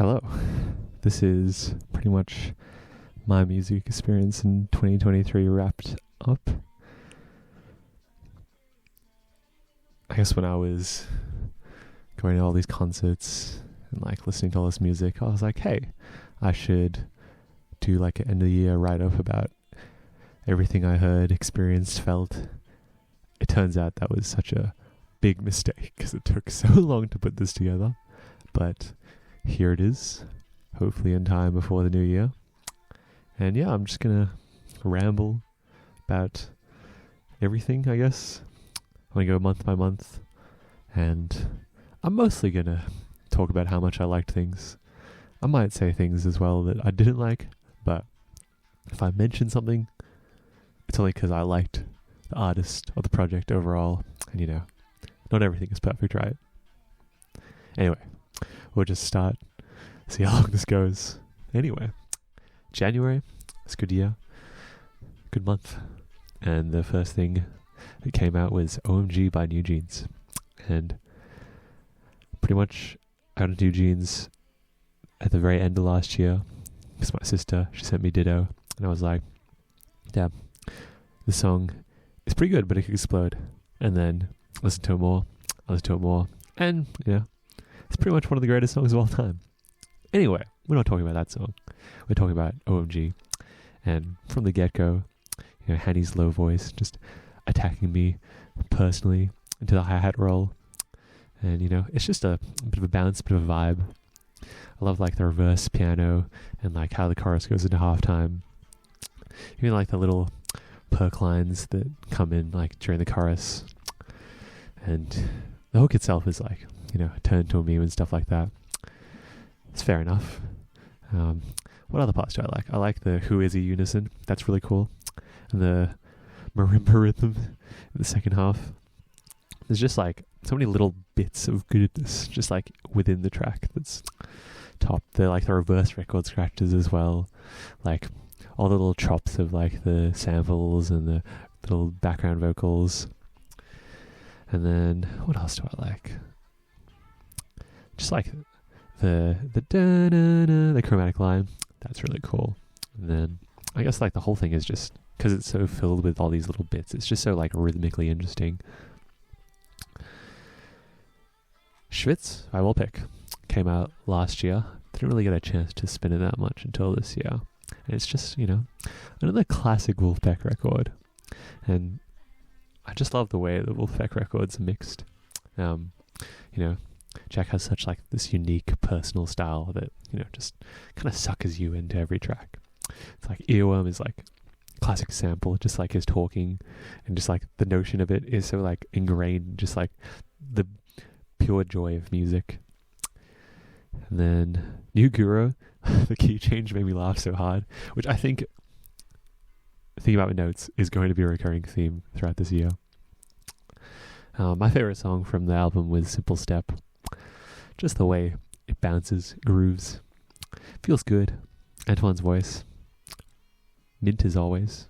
Hello. This is pretty much my music experience in 2023 wrapped up. I guess when I was going to all these concerts and like listening to all this music, I was like, hey, I should do like an end of the year write-up about everything I heard, experienced, felt. It turns out that was such a big mistake because it took so long to put this together. But here it is, hopefully in time before the new year. And yeah, I'm just going to ramble about everything, I guess. I'm going to go month by month. And I'm mostly going to talk about how much I liked things. I might say things as well that I didn't like, but if I mention something, it's only because I liked the artist or the project overall. And you know, not everything is perfect, right? Anyway, we'll just start, see how long this goes. Anyway, January, it's a good year, good month. And the first thing that came out was OMG by New Jeans. And pretty much I got New Jeans at the very end of last year because my sister, she sent me Ditto. And I was like, damn, this song is pretty good, but it could explode. And then listen to it more, and yeah, it's pretty much one of the greatest songs of all time. Anyway, we're not talking about that song. We're talking about OMG. And from the get-go, you know, Hanny's low voice just attacking me personally into the hi-hat roll. And, you know, it's just a bit of a bounce, bit of a vibe. I love, like, the reverse piano and, like, how the chorus goes into halftime. Even, like, the little perk lines that come in, like, during the chorus. And the hook itself is, like, you know, turned to a meme and stuff like that. It's fair enough. What other parts do I like? I like the Who Is He unison. That's really cool. And the marimba rhythm in the second half. There's just, like, so many little bits of goodness just, like, within the track that's top. They're, like, the reverse record scratches as well. Like, all the little chops of, like, the samples and the little background vocals. And then, what else do I like? Just, like, the da-na-na, the chromatic line. That's really cool. And then, I guess, like, the whole thing is just, because it's so filled with all these little bits, it's just so, like, rhythmically interesting. Schwitz by Wolfpack came out last year. Didn't really get a chance to spin it that much until this year. And it's just, you know, another classic Wolfpack record. And I just love the way the Wolfpack records are mixed. You know, Jack has such, like, this unique personal style that, you know, just kind of suckers you into every track. It's like Earworm is, like, classic sample, just like his talking, and just, like, the notion of it is so, like, ingrained, just, like, the pure joy of music. And then New Guru, the key change made me laugh so hard, which I think, thinking about my notes, is going to be a recurring theme throughout this year. My favorite song from the album was Simple Step. Just the way it bounces, grooves, feels good. Antoine's voice, mint as always.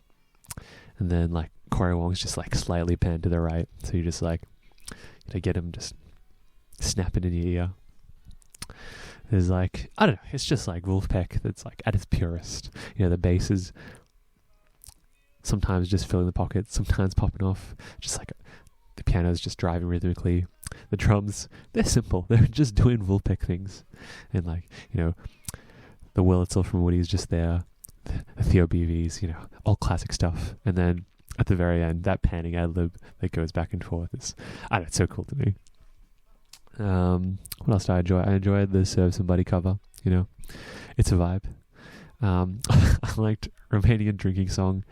And then, like, Corey Wong's just, like, slightly panned to the right, so you just, like, you know, get him just snapping in your ear. There's, like, I don't know, it's just like Wolfpack that's, like, at its purest. You know, the bass is sometimes just filling the pockets, sometimes popping off. Just like the piano's just driving rhythmically. The drums, they're simple. They're just doing Wolfpack things. And, like, you know, the Wurlitzer from Woody's just there. The Theo BVs, you know, all classic stuff. And then at the very end, that panning ad-lib that goes back and forth is, I don't know, it's so cool to me. What else did I enjoy? I enjoyed the Serve Somebody cover, you know. It's a vibe. I liked Romanian Drinking Song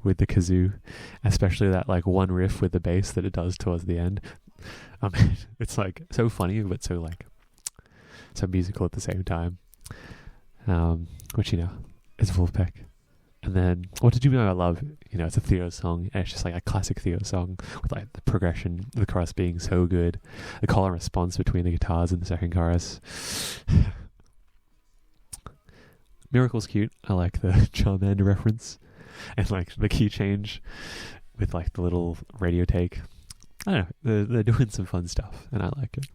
with the kazoo, especially that, like, one riff with the bass that it does towards the end. It's, like, so funny, but so, like, so musical at the same time. Which, you know, is Wolfpack. And then, What Did You Know I Love? You know, it's a Theo song, and it's just, like, a classic Theo song with, like, the progression, the chorus being so good. The call and response between the guitars in the second chorus. Miracle's cute. I like the Charmander reference. And, like, the key change with, like, the little radio take. I don't know. They're doing some fun stuff, and I like it.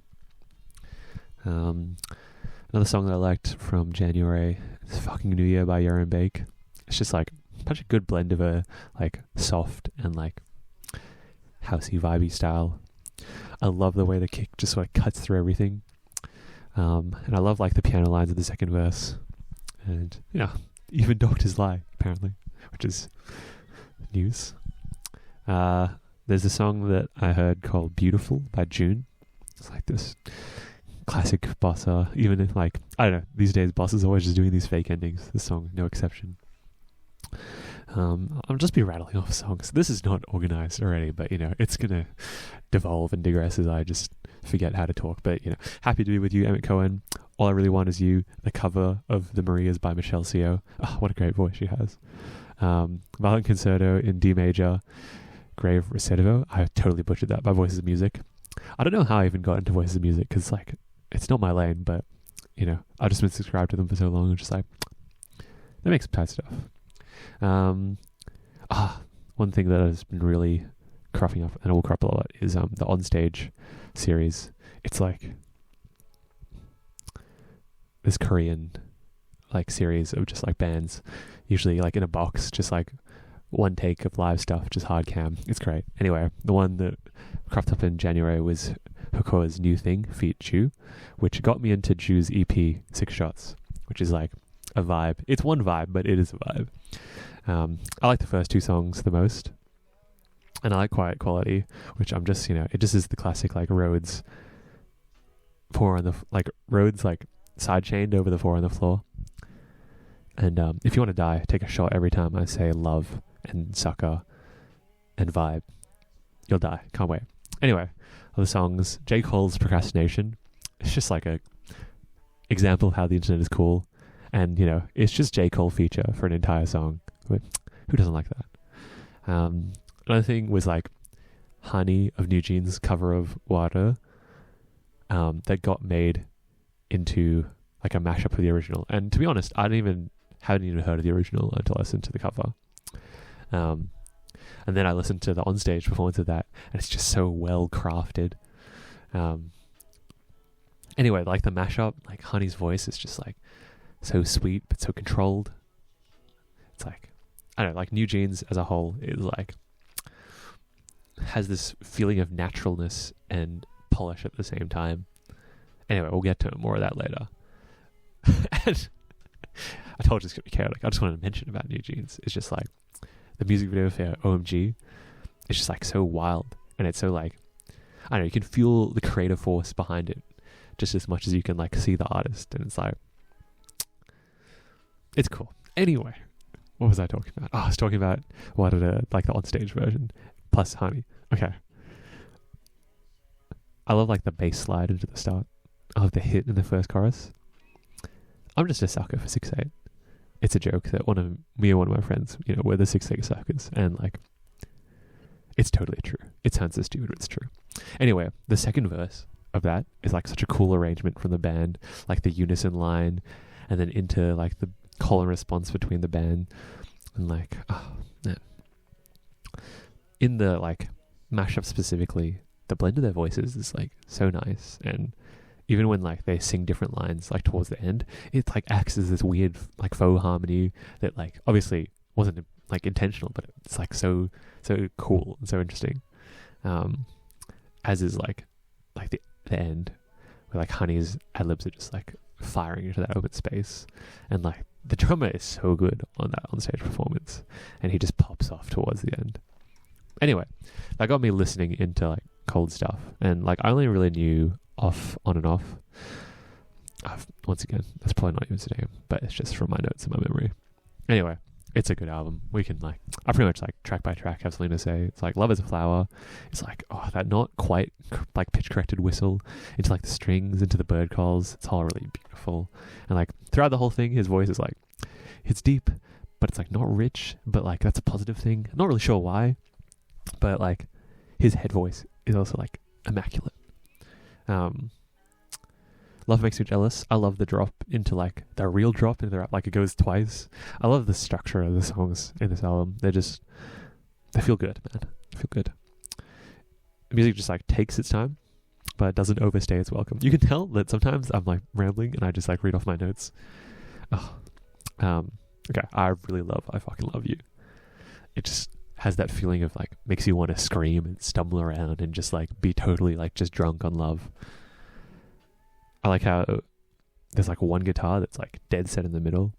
Another song that I liked from January is Fucking New Year by Yaron Bake. It's just like such a good blend of a like soft and like housey vibey style. I love the way the kick just sort of cuts through everything. And I love like the piano lines of the second verse. And even doctors lie, apparently, which is news. There's a song that I heard called Beautiful by June. It's like this classic bossa, even if like, I don't know, these days bosses are always just doing these fake endings. This song, no exception. I'll just be rattling off songs. This is not organized already, but it's gonna devolve and digress as I just forget how to talk. But happy to be with you, Emmett Cohen. All I Really Want Is You. The cover of The Marias by Michelle Seo. Oh, what a great voice she has. Violin Concerto in D major, Grave Recitativo. I totally butchered that by Voices of Music. I don't know how I even got into Voices of Music, because like it's not my lane, but I've just been subscribed to them for so long. I'm just like, they make some tight stuff. One thing that has been really cropping up, and it will crop a lot, is the Onstage series. It's like this Korean like series of just like bands, usually like in a box, just like one take of live stuff, just hard cam. It's great. Anyway, the one that cropped up in January was Huko's New Thing feat. Ju, which got me into Ju's EP 6 Shots, which is like a vibe. It's one vibe, but it is a vibe. I like the first 2 songs the most, and I like Quiet Quality, which I'm just it just is the classic like Rhodes 4 on the Rhodes like side chained over the 4 on the floor. And if you want to die, take a shot every time I say love and sucker and vibe. You'll die. Can't wait. Anyway, other songs. J. Cole's Procrastination. It's just like a example of how the internet is cool. And, it's just J. Cole feature for an entire song. But who doesn't like that? Another thing was like Honey of New Jeans' cover of Water that got made into like a mashup of the original. And to be honest, I hadn't even heard of the original until I listened to the cover. And then I listened to the onstage performance of that, and it's just so well crafted. Anyway, like the mashup, like Honey's voice is just like so sweet but so controlled. It's like, I don't know, like New Jeans as a whole is like has this feeling of naturalness and polish at the same time. Anyway, we'll get to more of that later. And I told you it's going to be chaotic. I just wanted to mention about New Jeans. It's just like the music video for OMG. It's just like so wild. And it's so like, I don't know, you can feel the creative force behind it just as much as you can like see the artist. And it's like, it's cool. Anyway, what was I talking about? Oh, I was talking about like the onstage version plus Honey. Okay. I love like the bass slide into the start. I love the hit in the first chorus. I'm just a sucker for 6/8. It's a joke that me and one of my friends, we're the 6/8 suckers, and like, it's totally true. It sounds so stupid, but it's true. Anyway, the second verse of that is like such a cool arrangement from the band, like the unison line, and then into like the call and response between the band, and like, oh man. In the like mashup specifically, the blend of their voices is like so nice, and even when like they sing different lines like towards the end, it like acts as this weird like faux harmony that like obviously wasn't like intentional, but it's like so cool and so interesting. As is like the end where like Honey's ad-libs are just like firing into that open space, and like the drummer is so good on that onstage performance, and he just pops off towards the end. Anyway, that got me listening into like cold stuff, and like I only really knew Off, On and Off. Once again, that's probably not even his name, but it's just from my notes in my memory. Anyway, it's a good album. We can like, I pretty much like track by track have something to say. It's like Love is a Flower. It's like, oh, that not quite like pitch corrected whistle into like the strings, into the bird calls. It's all really beautiful. And like throughout the whole thing, his voice is like, it's deep, but it's like not rich, but like that's a positive thing. I'm not really sure why, but like his head voice is also like immaculate. Love Makes Me Jealous. I love the drop into like the real drop into the rap, like it goes twice. I love the structure of the songs in this album. They feel good, man. They feel good. The music just like takes its time. but doesn't overstay its welcome. You can tell that sometimes I'm like rambling and I just like read off my notes. Oh, okay, I really love I Fucking Love You. It just has that feeling of like, makes you want to scream and stumble around and just like be totally like just drunk on love. I like how there's like one guitar that's like dead set in the middle,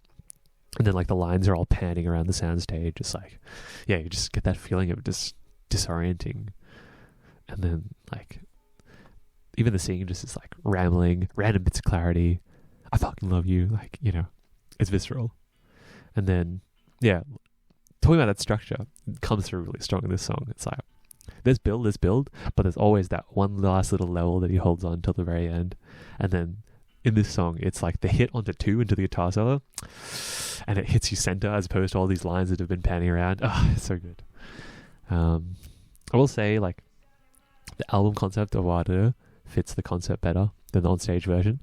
and then like the lines are all panning around the soundstage. Just like, yeah, you just get that feeling of just disorienting. And then like even the singing just is like rambling, random bits of clarity. I fucking love you. Like, you know, it's visceral. And then, yeah, talking about that structure, it comes through really strong in this song. It's like, there's build, but there's always that one last little level that he holds on till the very end. And then in this song, it's like the hit onto 2 into the guitar solo, and it hits you center as opposed to all these lines that have been panning around. Oh, it's so good. I will say, like, the album concept of Water fits the concept better than the on-stage version.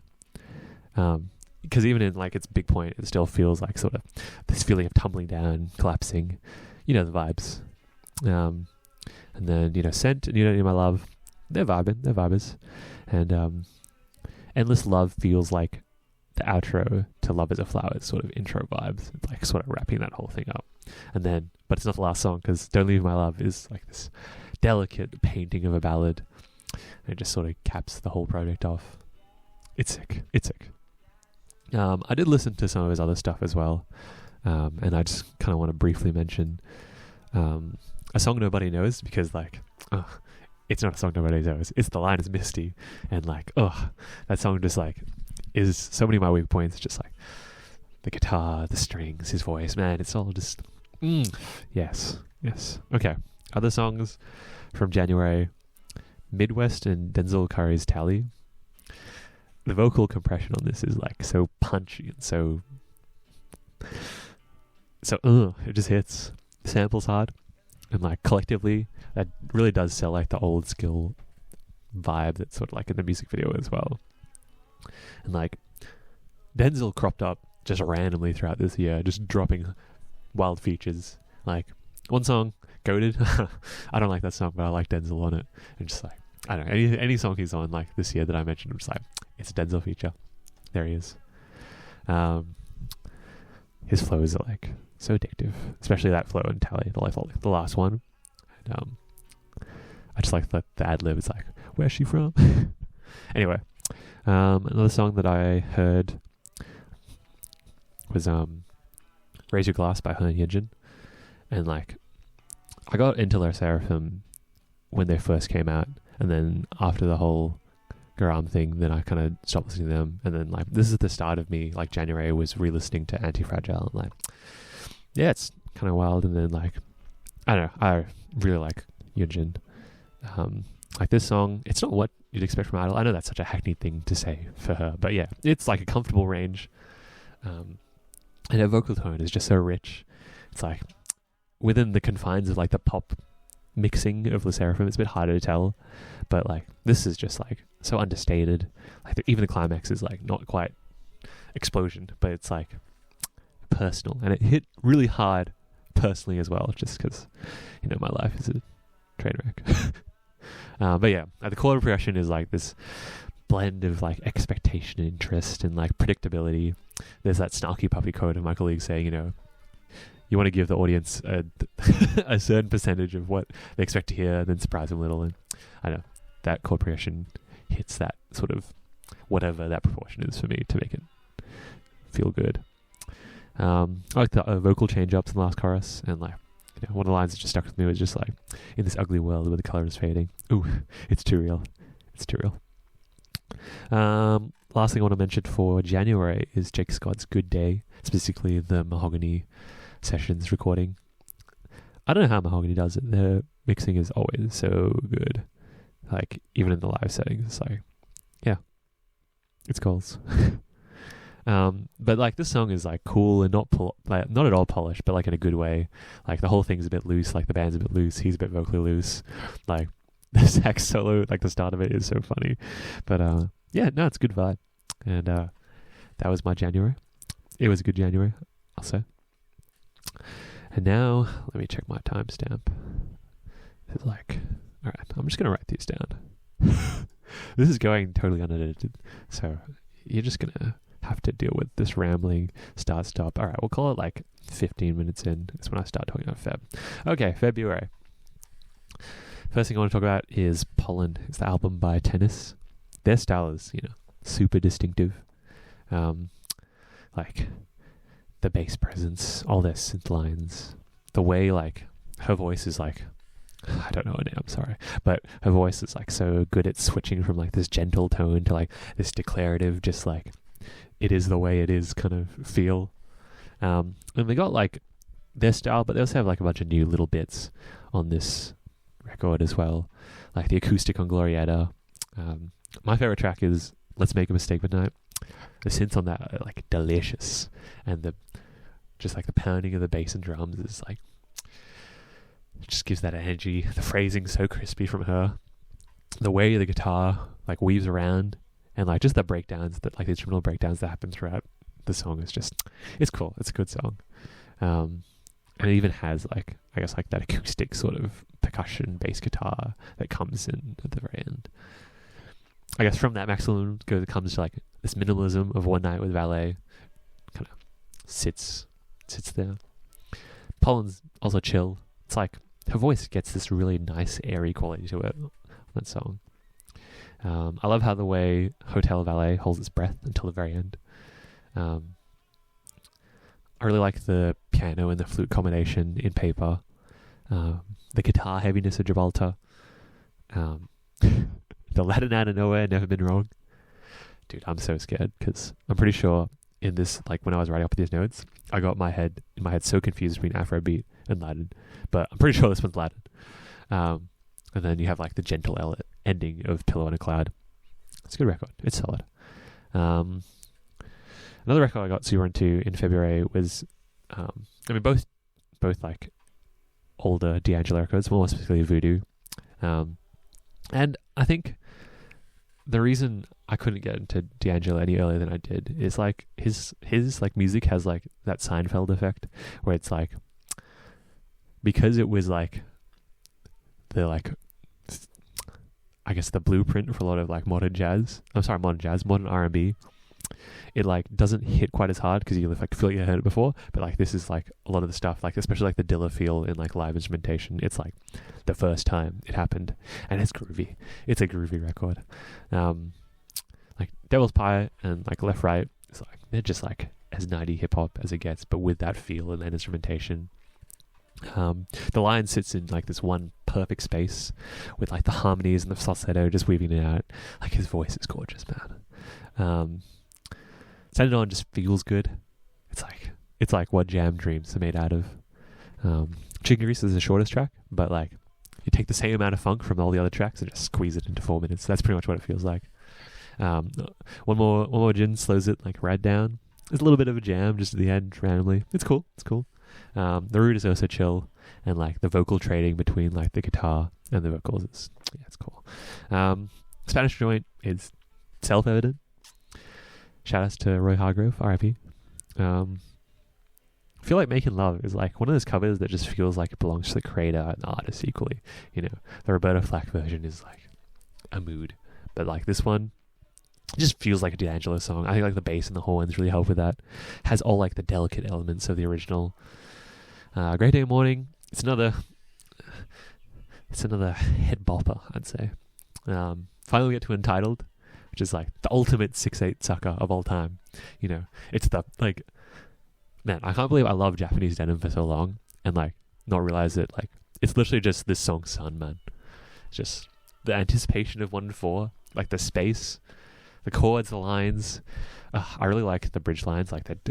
Because even in like its big point, it still feels like sort of this feeling of tumbling down, collapsing, you know, the vibes. And then, you know, Scent and You Don't Need My Love, they're vibers. And Endless Love feels like the outro to Love Is a Flower, sort of intro vibes, like sort of wrapping that whole thing up. And then, but it's not the last song, because Don't Leave My Love is like this delicate painting of a ballad. And it just sort of caps the whole project off. It's sick. I did listen to some of his other stuff as well. And I just kind of want to briefly mention a song nobody knows, because like, it's not a song nobody knows. It's The Line Is Misty. And like, that song just like is so many of my weak points. Just like the guitar, the strings, his voice, man, it's all just, yes. Okay. Other songs from January: Midwest and Denzel Curry's Tally. The vocal compression on this is like so punchy and so it just hits. The sample's hard, and like collectively that really does sell like the old skill vibe that's sort of like in the music video as well. And like Denzel cropped up just randomly throughout this year, just dropping wild features. Like one song, Goated. I don't like that song, but I like Denzel on it. And just like, I don't know, any song he's on like this year that I mentioned, I'm just like, it's a Denzel feature. There he is. His flows are like so addictive, especially that flow in Tally, the last one. And I just like the ad lib. It's like, where's she from? Anyway, another song that I heard was Raise Your Glass by Herne Yinjin. And like, I got into Les Seraphim when they first came out, and then after the whole Garam thing, then I kind of stopped listening to them. And then like, this is the start of me, like January was re-listening to Anti-Fragile, and like, yeah, it's kind of wild. And then like, I don't know, I really like Yunjin. Like this song, it's not what you'd expect from Idol. I know that's such a hackneyed thing to say for her, but yeah, it's like a comfortable range. And her vocal tone is just so rich. It's like within the confines of like the pop mixing of Les Seraphim, it's a bit harder to tell, but like this is just like so understated. Like even the climax is like not quite explosion, but it's like personal, and it hit really hard personally as well, just because, you know, my life is a train wreck. But yeah, the chord progression is like this blend of like expectation and interest and like predictability. There's that snarky puppy quote of Michael League saying, you know, you want to give the audience a certain percentage of what they expect to hear and then surprise them a little. And I know that chord progression hits that sort of whatever that proportion is for me to make it feel good. I like the vocal change-ups in the last chorus, and like, you know, one of the lines that just stuck with me was just like, in this ugly world where the color is fading. Ooh, it's too real. It's too real. Last thing I want to mention for January is Jake Scott's Good Day, specifically the Mahogany Sessions recording. I don't know how Mahogany does it. Their mixing is always so good. Like, even in the live settings, it's like, yeah, it's goals. But like this song is like cool and not at all polished, but like in a good way. Like the whole thing's a bit loose, like the band's a bit loose, he's a bit vocally loose. Like the sax solo, like the start of it is so funny. But yeah, no, it's a good vibe. And that was my January. It was a good January, I'll say. And now let me check my timestamp. It's like, all right, I'm just gonna write these down. This is going totally unedited, so you're just gonna have to deal with this rambling start stop. All right, we'll call it like 15 minutes in. That's when I start talking about Feb. Okay, February. First thing I want to talk about is Pollen. It's the album by Tennis. Their style is, super distinctive. Like the bass presence, all their synth lines, the way like her voice is like, I don't know her name, I'm sorry, but her voice is like so good at switching from like this gentle tone to like this declarative, just like it is the way it is kind of feel. And they got like their style, but they also have like a bunch of new little bits on this record as well, like the acoustic on Glorietta. My favorite track is Let's Make a Mistake Midnight. The synths on that are like delicious, and the pounding of the bass and drums is like, it just gives that energy. The phrasing so crispy from her, the way the guitar like weaves around, and like just the breakdowns, that like the instrumental breakdowns that happen throughout the song is just, it's cool. It's a good song. And it even has like, I guess like that acoustic sort of percussion bass guitar that comes in at the very end. I guess from that maximum comes to like this minimalism of One Night with Valet, kind of sits there. Pollen's also chill. It's like her voice gets this really nice airy quality to it on that song. I love how the way Hotel Valet holds its breath until the very end. I really like the piano and the flute combination in Paper. The guitar heaviness of Gibraltar. The Latin out of nowhere, never been wrong. Dude, I'm so scared because I'm pretty sure in this, like when I was writing up these notes, I got in my head so confused between Afrobeat and Latin, but I'm pretty sure this one's Latin. And then you have like the gentle ending of Pillow in a Cloud. It's a good record. It's solid. Another record I got super into in February was, both like older D'Angelo records, more specifically Voodoo. And I think the reason I couldn't get into D'Angelo any earlier than I did is like his like music has like that Seinfeld effect, where it's like, because it was like the like, I guess the blueprint for a lot of like modern R&B. It like doesn't hit quite as hard because you like feel like you heard it before, but like this is like a lot of the stuff, like especially like the Dilla feel in like live instrumentation. It's like the first time it happened, and it's groovy. It's a groovy record. Like Devil's Pie and like Left Right, it's like they're just like as 90 hip hop as it gets, but with that feel and that instrumentation. The line sits in like this one perfect space with like the harmonies and the falsetto just weaving it out. Like his voice is gorgeous, man. Set It On just feels good. It's like what Jam Dreams are made out of. Chicken Grease is the shortest track, but like you take the same amount of funk from all the other tracks and just squeeze it into 4 minutes. That's pretty much what it feels like. One more gin slows it like right down. There's a little bit of a jam just at the end randomly. It's cool. The root is also chill, and like the vocal trading between like the guitar and the vocals is, it's cool. Spanish Joint is self-evident. Shout outs to Roy Hargrove, R.I.P. I feel like Making Love is like one of those covers that just feels like it belongs to the creator and the artist equally. The Roberta Flack version is like a mood, but like this one, it just feels like a D'Angelo song. I think like the bass and the horns really help with that. Has all like the delicate elements of the original. Great Day Morning. It's another head bopper, I'd say. Finally we get to Untitled, which is like the ultimate 6/8 sucker of all time. It's the like, man, I can't believe I loved Japanese Denim for so long and like not realize it. Like it's literally just this song's son, man. It's just the anticipation of 1 and 4, like the space, the chords, the lines. I really like the bridge lines, like that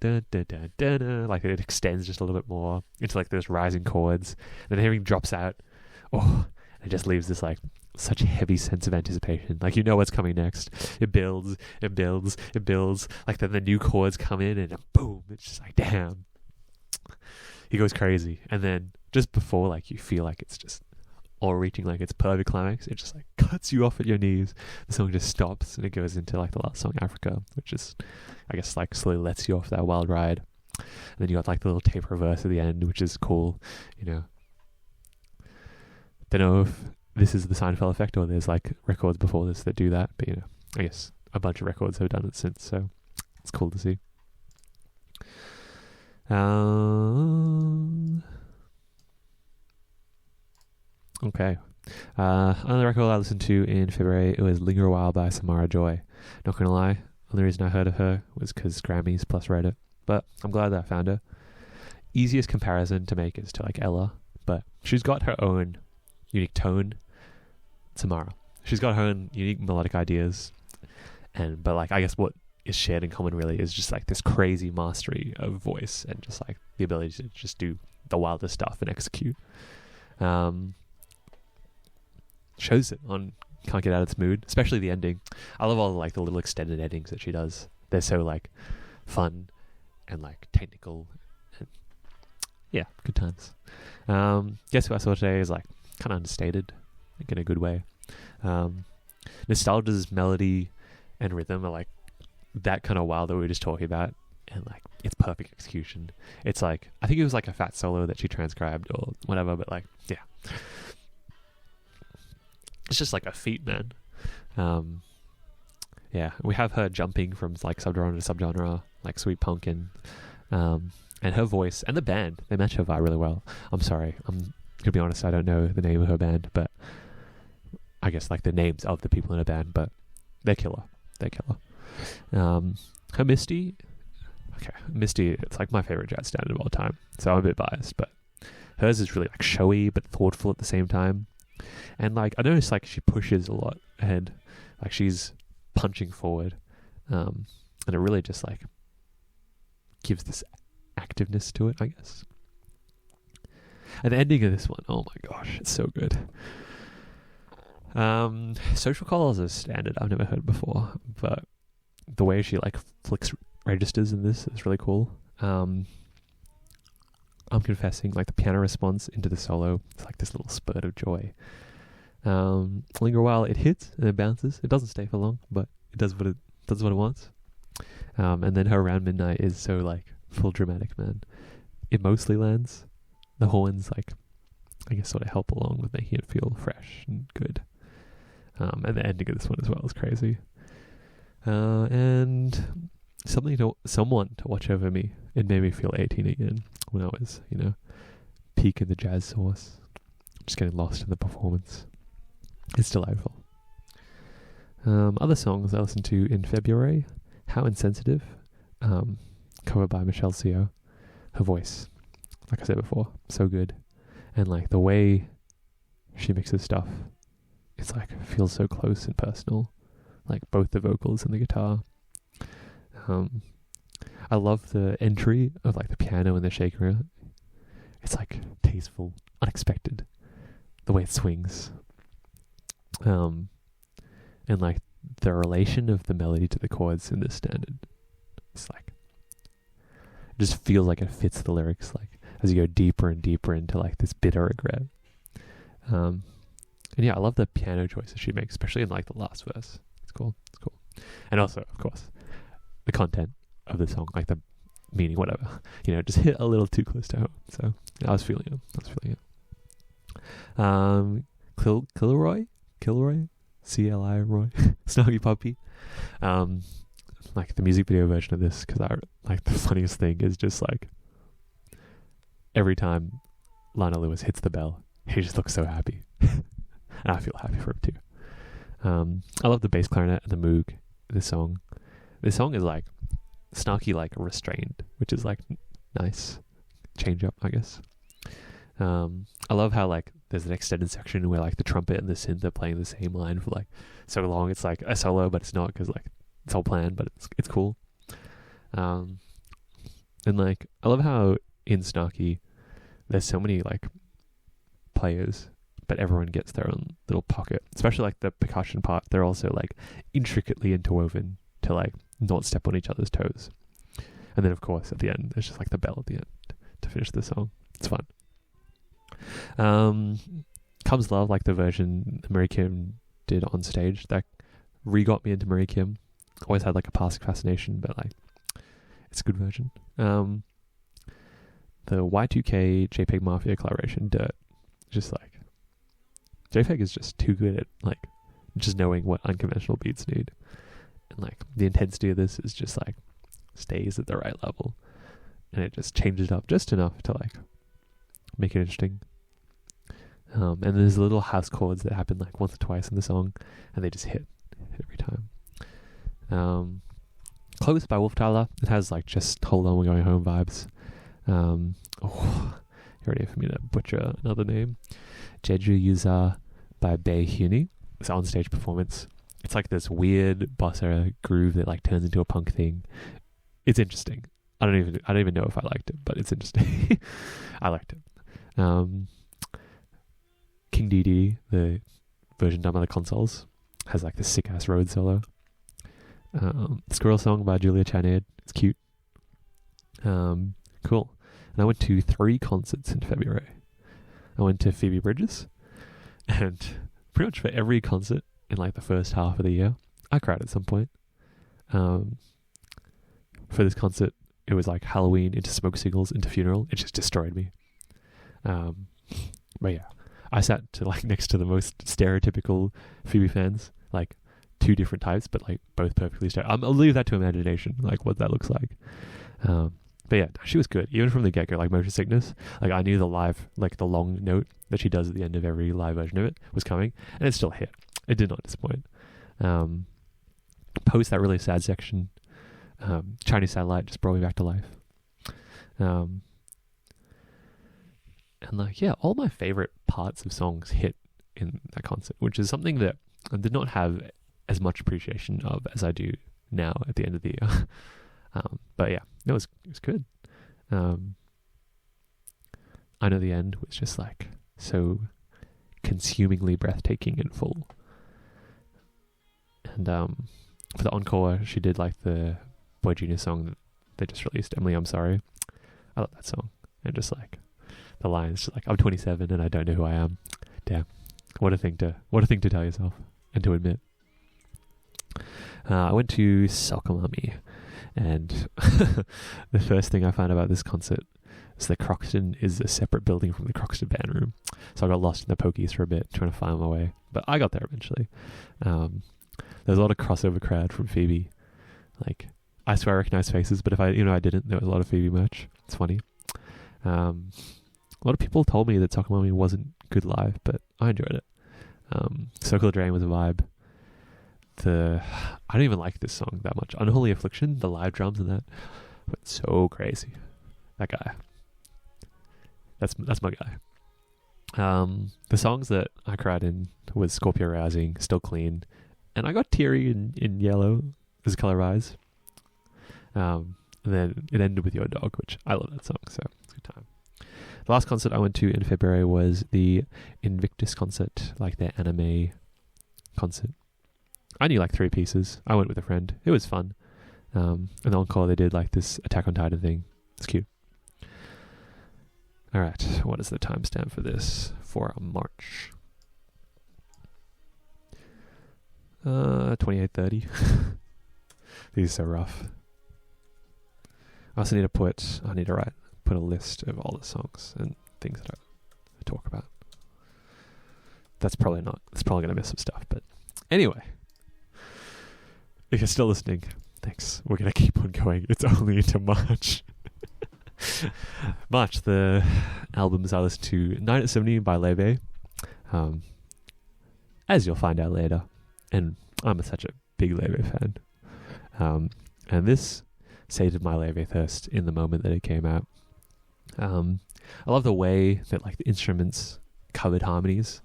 like it extends just a little bit more into like those rising chords, and then everything drops out. It just leaves this like such a heavy sense of anticipation. Like what's coming next. It builds. Like then the new chords come in and boom, it's just like damn. He goes crazy. And then just before like you feel like it's just all reaching like its perfect climax, it just like cuts you off at your knees. The song just stops and it goes into like the last song, Africa, which is, I guess, like slowly lets you off that wild ride. And then you got like the little tape reverse at the end, which is cool. Don't know if this is the Seinfeld effect, or there's like records before this that do that. But I guess a bunch of records have done it since, so it's cool to see. Okay. Another record I listened to in February, it was Linger a While by Samara Joy. Not gonna lie, the only reason I heard of her was because Grammys plus Reddit, but I'm glad that I found her. Easiest comparison to make is to like Ella, but she's got her own unique tone. Samara, she's got her own unique melodic ideas, but like I guess what is shared in common really is just like this crazy mastery of voice and just like the ability to just do the wildest stuff and execute. Shows it on Can't Get Out of Its Mood, especially the ending. I love all the little extended endings that she does. They're so like fun and like technical, and yeah, good times. Guess who I saw today is like kind of understated, like in a good way. Nostalgia's melody and rhythm are like that kind of wild that we were just talking about, and like it's perfect execution. It's like, I think it was like a fat solo that she transcribed or whatever, but like yeah, it's just like a feat, man. Yeah, we have her jumping from like subgenre to subgenre, like Sweet Pumpkin, and her voice and the band, they match her vibe really well. I'm sorry, I'm gonna be honest, I don't know the name of her band, but I guess like the names of the people in her band, but they're killer. Her Misty, it's like my favorite jazz standard of all time, so I'm a bit biased, but hers is really like showy but thoughtful at the same time. And like I noticed like she pushes a lot ahead, like she's punching forward, and it really just like gives this activeness to it, I guess. And the ending of this one, oh my gosh, it's so good. Social Call is a standard I've never heard before, but the way she like flicks registers in this is really cool. I'm confessing, like the piano response into the solo, it's like this little spurt of joy. Linger a While, it hits and it bounces. It doesn't stay for long, but it does what it wants. And then her Around Midnight is so like full dramatic, man. It mostly lands. The horns like I guess sort of help along with making it feel fresh and good. And the ending of this one as well is crazy. And someone to watch over me. It made me feel 18 again when I was, peak in the jazz sauce. Just getting lost in the performance. It's delightful. Other songs I listened to in February, How Insensitive, covered by Michelle Seo. Her voice, like I said before, so good. And like the way she mixes stuff, it's like feels so close and personal, like both the vocals and the guitar. I love the entry of like the piano and the shaker. It's like tasteful, unexpected, the way it swings. And like the relation of the melody to the chords in this standard, it's like it just feels like it fits the lyrics, like as you go deeper and deeper into like this bitter regret. And yeah, I love the piano choices she makes, especially in like the last verse. It's cool. And also, of course, the content of the song, like the meaning, whatever, just hit a little too close to home. So I was feeling it. Kilroy, CLI Roy, Snuggy Puppy. Like the music video version of this, because I like the funniest thing is just like every time Lionel Lewis hits the bell, he just looks so happy, and I feel happy for him too. I love the bass clarinet and the moog in this song. This song is like snarky, like restrained, which is like nice change up, I guess. I love how like there's an extended section where like the trumpet and the synth are playing the same line for like so long. It's like a solo, but it's not, because like it's all planned, but it's cool. And like I love how in Snarky there's so many like players, but everyone gets their own little pocket, especially like the percussion part. They're also like intricately interwoven to like not step on each other's toes. And then of course at the end there's just like the bell at the end to finish the song. It's fun. Comes Love, like the version Mary Kim did on stage, that re-got me into Mary Kim. Always had like a past fascination, but like it's a good version. The Y2K JPEG Mafia collaboration, Dirt, just like JPEG is just too good at like just knowing what unconventional beats need, and like the intensity of this is just like stays at the right level, and it just changes it up just enough to like make it interesting. And there's little house chords that happen like once or twice in the song, and they just hit every time. Close by Wolf Tyler. It has like just hold on, we're going home vibes. You're ready for me to butcher another name. Jeju Yuza by Bae Hyuni. It's an on-stage performance. It's like this weird bossa groove that like turns into a punk thing. It's interesting. I don't even know if I liked it, but it's interesting. I liked it. King DD, the version done by the Consoles, has like this sick ass Rhodes solo. Squirrel Song by Julia Chanade. It's cute. Cool. And I went to 3 concerts in February. I went to Phoebe Bridges, and pretty much for every concert in like the first half of the year, I cried at some point. For this concert, it was like Halloween into Smoke Signals into Funeral. It just destroyed me. But yeah, I sat to like next to the most stereotypical Phoebe fans, like 2 different types, but like both perfectly I'll leave that to imagination, like what that looks like. But yeah, she was good, even from the get-go, like Motion Sickness. Like I knew the live, like the long note that she does at the end of every live version of it was coming, and it still hit. It did not disappoint. Post that really sad section, Chinese Satellite just brought me back to life. And like, yeah, all my favorite parts of songs hit in that concert, which is something that I did not have as much appreciation of as I do now at the end of the year. But yeah, it was good. I know the end was just like so consumingly breathtaking and full. And for the encore, she did like the Boy Genius song that they just released, Emily, I'm Sorry. I love that song. And just like the lines, just like, I'm 27 and I don't know who I am. Damn, what a thing to tell yourself and to admit. I went to Sokomami, and the first thing I found about this concert is that Croxton is a separate building from the Croxton Band Room. So I got lost in the pokies for a bit, trying to find my way, but I got there eventually. There's a lot of crossover crowd from Phoebe. Like, I swear I recognize faces, but if I didn't, there was a lot of Phoebe merch. It's funny. A lot of people told me that Sokomami wasn't good live, but I enjoyed it. Circle the Drain was a vibe. I don't even like this song that much. Unholy Affliction, the live drums and that, went so crazy. That guy. That's my guy. The songs that I cried in was Scorpio Rising, Still Clean, and I got teary in Yellow as Color Eyes. And then it ended with Your Dog, which I love that song, so it's a good time. The last concert I went to in February was the Invictus concert, like their anime concert. I knew like 3 pieces. I went with a friend. It was fun. And the encore, they did like this Attack on Titan thing. It's cute. All right, what is the timestamp for this for March? 28:30. These are so rough. I also need to put a list of all the songs and things that I talk about. That's probably going to miss some stuff, but anyway. If you're still listening, thanks. We're going to keep on going. It's only into March. March, the albums I listened to, 9 at 70 by Leve. As you'll find out later. And I'm such a big Leve fan. And this sated my Leve thirst in the moment that it came out. I love the way that like the instruments covered harmonies,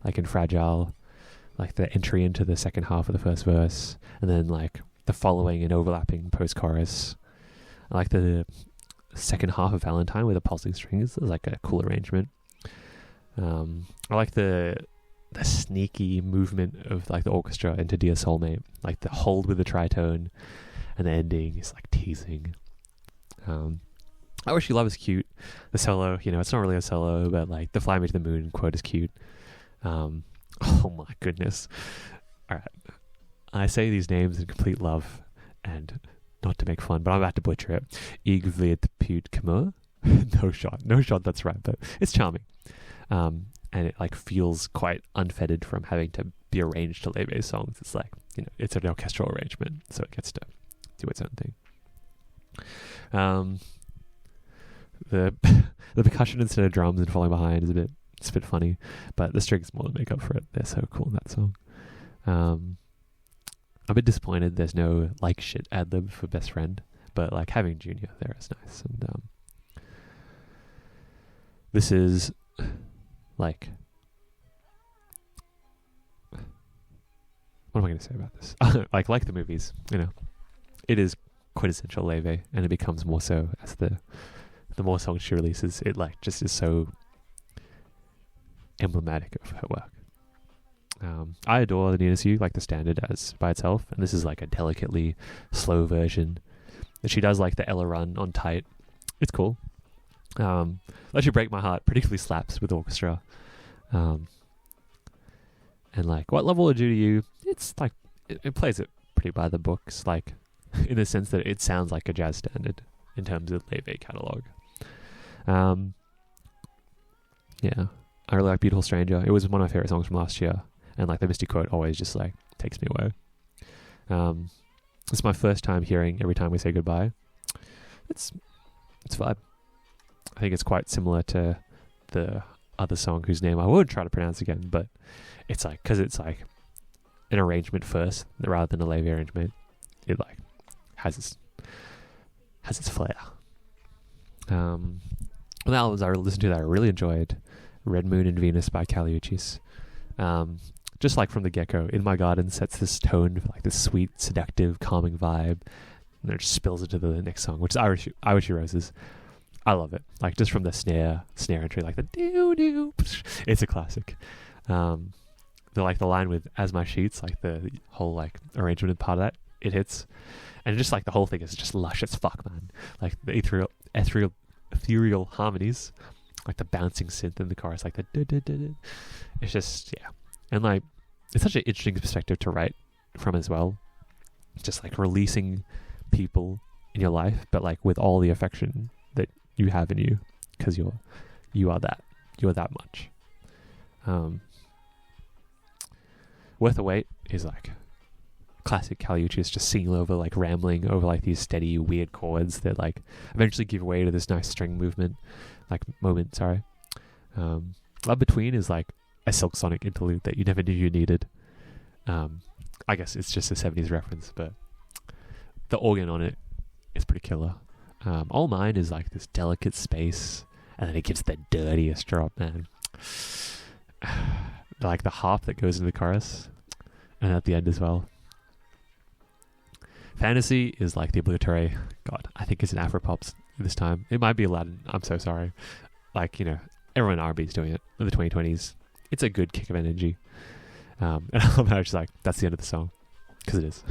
like in Fragile, like the entry into the second half of the first verse, and then like the following and overlapping post-chorus. I like the second half of Valentine with the pulsing strings. It's like a cool arrangement. I like the sneaky movement of like the orchestra into Dear Soulmate, like the hold with the tritone, and the ending is like teasing. I Wish You Love is cute. The solo, it's not really a solo, but like the Fly Me to the Moon quote is cute. Oh my goodness. Alright. I say these names in complete love and not to make fun, but I'm about to butcher it. Igvid Pute Kamur. No shot, that's right, but it's charming. and it like feels quite unfettered from having to be arranged to Leve songs. It's like, you know, it's an orchestral arrangement, so it gets to do its own thing. The the percussion instead of drums and falling behind is it's a bit funny, but the strings more than make up for it. They're so cool in that song. I'm a bit disappointed there's no like shit ad lib for Best Friend, but like having Junior there is nice. And this is like, what am I going to say about this? like the movies, you know, it is quintessential Leve, and it becomes more so as the more songs she releases. It like just is so emblematic of her work. I adore the Nina You, like the standard as by itself, and this is like a delicately slow version. And she does like the Ella run on tight. It's cool. Let You Break My Heart particularly slaps with orchestra. And like What Love Will It Do to You, it's like it plays it pretty by the books, like in the sense that it sounds like a jazz standard in terms of Leve catalog. Yeah, I really like Beautiful Stranger. It was one of my favorite songs from last year, and like the Misty quote always just like takes me away. It's my first time hearing Every Time We Say Goodbye. It's vibe. I think it's quite similar to the other song whose name I won't try to pronounce again, but it's like, because it's like an arrangement first rather than a Leve arrangement, it like has its flair. The albums I listened to that I really enjoyed, Red Moon and Venus by Kali Uchis. Just like from the get-go, In My Garden sets this tone for like this sweet, seductive, calming vibe, and it just spills into the next song, which is I Wish You Roses. I love it. Like just from the snare entry, like the doo-doo, it's a classic. The line with As My Sheets, like the whole like arrangement and part of that, it hits. And just like the whole thing is just lush as fuck, man. Like the ethereal harmonies, like the bouncing synth in the chorus, like the du-du-du-du. It's just, yeah. And like, it's such an interesting perspective to write from as well. Just like releasing people in your life, but like with all the affection that you have in you, because you are that much. Worth the Wait is like classic Kali Uchis, just singing over, like rambling over like these steady weird chords that like eventually give way to this nice string moment. Love Between is like a Silk Sonic interlude that you never knew you needed. I guess it's just a 70s reference, but the organ on it is pretty killer. All Mine is like this delicate space, and then it gives the dirtiest drop, man. Like the harp that goes into the chorus, and at the end as well. Fantasy is like the obligatory. God, I think it's an Afropops this time. It might be Aladdin. I'm so sorry. Like, you know, everyone in R&B is doing it in the 2020s. It's a good kick of energy. And I love how it's like, that's the end of the song. Because it is.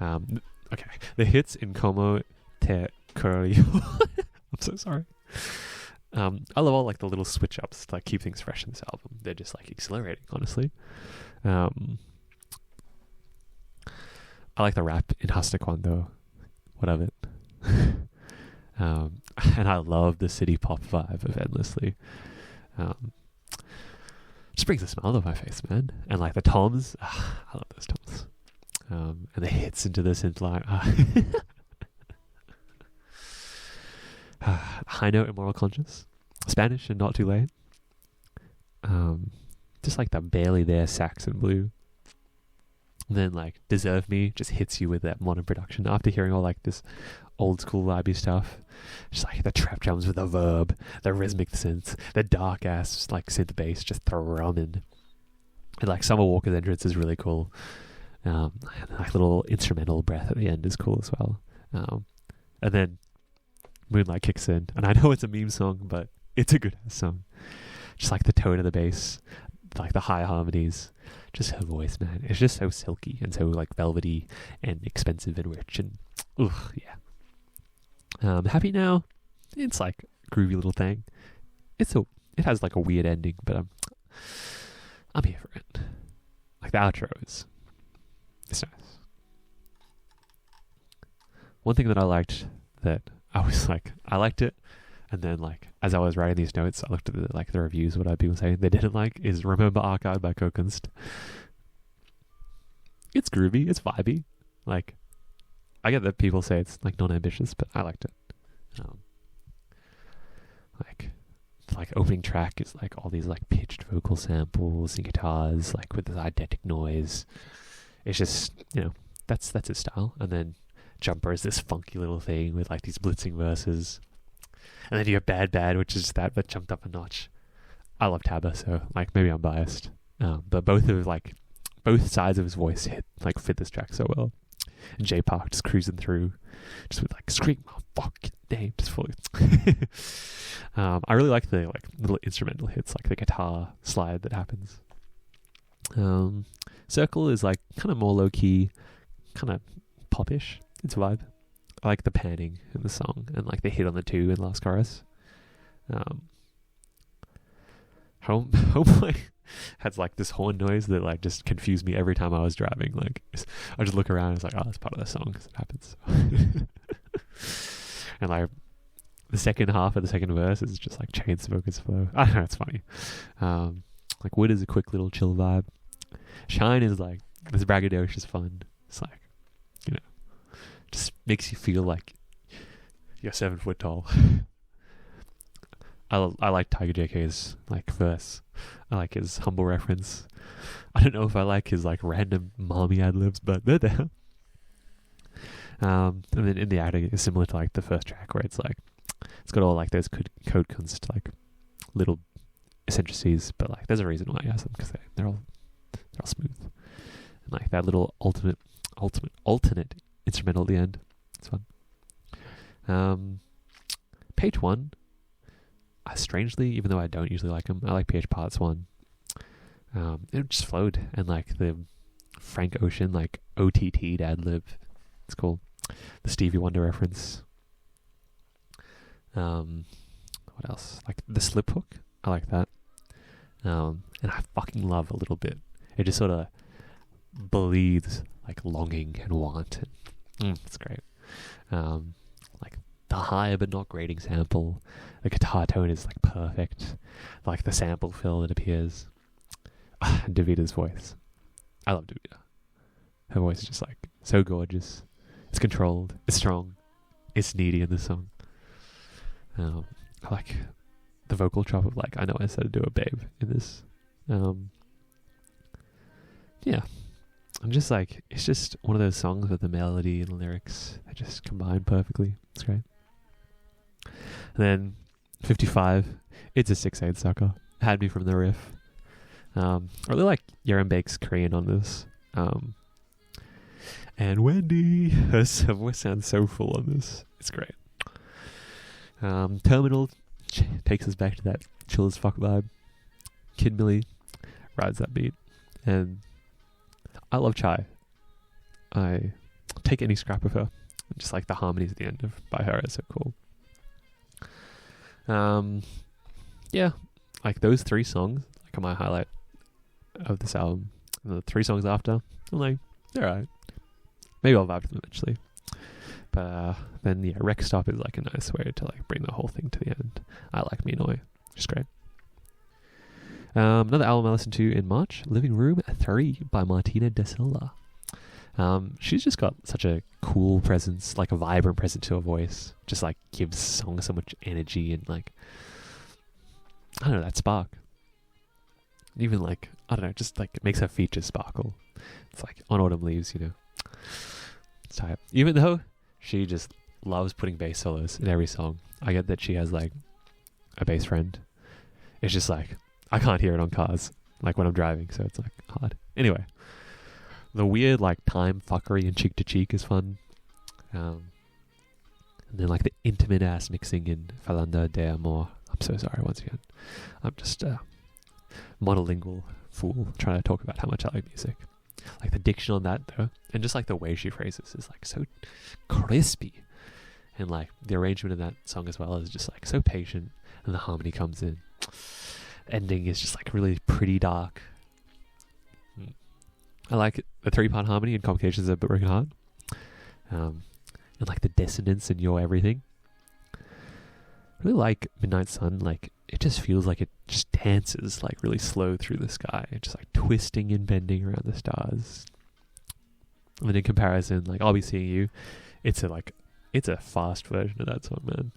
Okay. The hits in Como Te Curly. I'm so sorry. I love all like the little switch ups to like keep things fresh in this album. They're just like exhilarating, honestly. I like the rap in Hasta Cuando. What of it? And I love the city pop vibe of Endlessly. Just brings a smile to my face, man. And like the toms, I love those toms. And the hits into the synth line. High Note and Moral Conscious. Spanish and Not Too Late. Just like the barely there sax and blue. And then like Deserve Me just hits you with that modern production after hearing all like this old school vibey stuff. Just like the trap drums with the verb, the rhythmic synths, the dark ass like synth bass just thrumming. And like Summer Walker's entrance is really cool. Like little instrumental breath at the end is cool as well. And then Moonlight kicks in, and I know it's a meme song, but it's a good ass song. Just like the tone of the bass, like the high harmonies, just her voice, man. It's just so silky and so like velvety and expensive and rich and yeah. Happy Now, it's like a groovy little thing. It has like a weird ending, but I'm here for it. Like the outro it's nice. One thing that I liked that I was like, I liked it, and then like as I was writing these notes, I looked at the reviews, what are people saying they didn't like is Remember Archive by Kokunst. It's groovy, it's vibey. Like, I get that people say it's like non-ambitious, but I liked it. Like opening track is like all these like pitched vocal samples and guitars, like with this eidetic noise. It's just, you know, that's his style. And then Jumper is this funky little thing with like these blitzing verses. And then you have Bad Bad, which is that, but jumped up a notch. I love Tabba, so like maybe I'm biased. But both sides of his voice fit this track so well. And J Park just cruising through, just with like scream my fucking name, just fully. I really like the like little instrumental hits, like the guitar slide that happens. Circle is like kind of more low key, kind of popish. It's a vibe. I like the panning in the song and like the hit on the 2 in last chorus. Homeboy has like this horn noise that like just confused me every time I was driving. Like I just look around and it's like, oh, that's part of the song because it happens. And like the second half of the second verse is just like chain smokers flow. I don't know, it's funny. Like Wood is a quick little chill vibe. Shine is like this braggadocious fun. It's like, you know, just makes you feel like you're 7 foot tall. I like Tiger JK's like verse. I like his humble reference. I don't know if I like his like random mommy ad libs, but they're there. And then in the acting is similar to like the first track where it's like it's got all like those code kunst like little eccentricities, but like there's a reason why he has them because they're all smooth. And like that little alternate instrumental at the end. It's fun. Page 1. Strangely, even though I don't usually like them, I like PH Parts 1. It just flowed, and like the Frank Ocean like OTT ad lib, it's cool. The Stevie Wonder reference. What else? Like the slip hook, I like that. And I fucking love a little bit. It just sort of bleeds like longing and want. It's great. Like the high but not grating sample. The guitar tone is like perfect. Like the sample fill that appears. And Davita's voice. I love Davita. Her voice is just like so gorgeous. It's controlled. It's strong. It's needy in the song. I like the vocal chop of like, I know I said to do a babe in this. Yeah. I'm just like, it's just one of those songs with the melody and the lyrics that just combine perfectly. It's great. And then 55, it's a 6/8 sucker. Had me from the riff. I really like Yerim Bake's Korean on this. And Wendy, her voice sounds so full on this. It's great. Terminal takes us back to that chill as fuck vibe. Kid Millie rides that beat. And I love Chai. I take any scrap of her. Just like the harmonies at the end by her are so cool. Yeah, like those 3 songs like are my highlight of this album. And the 3 songs after, I'm like, they're alright. Maybe I'll vibe to them eventually. But then yeah, Rec Stop is like a nice way to like bring the whole thing to the end. I like Me Noi, just great. Another album I listened to in March, Living Room 3 by Martina De Silva. She's just got such a cool presence, like a vibrant presence to her voice. Just like gives songs so much energy and like, I don't know, that spark. Even like, I don't know, just like it makes her features sparkle. It's like On Autumn Leaves, you know. It's tight. Even though she just loves putting bass solos in every song. I get that she has like a bass friend. It's just like, I can't hear it on cars, like when I'm driving, so it's like hard. Anyway. The weird like time fuckery and cheek to cheek is fun. And then like the intimate ass mixing in Falanda de Amor. I'm so sorry once again. I'm just a monolingual fool trying to talk about how much I like music. Like the diction on that though, and just like the way she phrases is like so crispy. And like the arrangement of that song as well is just like so patient, and the harmony comes in. The ending is just like really pretty dark. I like the 3-part harmony and Complications of a Broken Heart. And like the dissonance in Your Everything. really like Midnight Sun. Like, it just feels like it just dances like really slow through the sky, just like twisting and bending around the stars. And in comparison, like I'll Be Seeing You, it's a fast version of that song, man.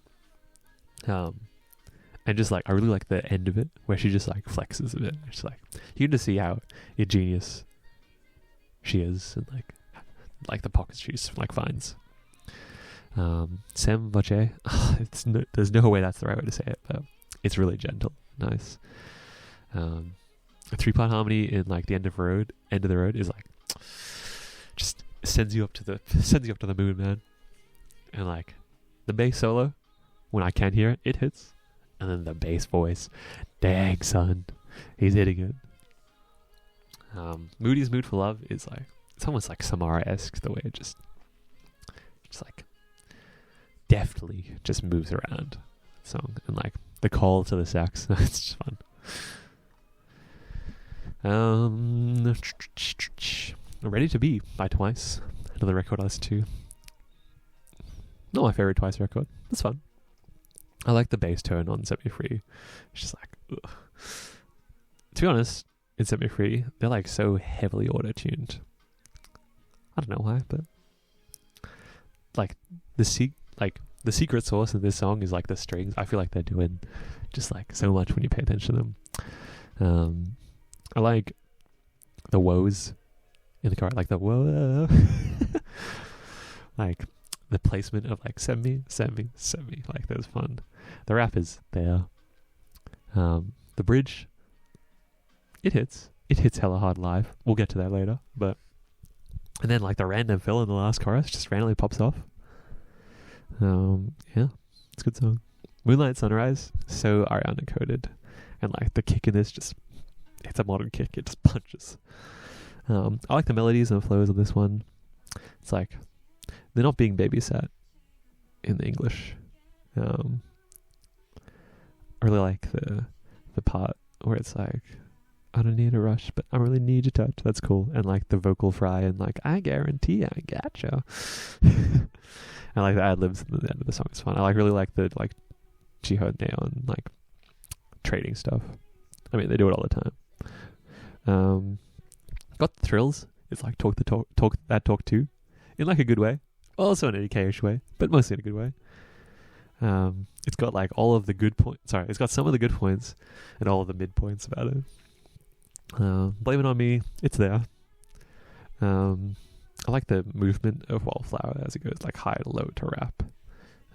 And just like I really like the end of it where she just like flexes a bit. It's like you can just see how a genius she is, and like the pockets she like finds. Sem Voce, there's no way that's the right way to say it, but it's really gentle, nice. A 3-part harmony in like the end of the road is like just sends you up to the moon, man. And like the bass solo, when I can hear it, it hits. And then the bass voice, dang son, he's hitting it. Moody's Mood for Love is like, it's almost like Samara-esque, the way it just like deftly just moves around the song, and like the call to the sax, it's just fun. Ready to Be by Twice, another record I listen to. Not my favorite Twice record. It's fun. I like the bass tone on Set Me Free. It's just like, ugh. To be honest, in Set Me Free, they're like so heavily auto-tuned. I don't know why, but like the secret sauce in this song is like the strings. I feel like they're doing just like so much when you pay attention to them. I like the woes in the car, like the whoa, like the placement of like send me, like that was fun. The rap is there. The bridge, it hits hella hard live. We'll get to that later, but and then like the random fill in the last chorus just randomly pops off. Yeah, it's a good song. Moonlight Sunrise, so Ariana coded, and like the kick in this it's a modern kick. It just punches. I like the melodies and the flows of this one. It's like they're not being babysat in the English. I really like the part where it's like, I don't need a rush, but I really need your touch. That's cool. And like the vocal fry and like, I guarantee I gotcha. And like the ad libs at the end of the song is fun. I really like the like Jiho Neon like trading stuff. I mean, they do it all the time. Got the Thrills. It's like talk too, in like a good way. Also in an EK-ish way, but mostly in a good way. It's got like all of the good points. Sorry, it's got some of the good points and all of the mid points about it. Blame It On Me, it's there. I like the movement of Wallflower as it goes like high to low to rap.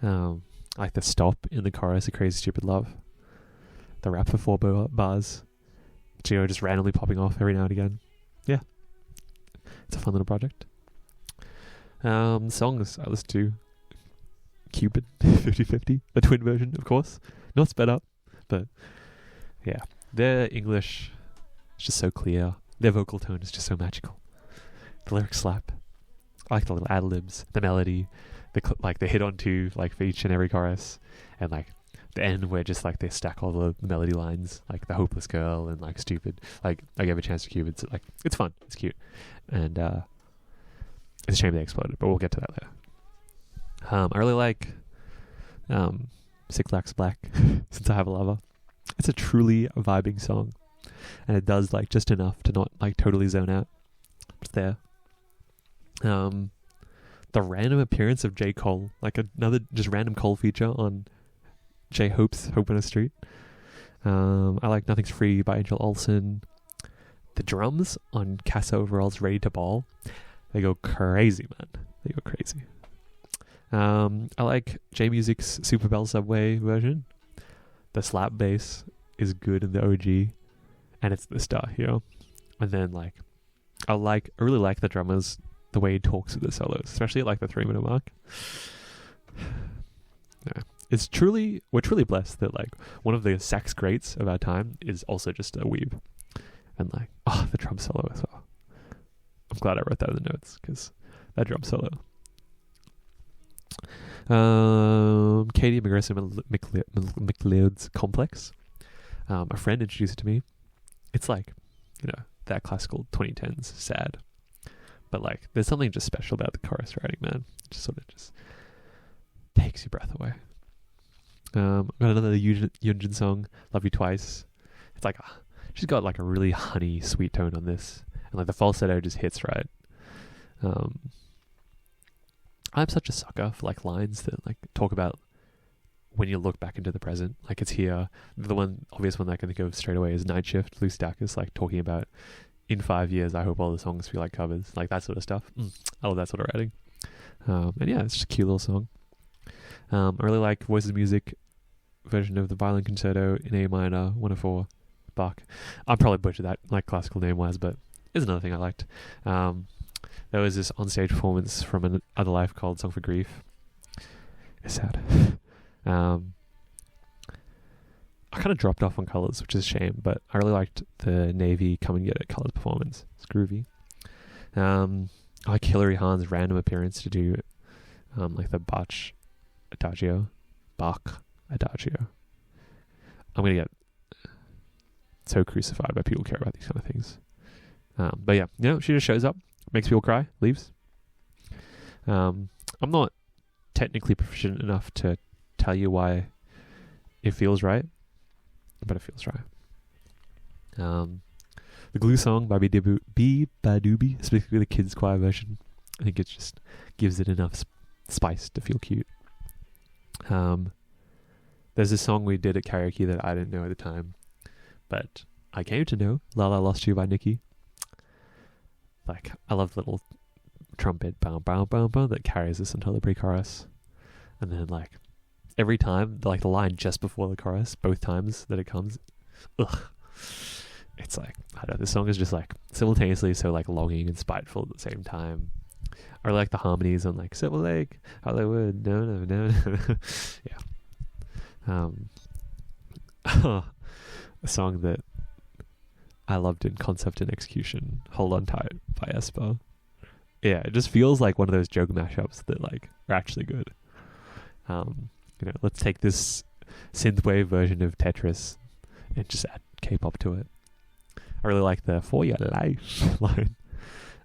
I like the stop in the chorus of Crazy Stupid Love. The rap for 4 bars. Gio just randomly popping off every now and again. Yeah. It's a fun little project. Songs I listen to. Cupid, 50/50, the twin version, of course. Not sped up, but yeah. Their English is just so clear. Their vocal tone is just so magical. The lyrics slap. I like the little ad-libs, the melody, the hit on two, like for each and every chorus, and like the end where just like they stack all the melody lines, like the hopeless girl and like stupid. Like I gave a chance to Cupid. So, like it's fun, it's cute, and it's a shame they exploded, but we'll get to that later. I really like Six Lakhs Black, Since I Have a Lover. It's a truly vibing song, and it does like just enough to not like totally zone out. It's there. The random appearance of J. Cole, like another just random Cole feature on J. Hope's Hope on a Street. I like Nothing's Free by Angel Olsen. The drums on Cass Overall's Ready to Ball, they go crazy, man. They go crazy. I like J Music's Super Bell Subway version. The slap bass is good in the OG, and it's the star here. And then like I really like the drummers, the way he talks with the solos, especially at like the 3-minute mark. Yeah. We're truly blessed that like one of the sax greats of our time is also just a weeb. And like, the drum solo as well. I'm glad I wrote that in the notes, because that drum solo. Katie McLeod's Complex. A friend introduced it to me. It's like, that classical 2010s sad. But like, there's something just special about the chorus writing, man. It just sort of just takes your breath away. Got another Yunjin song, Love You Twice. It's like, she's got like a really honey sweet tone on this. And like the falsetto just hits right. I'm such a sucker for like lines that like talk about when you look back into the present. Like it's here. The one obvious one that I can think of straight away is Night Shift, Lou Dacus, like talking about in 5 years, I hope all the songs feel like covers. Like that sort of stuff. I love that sort of writing. And yeah, it's just a cute little song. I really like Voices Music version of the Violin Concerto in A minor, 104, Bach. I'll probably butcher that, like classical name-wise, but it's another thing I liked. There was this onstage performance from Another Life called Song for Grief. It's sad. I kind of dropped off on Colours, which is a shame, but I really liked the Navy Come and Get It Colours performance. It's groovy. I like Hilary Hahn's random appearance to do like the Bach Adagio. I'm going to get so crucified by people who care about these kind of things. But yeah, she just shows up, makes people cry, leaves. I'm not technically proficient enough to tell you why it feels right, but it feels right. The Glue song by B Badoobie, specifically the kids' choir version, I think it just gives it enough spice to feel cute. There's this song we did at karaoke that I didn't know at the time, but I came to know, La La Lost You by Nicki. Like, I love the little trumpet bow bow bow bow that carries us until the pre-chorus. And then like every time, like the line just before the chorus, both times that it comes, it's like, I don't know, this song is just like simultaneously so like longing and spiteful at the same time. Or like the harmonies on like Silver Lake, Hollywood, no. Yeah. A song that I loved in concept and execution, Hold On Tight by Espa. Yeah, it just feels like one of those joke mashups that like are actually good. Let's take this synthwave version of Tetris and just add K-pop to it. I really like the For Your Life line.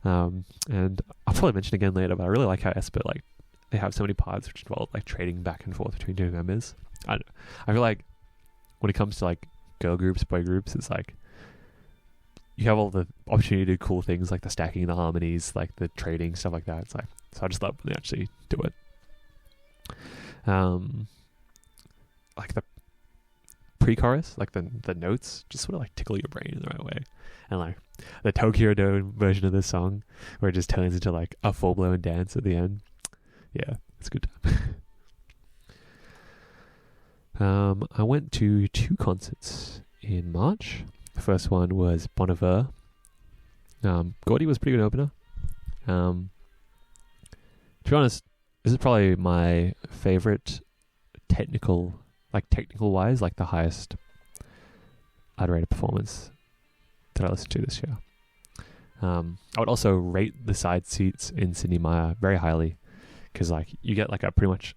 And I'll probably mention again later, but I really like how Espa, like, they have so many parts which involve like trading back and forth between two members. I feel like when it comes to like girl groups, boy groups, it's like you have all the opportunity to do cool things like the stacking, the harmonies, like the trading, stuff like that. It's like, so I just love when they actually do it. Like the pre-chorus, like the notes just sort of like tickle your brain in the right way. And like the Tokyo Dome version of this song where it just turns into like a full-blown dance at the end. Yeah, it's a good time. I went to 2 concerts in March. The first one was Bon Iver. Gordy was a pretty good opener. To be honest, this is probably my favorite technical wise, like the highest I'd rate a performance that I listened to this year. I would also rate the side seats in Sydney Maya very highly because like you get like a pretty much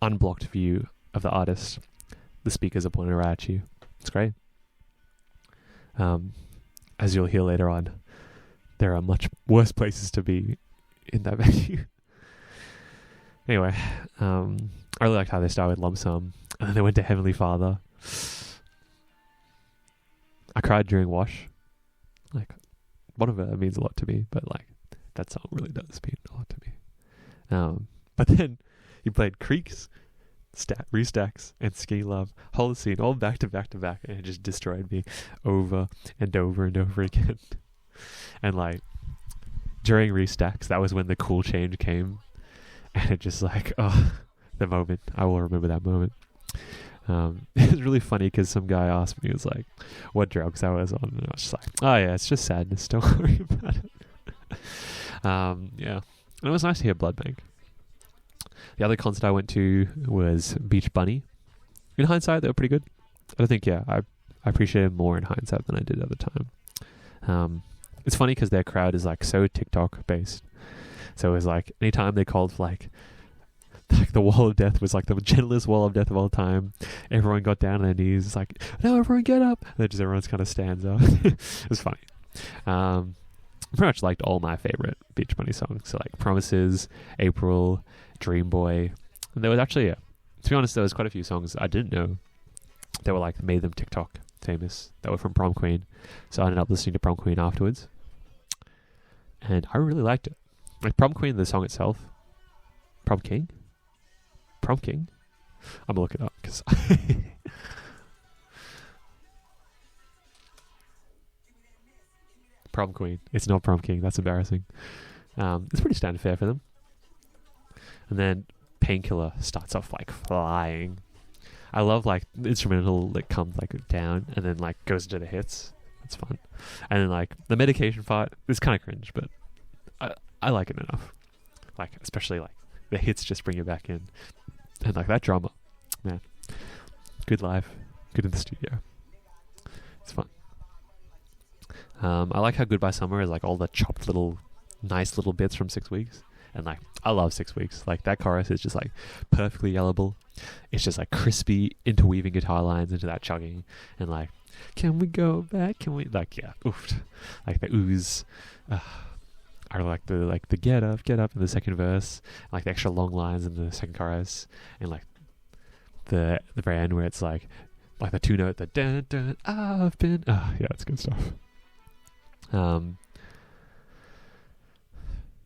unblocked view of the artist. The speakers are pointing right at you. It's great. As you'll hear later on, there are much worse places to be in that venue. Anyway, I really liked how they started with Lump Sum and then they went to Heavenly Father. I cried during Wash. Like, one of it means a lot to me, but like that song really does mean a lot to me. But then he played Creeks, Restacks, and Skinny Love, whole scene, all back to back to back, and it just destroyed me over and over and over again. And like during Restacks, that was when the cool change came, and it just like, the moment. I will remember that moment. It was really funny because some guy asked me, he was like, what drugs I was on, and I was just like, oh yeah, it's just sadness, don't worry about it. Yeah, and it was nice to hear Blood Bank. The other concert I went to was Beach Bunny. In hindsight, they were pretty good. I think, yeah, I appreciated more in hindsight than I did at the time. It's funny because their crowd is like so TikTok based. So it was like anytime they called for like the wall of death was like the gentlest wall of death of all time. Everyone got down on their knees. It's like, no, everyone get up. And then just everyone's kind of stands up. It was funny. I pretty much liked all my favorite Beach Bunny songs. So like Promises, April, Dream Boy. And there was actually, to To be honest, there was quite a few songs I didn't know that were like made them TikTok famous that were from Prom Queen. So I ended up listening to Prom Queen afterwards, and I really liked it. Like Prom Queen, the song itself. Prom King? I'm gonna look it up because Prom Queen. It's not Prom King. That's embarrassing. It's pretty standard fare for them. And then Painkiller starts off like flying. I love like the instrumental that comes like down and then like goes into the hits. It's fun. And then like the medication part is kind of cringe, but I like it enough. Like especially like the hits just bring it back in. And like that drama, man. Good live, good in the studio. It's fun. I like how Goodbye Summer is like all the chopped little nice little bits from 6 weeks. And like I love 6 weeks. Like that chorus is just like perfectly yellable. It's just like crispy interweaving guitar lines into that chugging and like, can we go back? Can we like oof. Like the ooze. I like the get up in the second verse, like the extra long lines in the second chorus, and like the very end where it's like the 2-note, the dun dun I've been it's good stuff.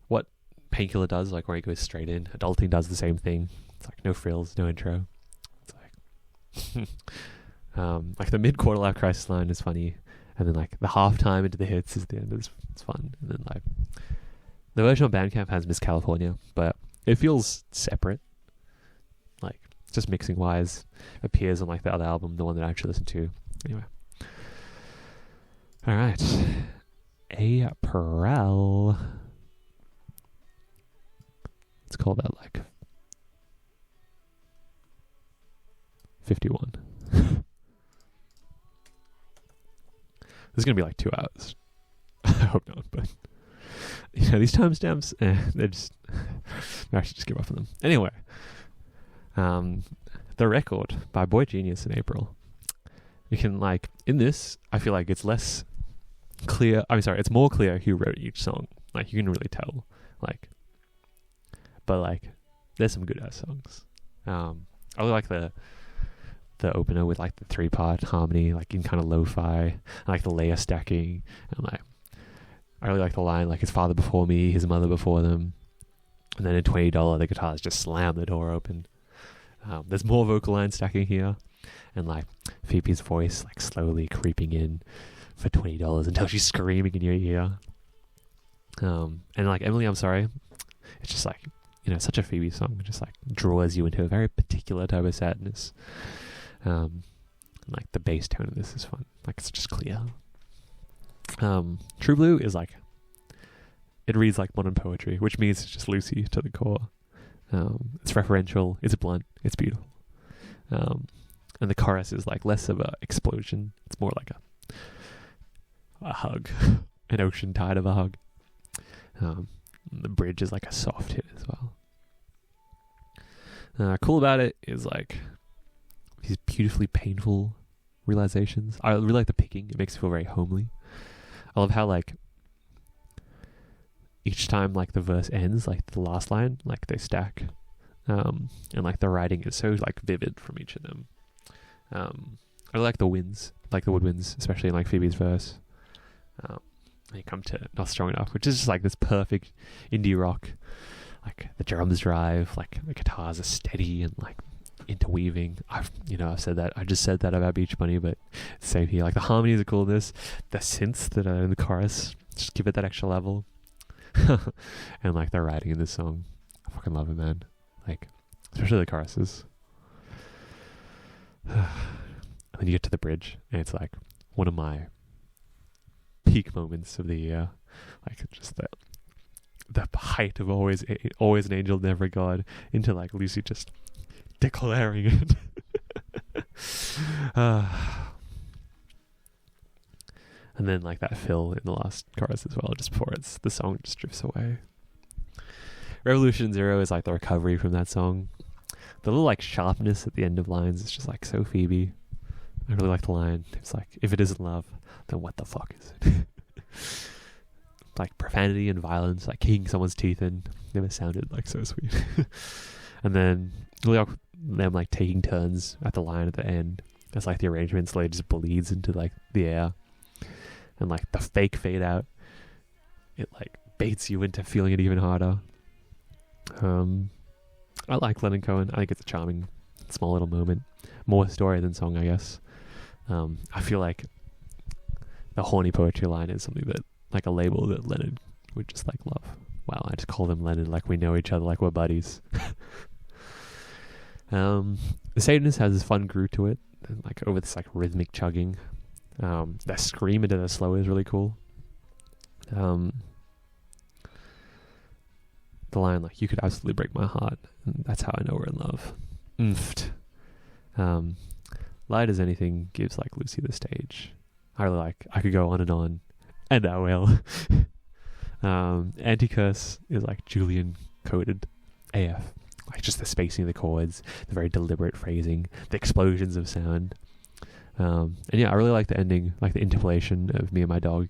What Painkiller does, like where he goes straight in, Adulting does the same thing. It's like no frills, no intro. It's like the mid quarter life crisis line is funny, and then like the halftime into the hits is the end. It's fun, and then like the version on Bandcamp has Miss California, but it feels separate. Like just mixing wise, appears on like the other album, the one that I actually listened to. Anyway, all right, April. Let's call that like 51. This is gonna be like 2 hours. I hope not, but you know these timestamps, they're just. I should just give up on them. Anyway, The Record by Boy Genius in April. You can like in this, I feel like it's less clear. It's more clear who wrote each song. Like you can really tell. Like, but like, there's some good ass songs. I really like the opener with like the 3-part harmony, like in kind of lo-fi, and like the layer stacking, and like I really like the line like his father before me, his mother before them, and then in $20 the guitars just slam the door open. There's more vocal line stacking here, and like Phoebe's voice like slowly creeping in for $20 until she's screaming in your ear. And like Emily, I'm Sorry, it's just like, you know, such a Phoebe song. It just like draws you into a very particular type of sadness. Like the bass tone of this is fun. Like it's just clear. True Blue is like, it reads like modern poetry, which means it's just Lucy to the core. It's referential, it's blunt, it's beautiful. And the chorus is like less of a explosion. It's more like a hug, an ocean tide of a hug. The bridge is like a soft hit as well. Cool about it is like these beautifully painful realizations. I really like the picking. It makes it feel very homely. I love how like each time like the verse ends, like the last line, like they stack. And like the writing is so like vivid from each of them. I really like the winds, like the woodwinds, especially in like Phoebe's verse. And you come to Not Strong Enough, which is just like this perfect indie rock. Like the drums drive, like the guitars are steady and like interweaving. I've said that. I just said that about Beach Bunny, but same here. Like the harmonies are cool in this. The synths that are in the chorus just give it that extra level. And like the writing in this song, I fucking love it, man. Like especially the choruses. And then you get to the bridge, and it's like one of my peak moments of the year. Like just the height of always an angel, never a god, into like Lucy just declaring it. And then like that fill in the last chorus as well, just before the song just drifts away. Revolution Zero is like the recovery from that song. The little like sharpness at the end of lines is just like so Phoebe. I really like the line. It's like, if it isn't love, then what the fuck is it? Like profanity and violence, like kicking someone's teeth in, never sounded like so sweet. And then really like them like taking turns at the line at the end. As like the arrangement slowly just bleeds into like the air, and like the fake fade out, it like baits you into feeling it even harder. I like Leonard Cohen. I think it's a charming, small little moment. More story than song, I guess. I feel like the horny poetry line is something that, like, a label that Leonard would just like love. Wow, I just call them Leonard like we know each other, like we're buddies. The Satanist has this fun groove to it, and like over this like rhythmic chugging. That scream into the slow is really cool. The line like, "You could absolutely break my heart, and that's how I know we're in love." Light as Anything gives like Lucy the stage. I could go on, and I will. Anti-Curse is like Julian coded AF. Like just the spacing of the chords, the very deliberate phrasing, the explosions of sound. And yeah, I really like the ending, like the interpolation of Me and My Dog.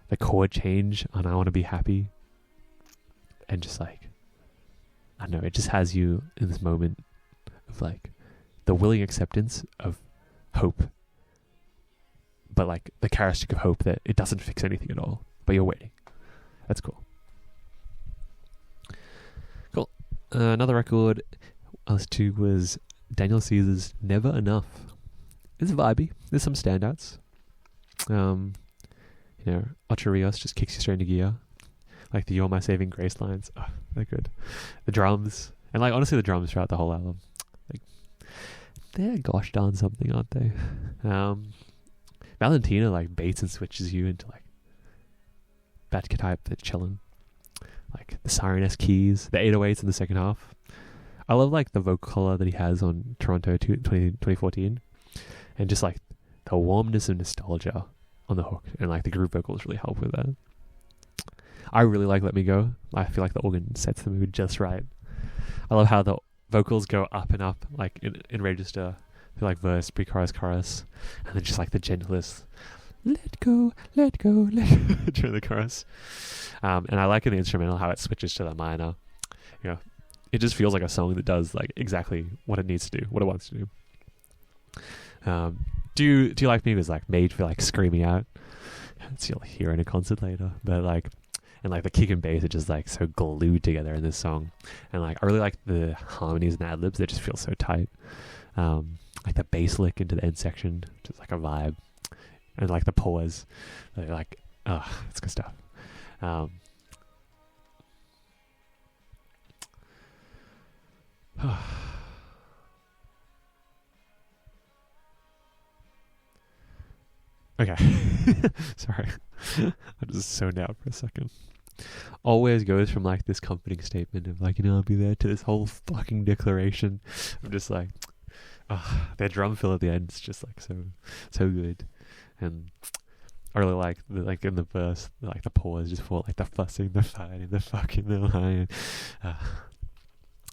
The chord change on I Want to Be Happy. And just like, I don't know, it just has you in this moment of like the willing acceptance of hope. But like the characteristic of hope that it doesn't fix anything at all, but you're waiting. That's cool. Cool. Another record I listened to was Daniel Caesar's Never Enough. It's vibey. There's some standouts. Ocho Rios just kicks you straight into gear. Like the You're My Saving Grace lines. Oh, they're good. The drums. And like honestly the drums throughout the whole album. Like they're gosh darn something, aren't they? Valentina like baits and switches you into like Batka type that's chilling. Like the Siren-esque keys, the 808s in the second half. I love like the vocal color that he has on Toronto 2014. And just like the warmness and nostalgia on the hook. And like the group vocals really help with that. I really like Let Me Go. I feel like the organ sets the mood just right. I love how the vocals go up and up, like in register. They're like verse, pre-chorus, chorus. And then just like the gentlest, let go, let go, let go, during the chorus. And I like in the instrumental how it switches to the minor. You know, it just feels like a song that does like exactly what it needs to do, what it wants to do. Do you like me was like made for like screaming out? So you'll hear in a concert later, but like, and like the kick and bass are just like so glued together in this song, and like I really like the harmonies and ad libs. They just feel so tight. Like the bass lick into the end section, just like a vibe, and like the pause, they're like, it's good stuff. Okay. Sorry. I'm just zoned out for a second. Always goes from like this comforting statement of like, I'll be there, to this whole fucking declaration. I'm just like, that drum fill at the end is just like so good. And I really like in the verse, like the pause just for like the fussing, the fighting, the fucking, the lying. And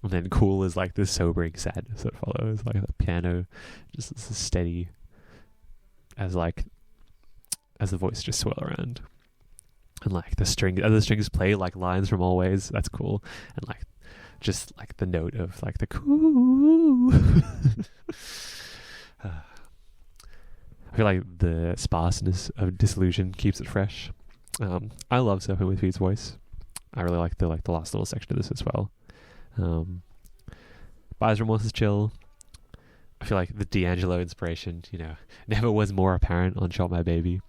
then cool is like this sobering sadness that follows, like the piano just is steady as the voice just swirl around, and like the strings play like lines from Always. That's cool. And like just like the note of like the cool. I feel like the sparseness of Disillusion keeps it fresh. I love Surfing with Feet's voice. I really like the last little section of this as well. Buyer's Remorse is chill. I feel like the D'Angelo inspiration, never was more apparent on Shot My Baby.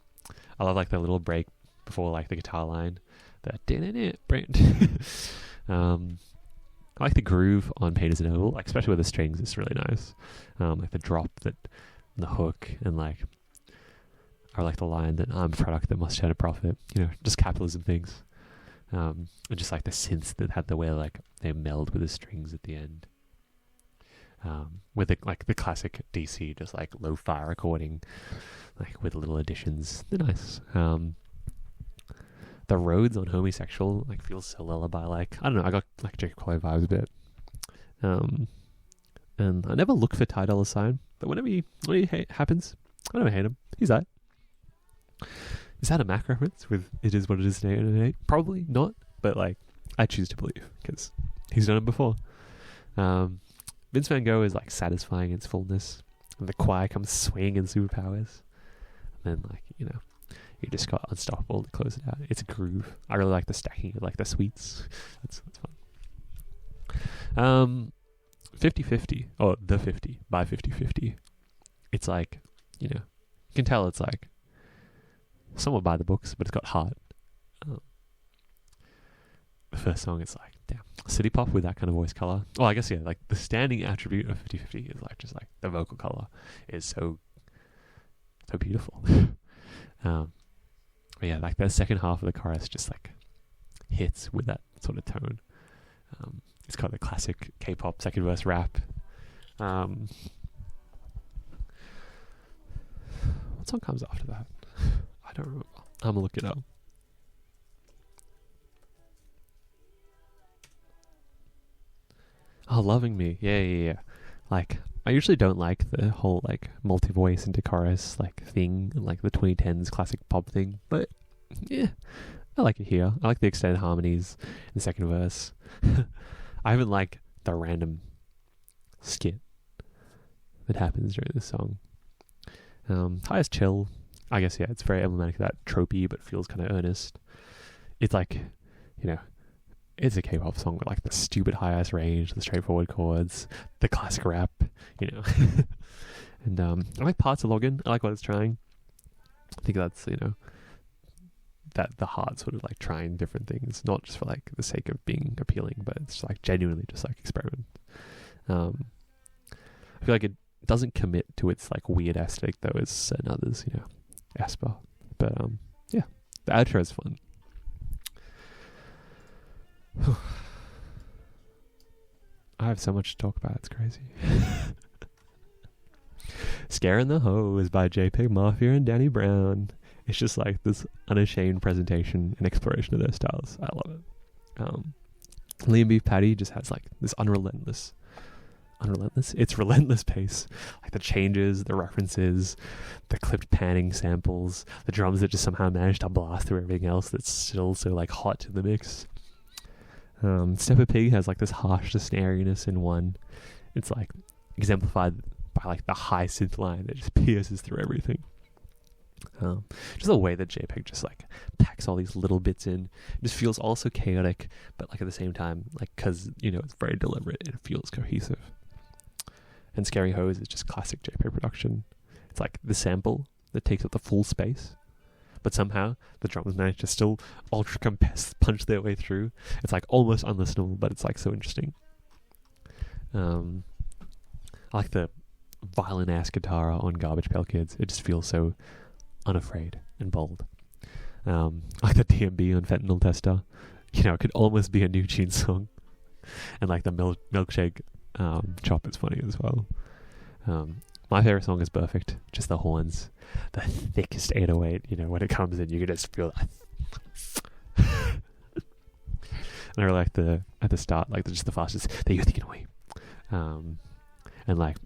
I love like the little break before like the guitar line. I like the groove on Pain is Inevitable, like especially with the strings. It's really nice. Like the drop that the hook, and like I like the line that I'm a product that must share a profit. Just capitalism things. And just like the synths that had the way like they meld with the strings at the end. With the classic DC, just like lo-fi recording, like with little additions. They're nice. The Rhodes on Homosexual like feels so lullaby like. I don't know, I got like Jacob Collier vibes a bit. And I never look for Ty Dolla $ign, but whenever he happens, I never hate him. He's that. Is that a Mac reference with It Is What It Is Today? Probably not, but like I choose to believe because he's done it before. Vince Van Gogh is like satisfying in its fullness, and the choir comes swinging in superpowers, and then like, you know, you just got Unstoppable to close it out. It's a groove. I really like the stacking of like the sweets. That's fun. 50/50, or The 50 by 50/50. It's like, you know, you can tell it's like somewhat by the books, but it's got heart. The first song is like, damn, city pop with that kind of voice color. Well, I guess, yeah, like the standing attribute of 50/50 is like just like the vocal color is so beautiful. But yeah, like the second half of the chorus just like hits with that sort of tone. It's got the classic K-pop second verse rap. What song comes after that? I don't remember. I'm gonna look it up. Oh, Loving Me. Yeah. Like, I usually don't like the whole like multi-voice into chorus like thing, like the 2010s classic pop thing, but yeah, I like it here. I like the extended harmonies in the second verse. I even like the random skit that happens during this song. High is chill. I guess, yeah, it's very emblematic of that tropey but feels kind of earnest. It's like, you know, it's a K-pop song with like the stupid high-ass range, the straightforward chords, the classic rap, you know. And I like parts of Login. I like what it's trying. I think that's, you know, that the heart sort of like trying different things, not just for like the sake of being appealing, but it's like genuinely just like experiment. I feel like it doesn't commit to its like weird aesthetic though as certain others, you know, Esper. But yeah, the outro is fun. I have so much to talk about, it's crazy. Scaring the Ho is by JPEG Mafia and Danny Brown. It's just like this unashamed presentation and exploration of their styles. I love it. Liam Beef Patty just has like this unrelentless, it's relentless pace. Like the changes, the references, the clipped panning samples, the drums that just somehow manage to blast through everything else that's still so like hot to the mix. Steppa Pig has like this harsh snariness in one. It's like exemplified by like the high synth line that just pierces through everything. Just the way that JPEG just like packs all these little bits in. It just feels also chaotic, but like at the same time, like, cause you know, it's very deliberate, it feels cohesive. And Scary Hose is just classic JPEG production. It's like the sample that takes up the full space, but somehow the drums manage to still ultra compress, punch their way through. It's like almost unlistenable, but it's like so interesting. I like the violent ass guitar on Garbage Pail Kids. It just feels so unafraid and bold. Like the DMB on Fentanyl Tester, you know, it could almost be a New Jeans song. And like the milkshake chop is funny as well. My favorite song is Perfect, just the horns, the thickest 808, you know, when it comes in you can just feel that. And I really like at the start, like just the fastest that you're thinking away. And like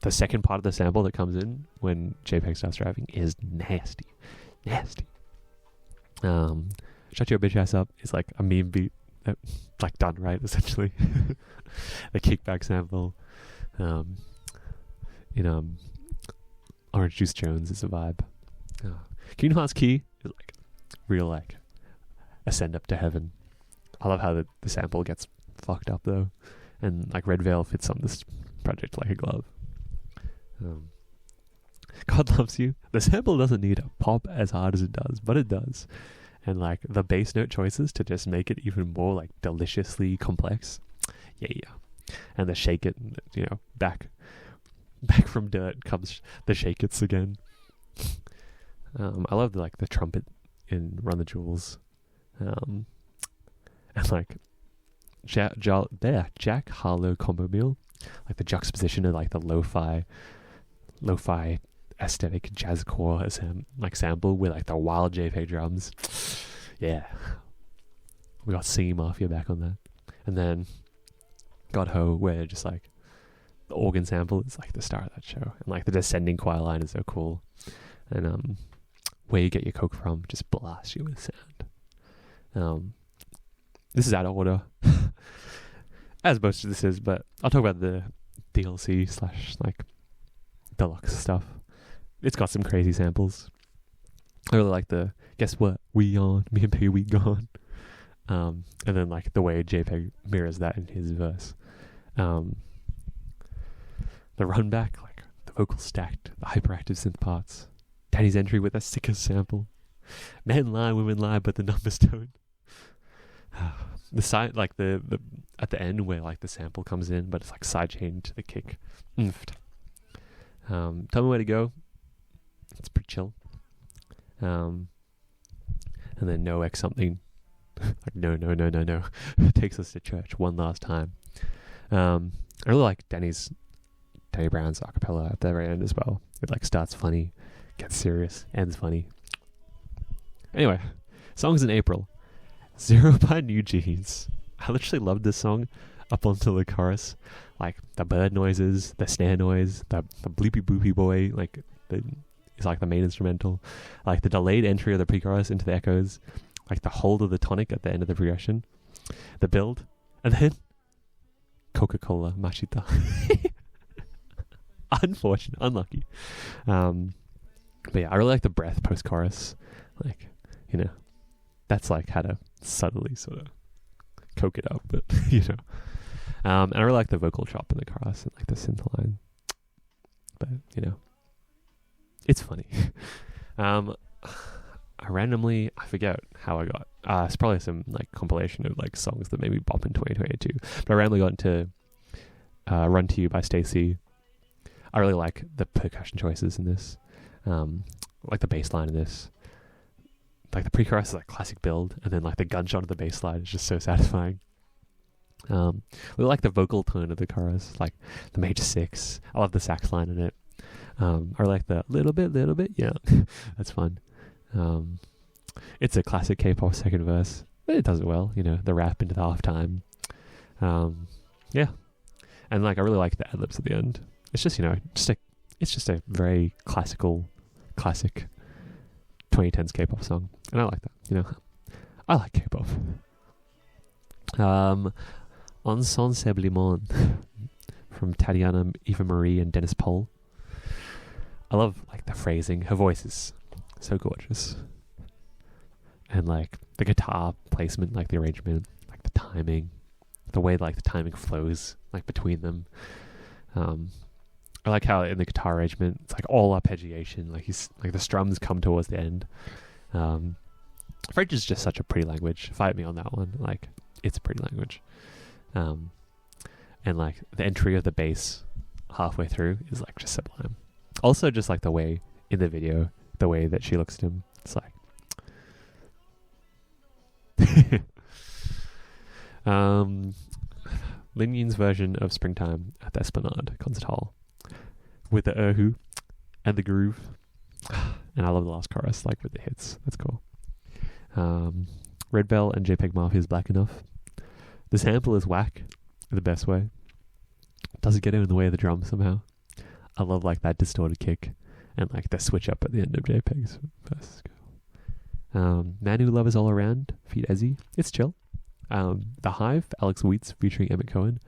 the second part of the sample that comes in when JPEG starts rapping is nasty. Shut Your Bitch Ass Up is like a meme beat that, like done right essentially. The kickback sample, Orange Juice Jones is a vibe. Kingdom Hearts Key is like real like ascend up to heaven. I love how the sample gets fucked up though, and like Red Veil fits on this project like a glove. God Loves You. The sample doesn't need to pop as hard as it does, but it does. And like the bass note choices to just make it even more like deliciously complex. Yeah. And the shake it, you know, back from dirt comes the shake it's again. I love the trumpet in Run the Jewels. And like Jack Harlow combo meal, like the juxtaposition of like the lo-fi aesthetic jazzcore like sample with like the wild JPEG drums. Yeah, we got Singing Mafia back on that. And then God Ho, where just like the organ sample is like the star of that show, and like the descending choir line is so cool. And Where You Get Your Coke From just blasts you with sound. This is out of order, as most of this is, but I'll talk about the DLC slash like deluxe stuff. It's got some crazy samples. I really like the guess what we on, me and Peggy we gone, and then like the way JPEG mirrors that in his verse. The run back, like the vocal stacked, the hyperactive synth parts. Danny's entry with a sicker sample. Men lie, women lie, but the numbers don't. The side, like the at the end where like the sample comes in, but it's like sidechained to the kick. Tell me where to go. It's pretty chill. And then no X something. Like no. Takes us to church one last time. I really like Danny Brown's acapella at the very end as well. It like starts funny, gets serious, ends funny. Anyway, songs in April. Zero by New Jeans. I literally loved this song up onto the chorus. Like the bird noises, the snare noise, the bleepy boopy boy, like it's like the main instrumental. Like the delayed entry of the pre-chorus into the echoes. Like the hold of the tonic at the end of the progression. The build. And then Coca-Cola Machita. Unfortunate, unlucky. But yeah, I really like the breath post-chorus. Like, you know, that's like how to subtly sort of coke it up, but you know. And I really like the vocal chop in the chorus and like the synth line. But, you know, it's funny. I forget how I got. It's probably some like compilation of like songs that made me bop in 2022. But I randomly got into Run to You by Stacey. I really like the percussion choices in this. Like the bass line in this. Like the pre-chorus is like classic build, and then like the gunshot of the bass line is just so satisfying. We like the vocal tone of the chorus, like the major six. I love the sax line in it. I like the little bit, yeah. That's fun. It's a classic K-pop second verse, but it does it well, you know, the rap into the halftime. Yeah. And like I really like the ad-libs at the end. It's just, you know, it's just a very classic 2010s K-pop song, and I like that. You know, I like K-pop. Ensemble from Tatiana, Eva Marie, and Dennis Pohl. I love like the phrasing. Her voice is so gorgeous, and like the guitar placement, like the arrangement, like the timing, the way like the timing flows like between them. I like how in the guitar arrangement it's like all arpeggiation, like he's like the strums come towards the end. French is just such a pretty language. Fight me on that one. Like it's a pretty language. And like the entry of the bass halfway through is like just sublime. Also just like the way in the video, the way that she looks at him, it's like Lin Yin's version of Springtime at the Esplanade Concert Hall with the erhu and the groove, and I love the last chorus like with the hits. That's cool. Red Bell and JPEG Mafia's Black Enough. The sample is whack in the best way. Doesn't get in the way of the drum somehow. I love like that distorted kick and like the switch up at the end of JPEG's verse. Manu Lovers All Around, feat Ezzy. It's chill. The Hive, Alex Wheats featuring Emmett Cohen.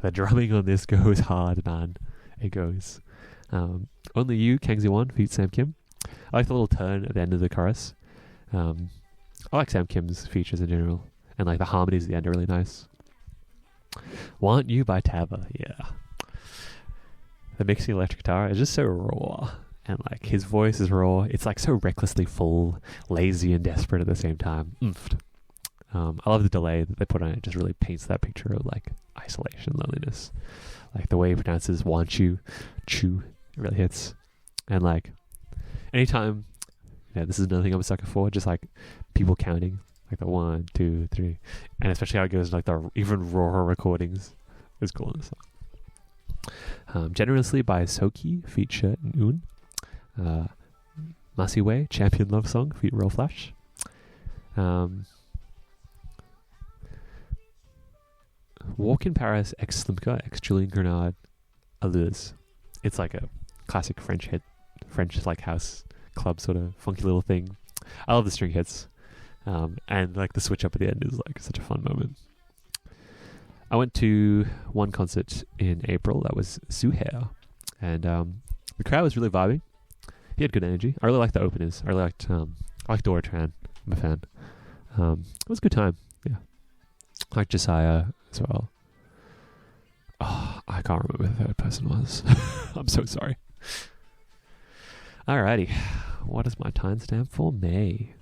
The drumming on this goes hard, man. It goes. Only You, Kang Zi-won, feat Sam Kim. I like the little turn at the end of the chorus. I like Sam Kim's features in general. And like the harmonies at the end are really nice. Want You by Tava, yeah. The mixing electric guitar is just so raw. And like his voice is raw. It's like so recklessly full, lazy and desperate at the same time. I love the delay that they put on it. It just really paints that picture of like isolation, loneliness. Like the way he pronounces want you, chew, it really hits. And like anytime, yeah, this is another thing I'm a sucker for, just like people counting, like the 1, 2, 3, and especially how it goes like the even rawer recordings is cool in the song. Generously by Soki, feat Shirt and Un. Masiway, Champion Love Song, feat Roll Flash. Walk in Paris, ex Slimka, ex Julian Grenade, Allures. It's like a classic French like house club sort of funky little thing. I love the string hits. And like the switch up at the end is like such a fun moment. I went to one concert in April that was Suhair, and the crowd was really vibing. He had good energy. I really liked the openers. I really liked I liked Dora Tran. I'm a fan. It was a good time. Yeah, I liked Josiah as well. Oh, I can't remember who the third person was. I'm so sorry. Alrighty, what is my timestamp for May?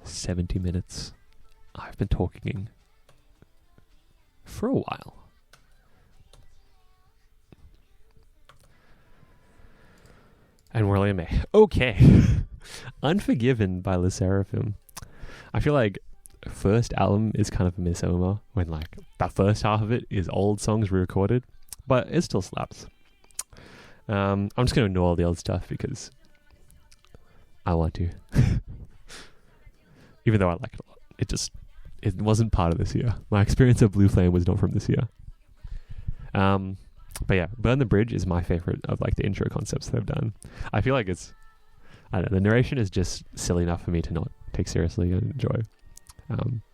70 minutes. I've been talking for a while. And we're only in May. Okay. Unforgiven by Le Seraphim. I feel like first album is kind of a misnomer when like that first half of it is old songs re-recorded, but it still slaps. I'm just going to ignore all the old stuff because I want to. Even though I like it a lot. It wasn't part of this year. My experience of Blue Flame was not from this year. But yeah, Burn the Bridge is my favorite of like the intro concepts they've done. I feel like I don't know, the narration is just silly enough for me to not take seriously and enjoy.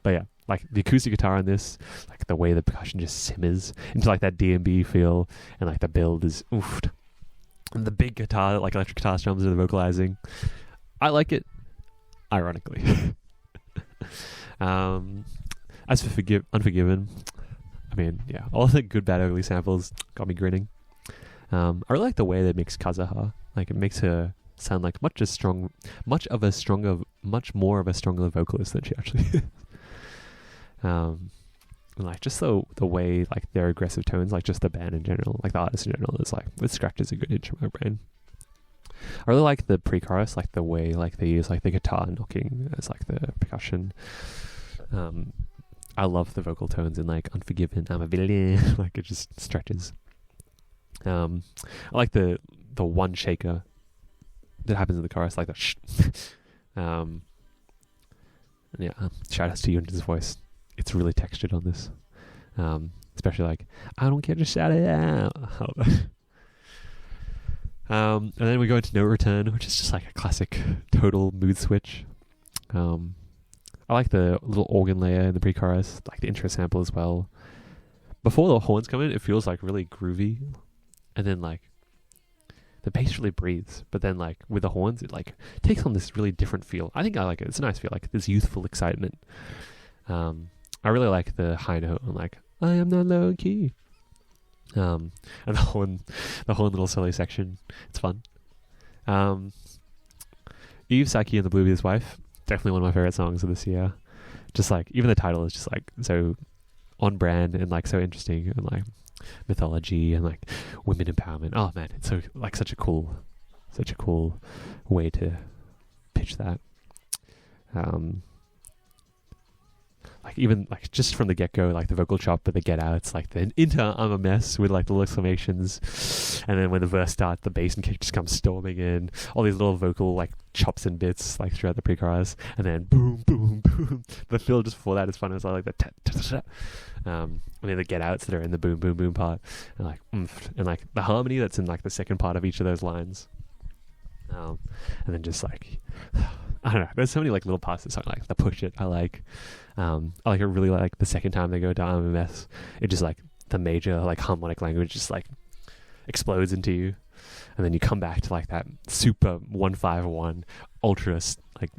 But yeah, like the acoustic guitar on this, like the way the percussion just simmers into like that D&B feel, and like the build is oofed. And the big guitar, like electric guitar strums are the vocalizing. I like it, ironically. As for Unforgiven, I mean, yeah, all the good, bad, ugly samples got me grinning. I really like the way they mix Kazuha. Like, it makes her sound like much more of a stronger vocalist than she actually is. And like, just the way, like, their aggressive tones, like, just the band in general, like, the artist in general, is like, it scratches a good itch in my brain. I really like the pre-chorus, like, the way, like, they use, like, the guitar knocking as, like, the percussion. I love the vocal tones in like Unforgiven, I'm a villain. Like it just stretches. I like the one shaker that happens in the chorus, like that. Shh. And yeah, shout outs to Yunja's voice. It's really textured on this. Especially like, I don't care, just shout it out. And then we go into No Return, which is just like a classic total mood switch. I like the little organ layer in the pre-chorus, like the intro sample as well. Before the horns come in, it feels like really groovy. And then like the bass really breathes. But then like with the horns, it like takes on this really different feel. I think I like it. It's a nice feel, like this youthful excitement. I really like the high note on like, I am not low key. And the horn little solo section. It's fun. Eve, Psyche and the Bluebeard's Wife. Definitely one of my favorite songs of this year. Just like, even the title is just like so on brand and like so interesting, and like mythology and like women empowerment. Oh man, it's so like such a cool way to pitch that. Like even like just from the get-go, like the vocal chop with the get outs, like the into I'm a mess with like the little exclamations, and then when the verse starts, the bass and kick just comes storming in, all these little vocal like chops and bits like throughout the pre-chorus, and then boom boom boom. The fill just before that is fun as well, like the and then the get outs that are in the boom boom boom part, and like oomph, and like the harmony that's in like the second part of each of those lines. And then just like I don't know, there's so many like little parts of the song, like the push it I like it really, like the second time they go down a mess, it just like the major like harmonic language just like explodes into you, and then you come back to like that super 151 ultra like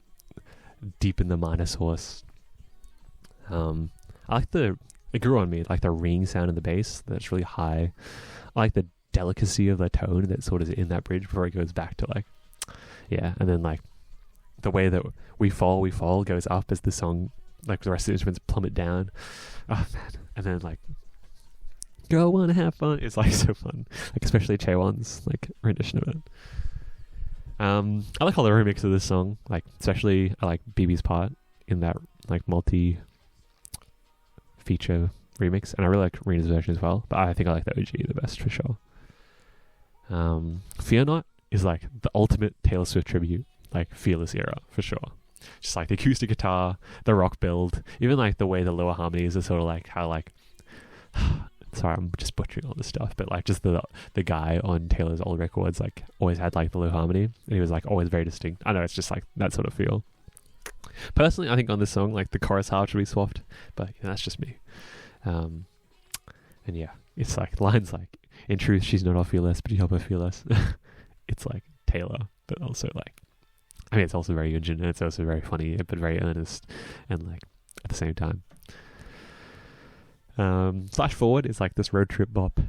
deep in the minor source. I like it grew on me, like the ringing sound in the bass that's really high. I like the delicacy of the tone that sort of is in that bridge before it goes back to like, yeah, and then like the way that we fall goes up as the song, like the rest of the instruments plummet down. Oh man. And then like go on, have fun. It's like so fun, like especially Chaewon's like rendition of it. I like all the remix of this song, like especially I like BB's part in that like multi feature remix, and I really like Rena's version as well, but I think I like the OG the best for sure. Fear Not is like the ultimate Taylor Swift tribute, like Fearless era for sure. Just like the acoustic guitar, the rock build, even like the way the lower harmonies are sort of like how like sorry, I'm just butchering all this stuff, but like just the guy on Taylor's old records like always had like the low harmony, and he was like always very distinct. I know, it's just like that sort of feel. Personally, I think on this song, like the chorus half should be swapped, but that's just me. And yeah, it's like lines like, in truth, she's not off your list, but you help her feel less. It's like Taylor, but also like, I mean, it's also very Yunjin, and it's also very funny, but very earnest, and like at the same time. Flash forward is like this road trip bop.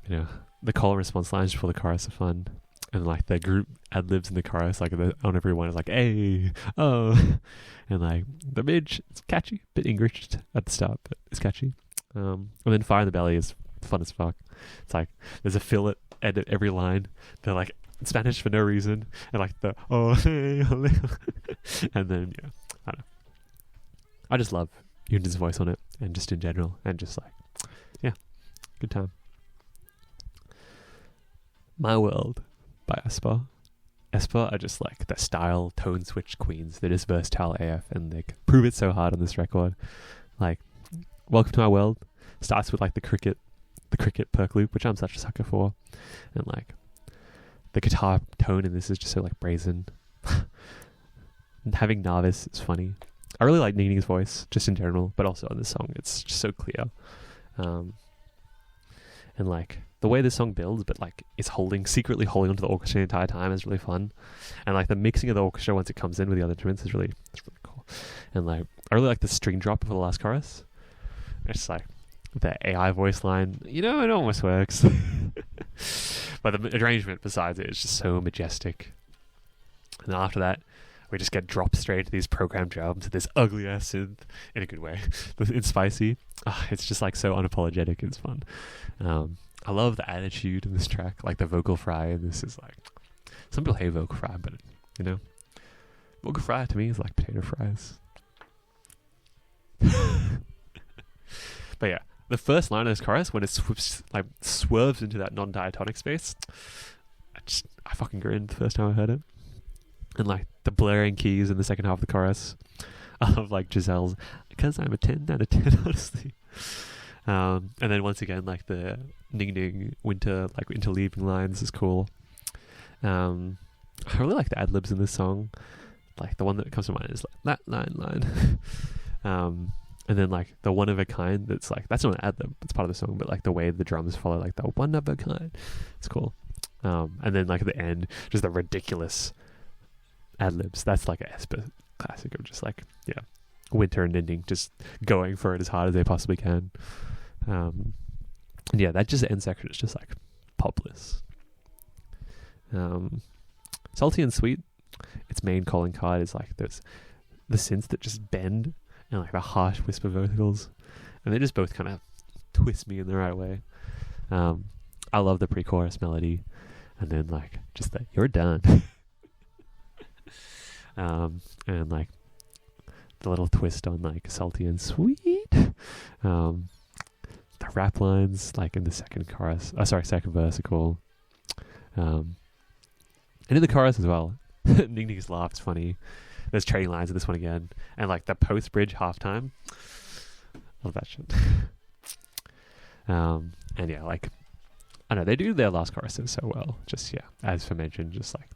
You know, the call and response lines before the chorus are fun, and like the group ad libs in the chorus, like on everyone is like, hey, oh, and like the bridge, it's catchy, bit English at the start, but it's catchy. And then Fire in the Belly is fun as fuck. It's like there's a fill at every line. They're like Spanish for no reason, and like the oh hey, and then yeah, I don't know. I just love Yunjin's voice on it, and just in general, and just like yeah, good time. My World by aespa. aespa are just like the style tone switch queens. They're just versatile AF, and they prove it so hard on this record. Like Welcome to My World starts with like the cricket perk loop, which I'm such a sucker for, and like the guitar tone in this is just so like brazen. And having Narvis is funny. I really like Ning's voice just in general, but also on this song it's just so clear. And like the way this song builds, but like it's secretly holding onto the orchestra the entire time is really fun. And like the mixing of the orchestra once it comes in with the other instruments is really cool. And like I really like the string drop for the last chorus. It's like the AI voice line, it almost works. But the arrangement besides it is just so majestic. And then after that, we just get dropped straight to these programmed drums and this ugly ass synth in a good way. It's spicy. It's just like so unapologetic. It's fun. I love the attitude in this track, like the vocal fry. And this is like, some people hate vocal fry, but vocal fry to me is like potato fries. But yeah, the first line of this chorus, when it swerves into that non-diatonic space, I fucking grinned the first time I heard it. And like the blaring keys in the second half of the chorus of like Giselle's, because I'm a 10 out of 10, honestly. And then once again, like the Ning winter, like interleaving lines is cool. I really like the ad libs in this song. Like the one that comes to mind is like that line. And then like the one of a kind, that's not an ad lib, it's part of the song, but like the way the drums follow like the one of a kind, it's cool. And then like at the end, just the ridiculous ad libs. That's like a aespa classic of just like, yeah, winter and ending, just going for it as hard as they possibly can. And yeah, that just end section is just like pop bliss. Salty and Sweet, its main calling card is like there's the synths that just bend and like the harsh whisper vocals, and they just both kind of twist me in the right way. I love the pre-chorus melody, and then like just that you're done. And like the little twist on like salty and sweet. The rap lines like in the second verse are cool. And in the chorus as well, Ning's laugh is funny. There's trading lines in this one again, and like the post-bridge halftime. Love that shit. And yeah, like I don't know, they do their last choruses so well. Just yeah, as for mentioned, just like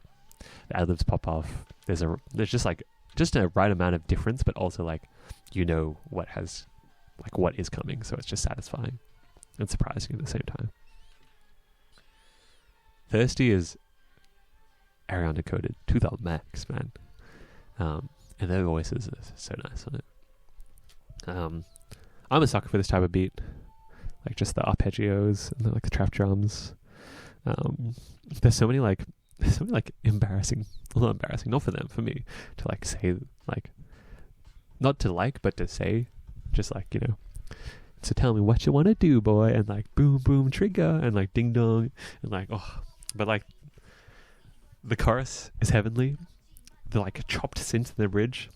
the ad-libs pop off. There's just a right amount of difference, but also like what is coming, so it's just satisfying and surprising at the same time. Thirsty is Ariana decoded to the max, man. And their voices are so nice on it. I'm a sucker for this type of beat, like just the arpeggios and like the trap drums. There's so many embarrassing, well, not embarrassing, not for them, for me to like say, like not to like, but to say, just like so tell me what you want to do, boy, and like boom boom trigger and like ding dong and like but like the chorus is heavenly. The like chopped synth in the bridge,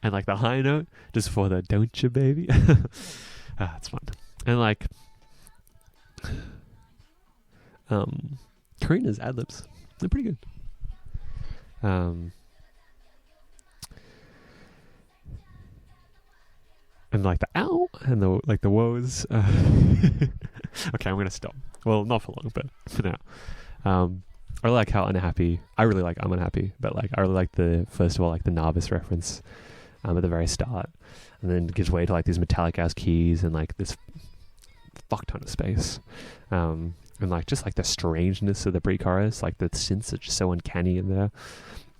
and like the high note just for the "Don't you, baby." It's fun. And like Karina's ad libs, they're pretty good. And like the ow and the woes. Okay, I'm gonna stop. Well, not for long, but for now. I really like how unhappy. I really like I'm unhappy, but like I really like the first of all like the Narvis reference at the very start, and then it gives way to like these metallic ass keys and like this fuck ton of space, and like just like the strangeness of the pre-chorus, like the synths are just so uncanny in there,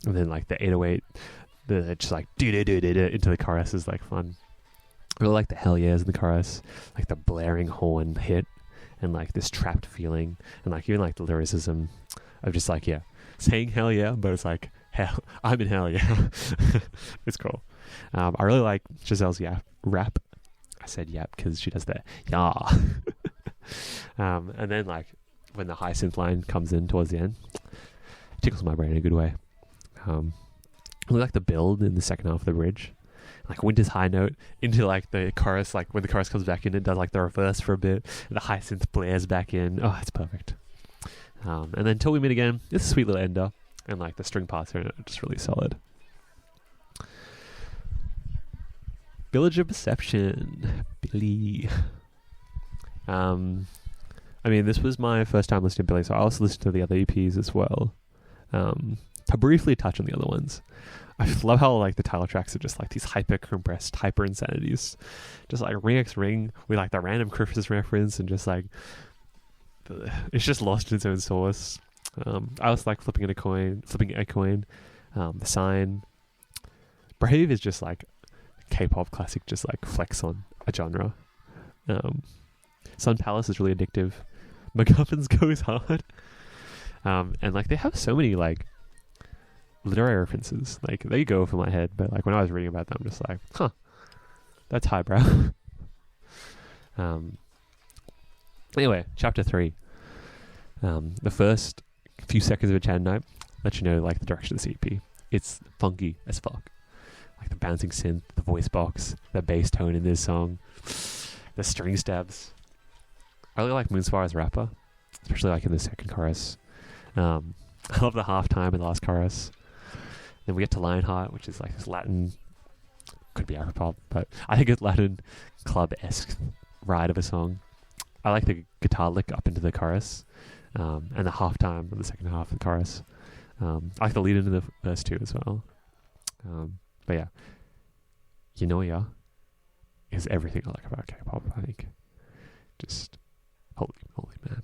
and then like the 808, the just like into the chorus is like fun. I really like the hell yeahs in the chorus, like the blaring horn hit, and like this trapped feeling, and like even like the lyricism of just like saying hell yeah, but it's like hell, I'm in hell yeah. It's cool. I really like Giselle's rap. I said yap because she does that yeah. And then like when the high synth line comes in towards the end, it tickles my brain in a good way. I really like the build in the second half of the bridge, like Winter's high note into like the chorus, like when the chorus comes back in, it does like the reverse for a bit, and the high synth blares back in. Oh, it's perfect. And then Till We Meet Again, it's a sweet little ender, and like the string parts are just really solid. Village of Perception, Billy. I mean, this was my first time listening to Billy, so I also listened to the other EPs as well. To briefly touch on the other ones, I love how like the title tracks are just like these hyper compressed hyper insanities, just like Ring X Ring with like the random Christmas reference, and just like it's just lost in its own source. I also like flipping a coin. The Sign. Brave is just like K-pop classic, just like flex on a genre. Sun Palace is really addictive. MacGuffins goes hard. And like they have so many like literary references. Like they go for my head, but like when I was reading about them, I'm just like, huh, that's highbrow. Anyway, chapter 3. The first few seconds of a Chan Night let you know like the direction of the CP. It's funky as fuck. Like the bouncing synth, the voice box, the bass tone in this song, the string stabs. I really like Moonsfire's rapper, especially like in the second chorus. I love the halftime in the last chorus. Then we get to Lionheart, which is like this Latin, could be Afropop, but I think it's Latin club-esque ride of a song. I like the guitar lick up into the chorus, and the halftime in the second half of the chorus. I like the lead into the verse too as well. But yeah, Yanoya is everything I like about K-pop, I think. Just holy man.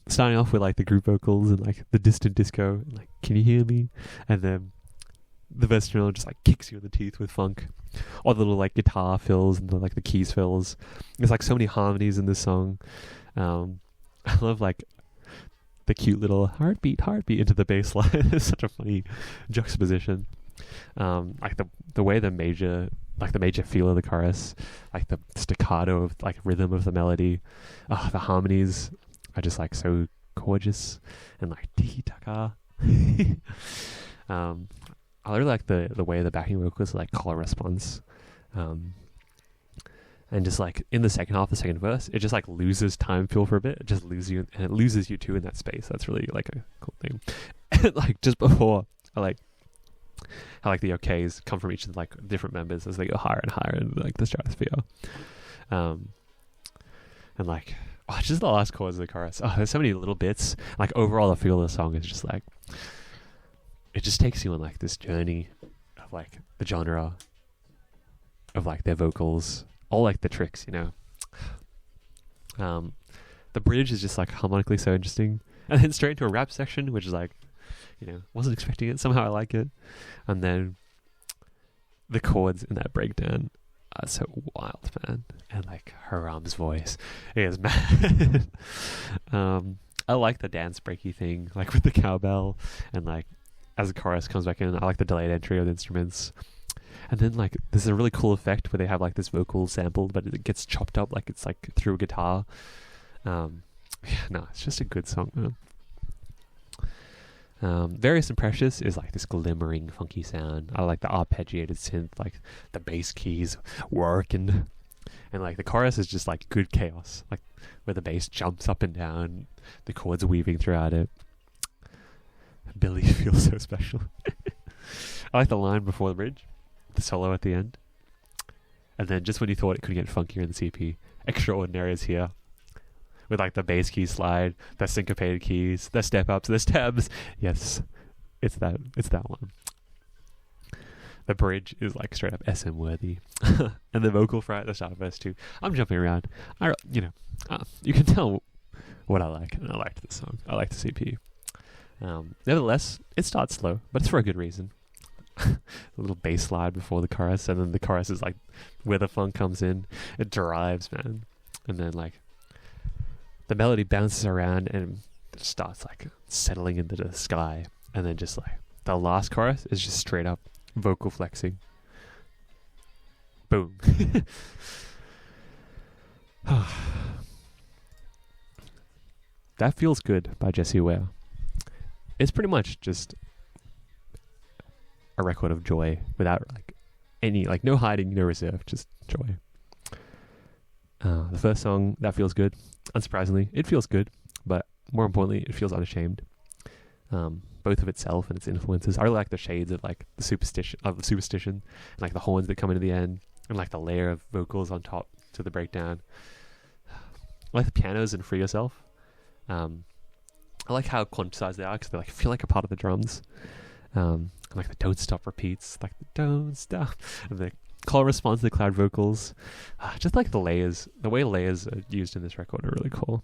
Starting off with like the group vocals and like the distant disco, and, like, can you hear me? And then the verse just like kicks you in the teeth with funk, or the little like guitar fills and the keys fills. There's like so many harmonies in this song. I love like the cute little heartbeat into the bass line. It's such a funny juxtaposition. Like the way the major feel of the chorus, like the staccato of like rhythm of the melody, the harmonies are just like so gorgeous and like tiki taka. I really like the way the backing vocals like color response, and just like in the second half, the second verse, it just like loses time feel for a bit. It just loses you, and it loses you too in that space. That's really like a cool thing. Like just before, I like how like the okays come from each of the like different members as they go higher and higher in like the stratosphere, and like just the last chords of the chorus. Oh, there's so many little bits. Like overall, the feel of the song is just like it just takes you on like this journey of like the genre of like their vocals, all like the tricks, you know. The bridge is just like harmonically so interesting, and then straight into a rap section, which is like, you know, wasn't expecting it. Somehow I like it, and then the chords in that breakdown are so wild, man. And like Haram's voice is mad. I like the dance breaky thing, like with the cowbell, and like as the chorus comes back in, I like the delayed entry of the instruments. And then like there's a really cool effect where they have like this vocal sample, but it gets chopped up like it's like through a guitar. It's just a good song, man. Various and Precious is like this glimmering funky sound. I like the arpeggiated synth, like the bass keys working, and like the chorus is just like good chaos, like where the bass jumps up and down, the chords weaving throughout it. Billy feels so special. I like the line before the bridge, the solo at the end, and then just when you thought it could get funkier in the CP, Extraordinary is here with like the bass key slide, the syncopated keys, the step ups, the steps. Yes, it's that one. The bridge is like straight up SM worthy, and the vocal fry at the start of verse 2. I'm jumping around. You can tell what I like, and I liked this song. I like the CP. Nevertheless, it starts slow, but it's for a good reason. A little bass slide before the chorus, and then the chorus is like where the funk comes in. It drives, man, and then like the melody bounces around and it starts like settling into the sky, and then just like the last chorus is just straight up vocal flexing. Boom. That Feels Good by Jessie Ware. It's pretty much just a record of joy without like any, like no hiding, no reserve, just joy. The first song, That Feels Good, unsurprisingly, it feels good, but more importantly, it feels unashamed. Both of itself and its influences. I really like the shades of like the superstition, and like the horns that come into the end, and like the layer of vocals on top to the breakdown. I like the pianos in Free Yourself. I like how quantized they are because they like feel like a part of the drums. And like the don't stop repeats, like the don't stop, and the call response to the cloud vocals. Just like the layers, the way layers are used in this record are really cool.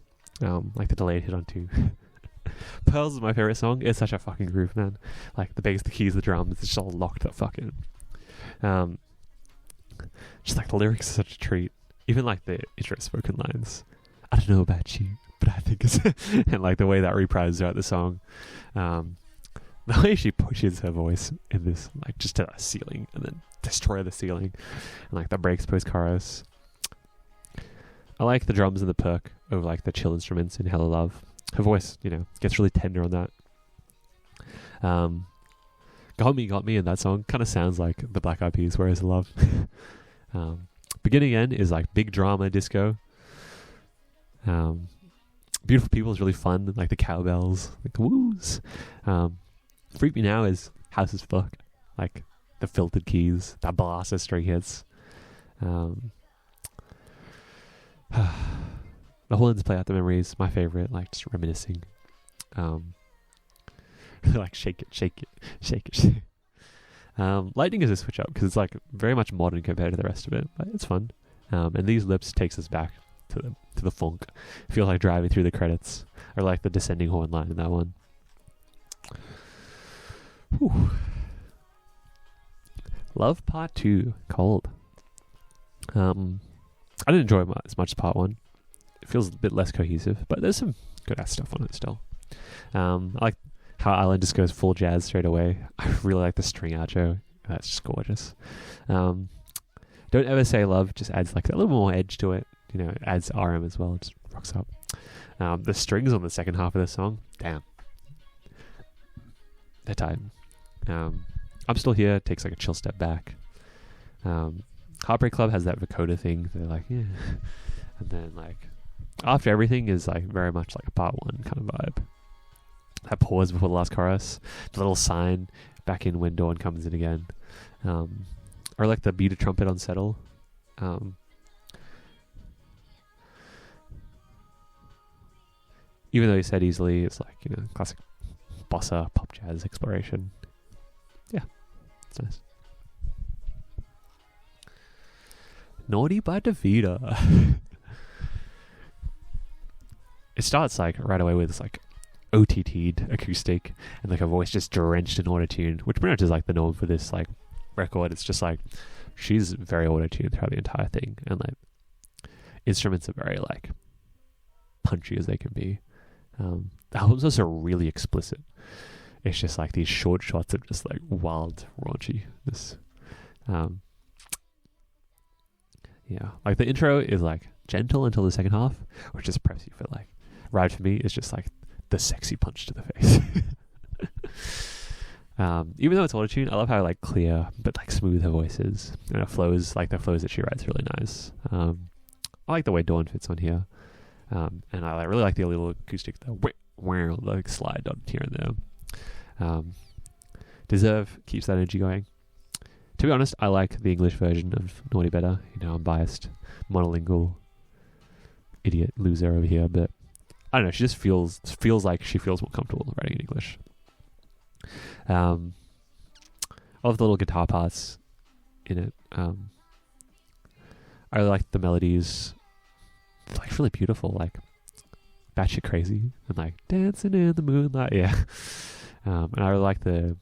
Like the delayed hit on 2. Pearls is my favorite song. It's such a fucking groove, man. Like the bass, the keys, the drums, it's just all locked the fuck in. Just like the lyrics are such a treat. Even like the intro spoken lines. I don't know about you, but I think it's and like the way that reprises throughout the song. The way she pushes her voice in this, like just to the ceiling and then destroy the ceiling, and like the breaks post chorus. I like the drums and the perk of like the chill instruments in Hella Love. Her voice, gets really tender on that. Got Me in that song kind of sounds like the Black Eyed Peas, Where Is the Love? Beginning End is like big drama disco. Beautiful People is really fun, like the cowbells, like the woos. Freak Me Now is house as fuck, like the filtered keys, that blaster string hits. The Hollands Play Out the Memories, my favorite, like just reminiscing. Like shake it. Lightning is a switch up because it's like very much modern compared to the rest of it, but it's fun. And These Lips takes us back to the funk. Feel like driving through the credits, or like the descending horn line in that one. Whew. Love Part 2, Cold. I didn't enjoy it as much as Part 1. It feels a bit less cohesive, but there's some good ass stuff on it still. I like how Island just goes full jazz straight away. I really like the string outro. That's just gorgeous. Don't Ever Say Love just adds like a little more edge to it. It adds RM as well. It just rocks up. The strings on the second half of the song, damn, they're tight. I'm Still Here takes like a chill step back. Heartbreak Club has that vocoder thing. They're like, yeah. And then like After Everything is like very much like a Part 1 kind of vibe. That pause before the last chorus, the little sign back in when Dawn comes in again. Or like the beat of trumpet on Settle. Even though he said easily, it's like, classic bossa pop jazz exploration. Yeah, it's nice. Naughty by Davida. It starts like right away with this like OTT'd acoustic and like a voice just drenched in autotune, which pretty much is like the norm for this like record. It's just like she's very autotuned throughout the entire thing, and like instruments are very like punchy as they can be. The album's also really explicit. It's just like these short shots of just like wild raunchiness. Yeah, like the intro is like gentle until the second half, which just preps you for like Ride For Me is just like the sexy punch to the face. Even though it's autotune, I love how like clear but like smooth her voice is, and it flows like the flows that she writes really nice. I like the way Dawn fits on here, and I really like the little acoustic like slide on here and there. Deserve keeps that energy going. To be honest, I like the English version of Naughty better. I'm biased, monolingual, idiot loser over here, but I don't know. She just feels like she feels more comfortable writing in English. I love the little guitar parts in it. I really like the melodies. It's like really beautiful, like batshit crazy and like dancing in the moonlight. Yeah. And I really like the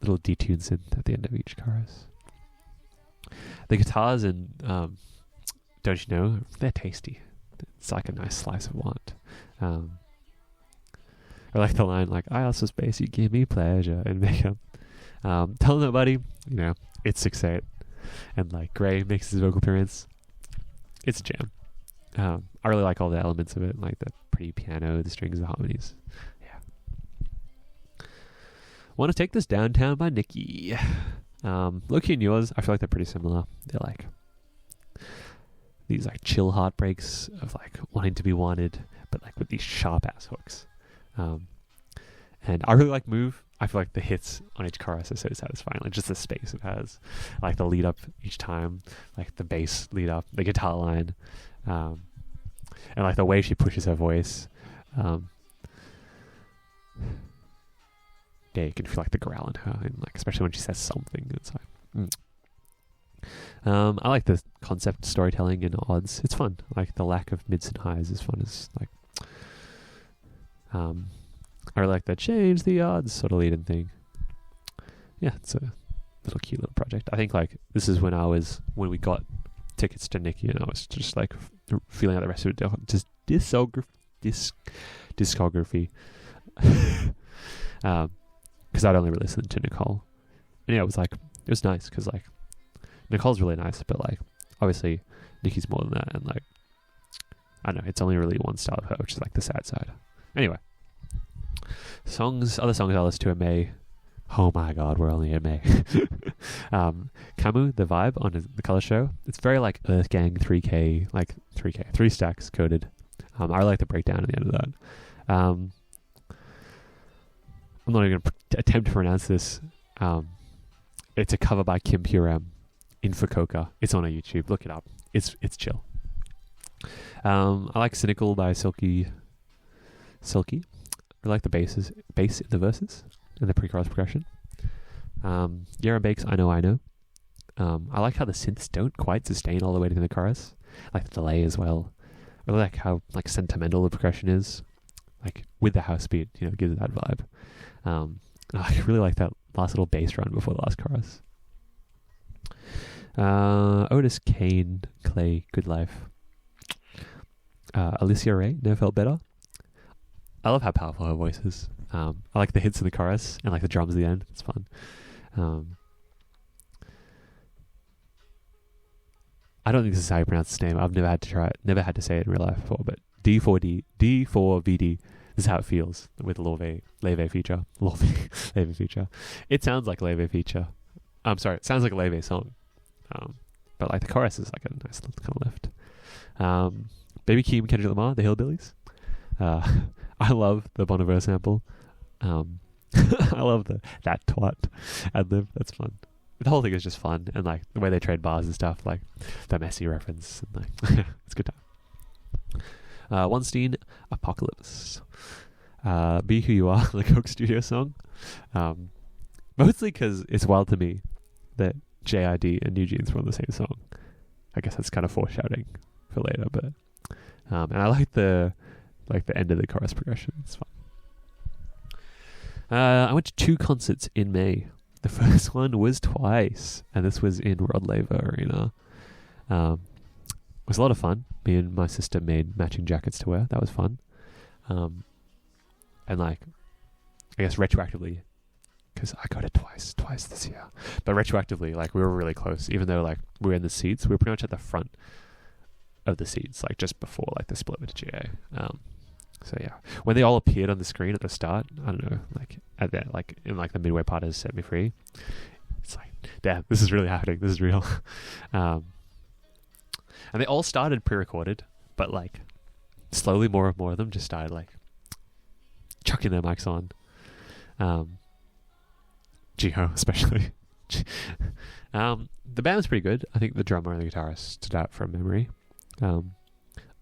little detune synth at the end of each chorus. The guitars in Don't You Know, they're tasty. It's like a nice slice of want. I like the line like, I also space, you give me pleasure, and makeup. Tell nobody, you know, it's 6/8. And like Gray makes his vocal appearance. It's a jam. I really like all the elements of it, like the pretty piano, the strings, the harmonies. Yeah. Want to Take This Downtown by Nicki. Loki and Yours, I feel like they're pretty similar. They're like these like chill heartbreaks of like wanting to be wanted, but like with these sharp ass hooks. And I really like Move. I feel like the hits on each chorus are so satisfying. Like just the space it has, like the lead up each time, like the bass lead up, the guitar line, and like the way she pushes her voice. Yeah, you can feel like the growl in her, and like especially when she says something. It's like, I like the concept storytelling in odds. It's fun. Like the lack of mids and highs is fun. It's like, I really like the change the odds sort of lead-in thing. Yeah, it's a little cute little project. I think like this is when we got tickets to Nicki, and I was just like feeling out the rest of it, just discography. Because I'd only really listened to Nicole. And yeah, it was nice because like Nicole's really nice, but like obviously Nicki's more than that, and like I don't know, it's only really one style of her, which is like the sad side. Anyway, other songs I listened to in May. Oh my god, we're only in May. Camu, The Vibe on the Color Show. It's very like Earth Gang 3K, like 3 stacks coded. I really like the breakdown at the end of that. I'm not even going to attempt to pronounce this. It's a cover by Kim Purem in Fukuoka. It's on our YouTube. Look it up. It's chill. I like Cynical by Silky. I like the bass in the verses and the pre-chorus progression. Yara Bakes, I Know. I like how the synths don't quite sustain all the way to the chorus. I like the delay as well. I really like how like sentimental the progression is. Like with the house beat, you know, it gives it that vibe. I really like that last little bass run before the last chorus. Otis Kane, Clay, Good Life. Alicia Ray, Never Felt Better. I love how powerful her voice is. I like the hits in the chorus and like the drums at the end. It's fun. I don't think this is how you pronounce this name. I've never had to try it. Never had to say it in real life before. But D4VD. This is how it feels with Leve feature. Leve feature. It sounds like Leve feature. I'm sorry. It sounds like a Leve song. But like the chorus is like a nice little kind of lift. Baby Keem, Kendrick Lamar, The Hillbillies. I love the Bon Iver sample. I love that twat ad-lib. That's fun. The whole thing is just fun, and like the way they trade bars and stuff, like the messy reference, and like it's a good time. Weinstein, Apocalypse. Be Who You Are, the Coke Studio song. Mostly because it's wild to me that JID and New Jeans were on the same song. I guess that's kind of foreshadowing for later, but and I like the end of the chorus progression. It's fun. I went to 2 concerts in May. The first one was Twice, and this was in Rod Laver Arena. It was a lot of fun. Me and my sister made matching jackets to wear. That was fun. And like, I guess retroactively, because I got it twice this year. But retroactively, like we were really close, even though like we were in the seats. We were pretty much at the front of the seats, like just before like the split with GA. So yeah, when they all appeared on the screen at the start, I don't know, like at the like in like the midway part of Set Me Free, it's like, damn, this is really happening. This is real. And they all started pre-recorded, but like slowly more and more of them just started like chucking their mics on. Jiho especially. The band was pretty good. I think the drummer and the guitarist stood out from memory.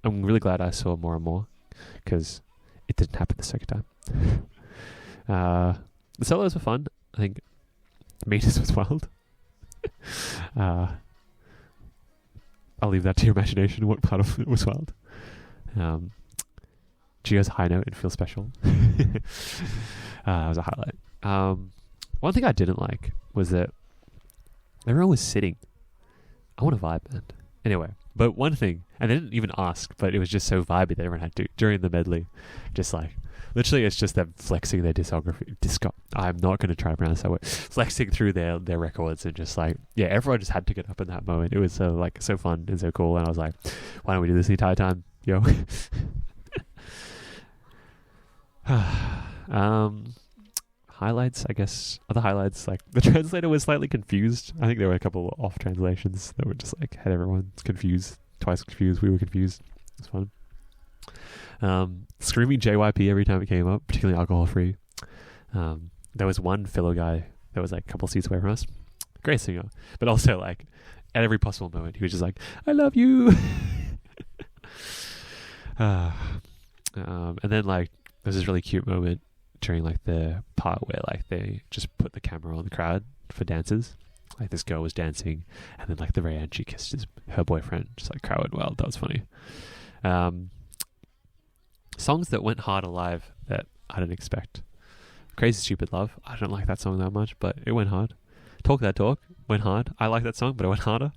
I'm really glad I saw more and more, because it didn't happen the second time. The solos were fun. I think Meters was wild. I'll leave that to your imagination, what part of it was wild. Gio's high note and Feel Special was a highlight. One thing I didn't like was that everyone was sitting. I want a vibe band. Anyway, but one thing, and they didn't even ask, but it was just so vibey that everyone had to, during the medley, just like, literally it's just them flexing their discography. I'm not going to try to pronounce that word. Flexing through their records, and just like, yeah, everyone just had to get up in that moment. It was so fun and so cool, and I was like, why don't we do this the entire time? Yo. Highlights, I guess. Other highlights, like the translator was slightly confused. I think there were a couple off translations that were just like had everyone confused, twice confused. We were confused. It was fun. Screaming JYP every time it came up, particularly alcohol free. There was one fellow guy that was like a couple seats away from us. Great singer, but also like at every possible moment he was just like, "I love you." And then like there's this really cute moment during like the part where like they just put the camera on the crowd for dances. Like this girl was dancing, and then like the very end she kissed her boyfriend. Just like crowd went wild. That was funny. Songs that went hard alive that I didn't expect. Crazy Stupid Love. I don't like that song that much, but it went hard. Talk That Talk went hard. I like that song, but it went harder.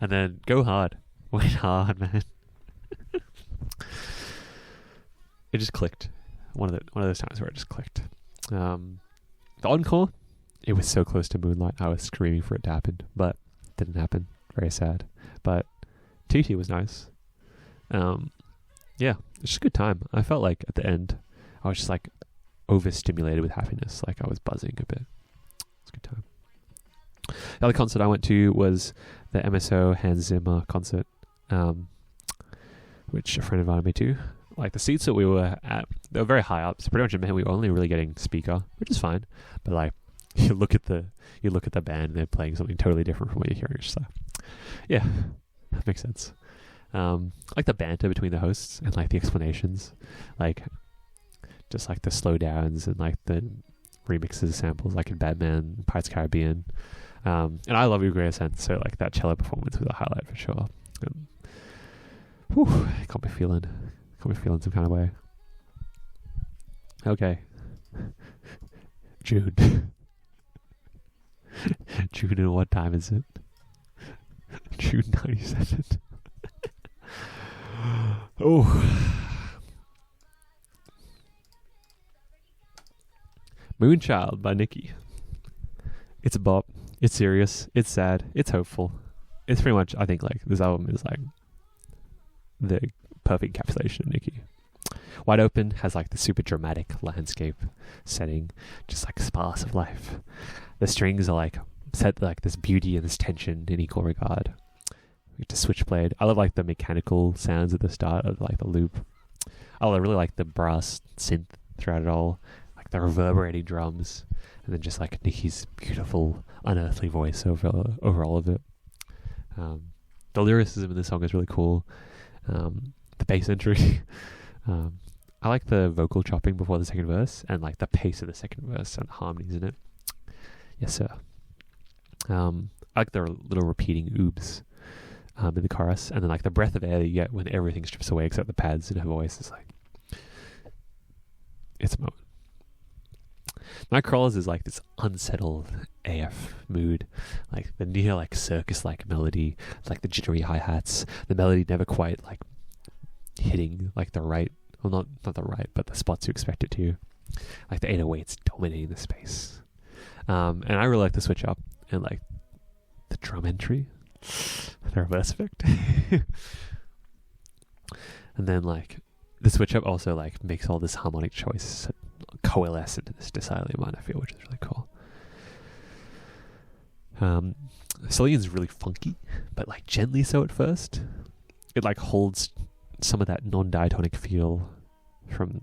And then Go Hard went hard, man. It just clicked. One of those times where it just clicked. The encore, it was so close to Moonlight. I was screaming for it to happen, but it didn't happen. Very sad. But TT was nice. Yeah, it's just a good time. I felt like at the end, I was just like overstimulated with happiness. Like I was buzzing a bit. It's a good time. The other concert I went to was the MSO Hans Zimmer concert, which a friend invited me to. Like the seats that we were at, they were very high up, so pretty much we were only really getting speaker, which is fine. But like you look at the band and they're playing something totally different from what you're hearing. So yeah, that makes sense. Like the banter between the hosts and like the explanations, like just like the slowdowns and like the remixes, samples, like in Batman, Pirates of the Caribbean. And I love You Greater Sense, so like that cello performance was a highlight for sure. It got me feeling some kind of way. Okay. June. June, and what time is it? June 97. Oh. Moonchild by Nicki. It's a bop. It's serious. It's sad. It's hopeful. It's pretty much, I think, like, this album is like the perfect encapsulation of Nicki. Wide Open has like the super dramatic landscape setting, just like sparse of life. The strings are like set like this beauty and this tension in equal regard. We get to Switchblade. I love like the mechanical sounds at the start of like the loop. I really like the brass synth throughout it all, like the reverberating drums, and then just like Nicki's beautiful, unearthly voice over all of it. The lyricism in the song is really cool. The bass entry. I like the vocal chopping before the second verse, and like the pace of the second verse and the harmonies in it. Yes, sir. I like the little repeating oobs in the chorus, and then like the breath of air that you get when everything strips away except the pads in her voice is like, it's a moment. Nightcrawlers is like this unsettled AF mood, like the near like circus like melody, like the jittery hi-hats, the melody never quite like hitting like the right, well not the right, but the spots you expect it to, like the 808s dominating the space. And I really like the switch up and like the drum entry, the reverse effect. And then like the switch up also like makes all this harmonic choice coalesce into this decidedly minor feel, which is really cool. Celine's really funky, but like gently so at first. It like holds some of that non-diatonic feel from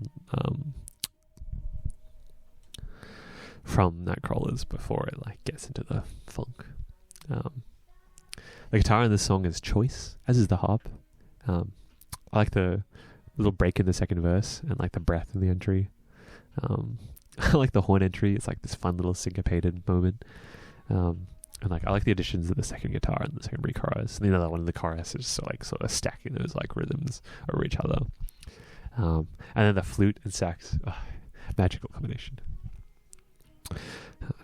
Nightcrawlers before it like gets into the funk. The guitar in this song is choice, as is the harp. I like the little break in the second verse and like the breath in the entry. I like the horn entry. It's like this fun little syncopated moment. And like I like the additions of the second guitar and the second pre-chorus. And the other one in the chorus is sort of stacking those like rhythms over each other. And then the flute and sax, magical combination.